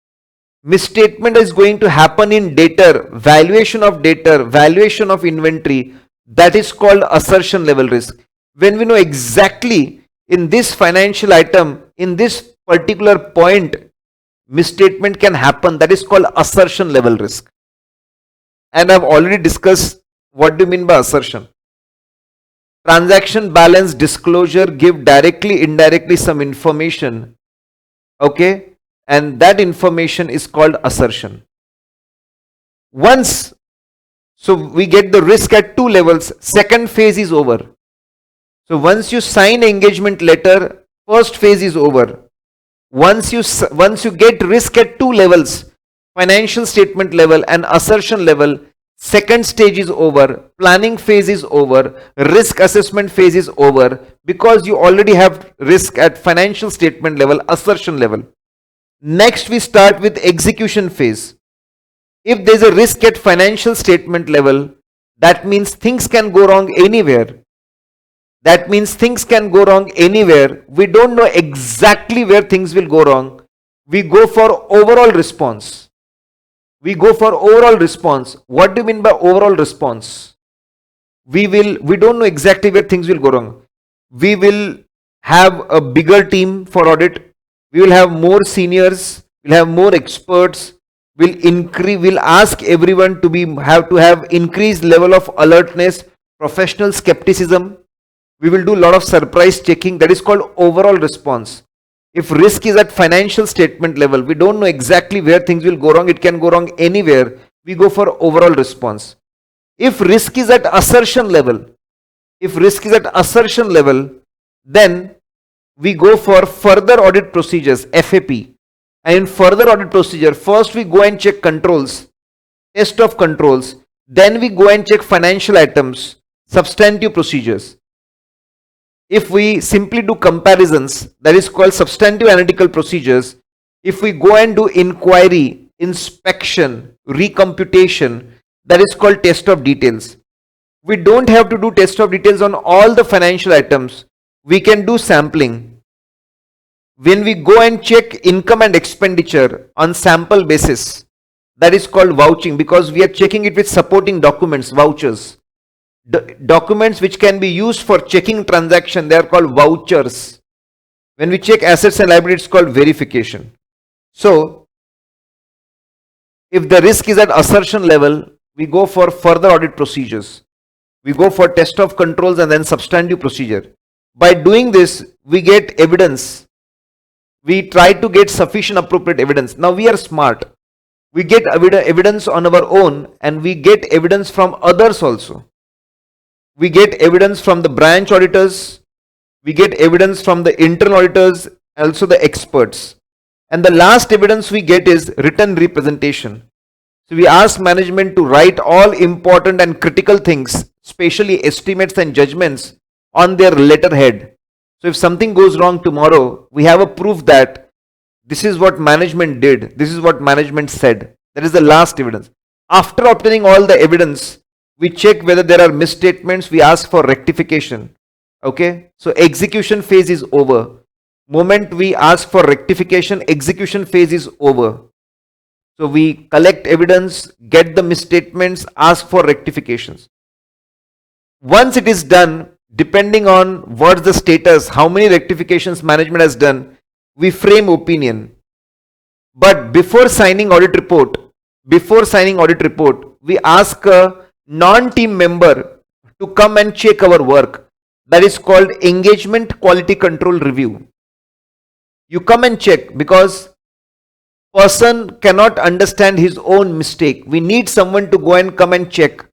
misstatement is going to happen in debtor, valuation of inventory, that is called assertion level risk. When we know exactly in this financial item, in this particular point, misstatement can happen, that is called assertion level risk. And I've already discussed what do you mean by assertion. Transaction balance disclosure give directly, indirectly some information. Okay, and that information is called assertion. Once, so we get the risk at two levels, second phase is over. So once you sign engagement letter, first phase is over. Once you get risk at two levels, financial statement level and assertion level, second stage is over, planning phase is over, risk assessment phase is over, because you already have risk at financial statement level, assertion level. Next we start with execution phase. If there is a risk at financial statement level, that means things can go wrong anywhere. We don't know exactly where things will go wrong. We go for overall response. What do you mean by overall response? We don't know exactly where things will go wrong. We will have a bigger team for audit. We will have more seniors. We'll have more experts. We'll ask everyone to have increased level of alertness, professional skepticism. We will do a lot of surprise checking. That is called overall response. If risk is at financial statement level, we don't know exactly where things will go wrong. It can go wrong anywhere. We go for overall response. If risk is at assertion level, then we go for further audit procedures, FAP. And in further audit procedure, first we go and check controls, test of controls. Then we go and check financial items, substantive procedures. If we simply do comparisons, that is called substantive analytical procedures. If we go and do inquiry, inspection, recomputation, that is called test of details. We don't have to do test of details on all the financial items. We can do sampling. When we go and check income and expenditure on sample basis, that is called vouching, because we are checking it with supporting documents, vouchers. Documents which can be used for checking transaction, they are called vouchers. When we check assets and liabilities, it's called verification. So, if the risk is at assertion level, we go for further audit procedures. We go for test of controls and then substantive procedure. By doing this, we get evidence. We try to get sufficient appropriate evidence. Now we are smart. We get evidence on our own and we get evidence from others also. We get evidence from the branch auditors. We get evidence from the internal auditors, also the experts. And the last evidence we get is written representation. So we ask management to write all important and critical things, especially estimates and judgments, on their letterhead. So if something goes wrong tomorrow, we have a proof that this is what management did, this is what management said. That is the last evidence. After obtaining all the evidence, we check whether there are misstatements, we ask for rectification. Okay, so execution phase is over. Moment we ask for rectification, execution phase is over. So we collect evidence, get the misstatements, ask for rectifications. Once it is done, depending on what's the status, how many rectifications management has done, we frame opinion. But before signing audit report, we ask a non-team member to come and check our work. That is called engagement quality control review. You come and check because person cannot understand his own mistake. We need someone to go and come and check.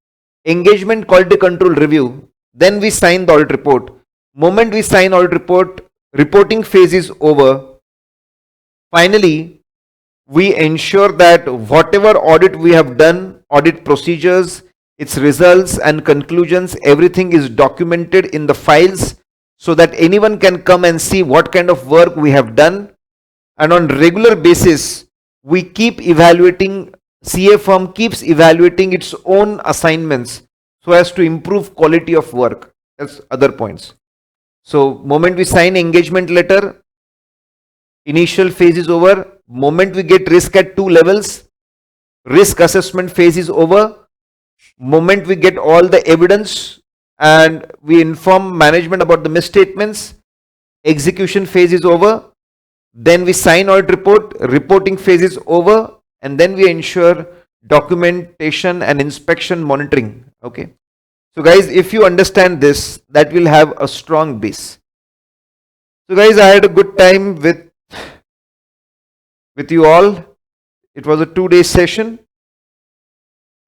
Engagement quality control review. Then we sign the audit report. Moment we sign audit report, reporting phase is over. Finally, we ensure that whatever audit we have done, audit procedures, its results and conclusions, everything is documented in the files so that anyone can come and see what kind of work we have done. And on regular basis, we keep evaluating, CA firm keeps evaluating its own assignments so as to improve quality of work. That's other points. So moment we sign engagement letter, initial phase is over. Moment we get risk at 2 levels, risk assessment phase is over. Moment we get all the evidence and we inform management about the misstatements, execution phase is over. Then we sign audit report, reporting phase is over, and then we ensure documentation and inspection monitoring. Okay. So guys, if you understand this, that will have a strong base. So guys, I had a good time with you all. It was a 2-day session.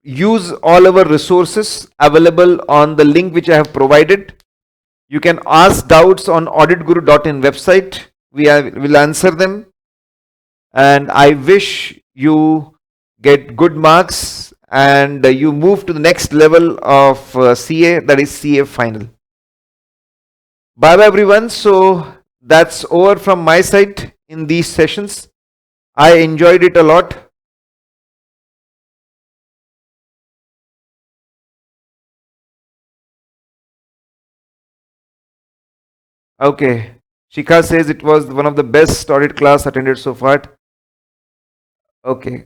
Use all our resources available on the link which I have provided. You can ask doubts on auditguru.in website. We will answer them. And I wish you get good marks and you move to the next level of CA, that is CA final. Bye bye everyone. So that's over from my side in these sessions. I enjoyed it a lot. Okay. Shikha says it was one of the best audit class attended so far. Okay.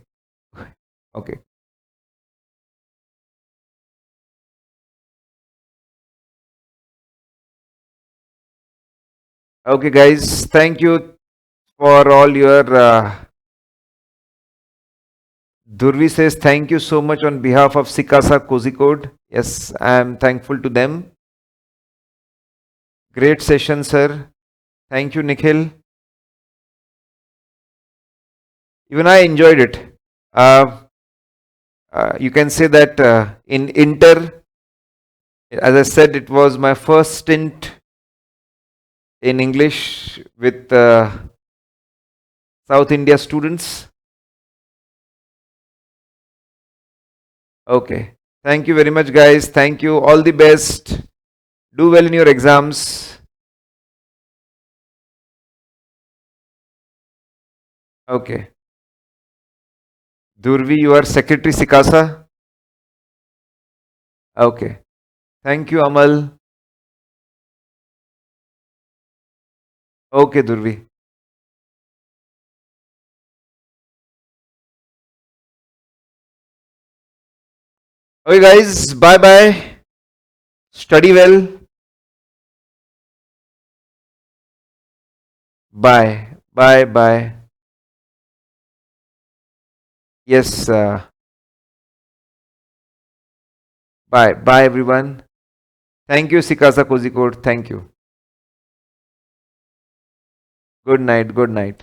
Okay. Okay, guys. Thank you for all your. Durvi says thank you so much on behalf of Sikasa Kozhikode. Yes, I am thankful to them. Great session, sir. Thank you, Nikhil. Even I enjoyed it. You can say that in Inter, as I said, it was my first stint in English with South India students. Okay. Thank you very much, guys. Thank you. All the best. Do well in your exams. Okay. Durvi, you are Secretary Sikasa. Okay. Thank you, Amal. Okay, Durvi. Okay, guys. Bye bye. Study well. Bye. Bye bye. Yes. Bye. Bye, everyone. Thank you, Sikasa Kozhikode. Thank you. Good night. Good night.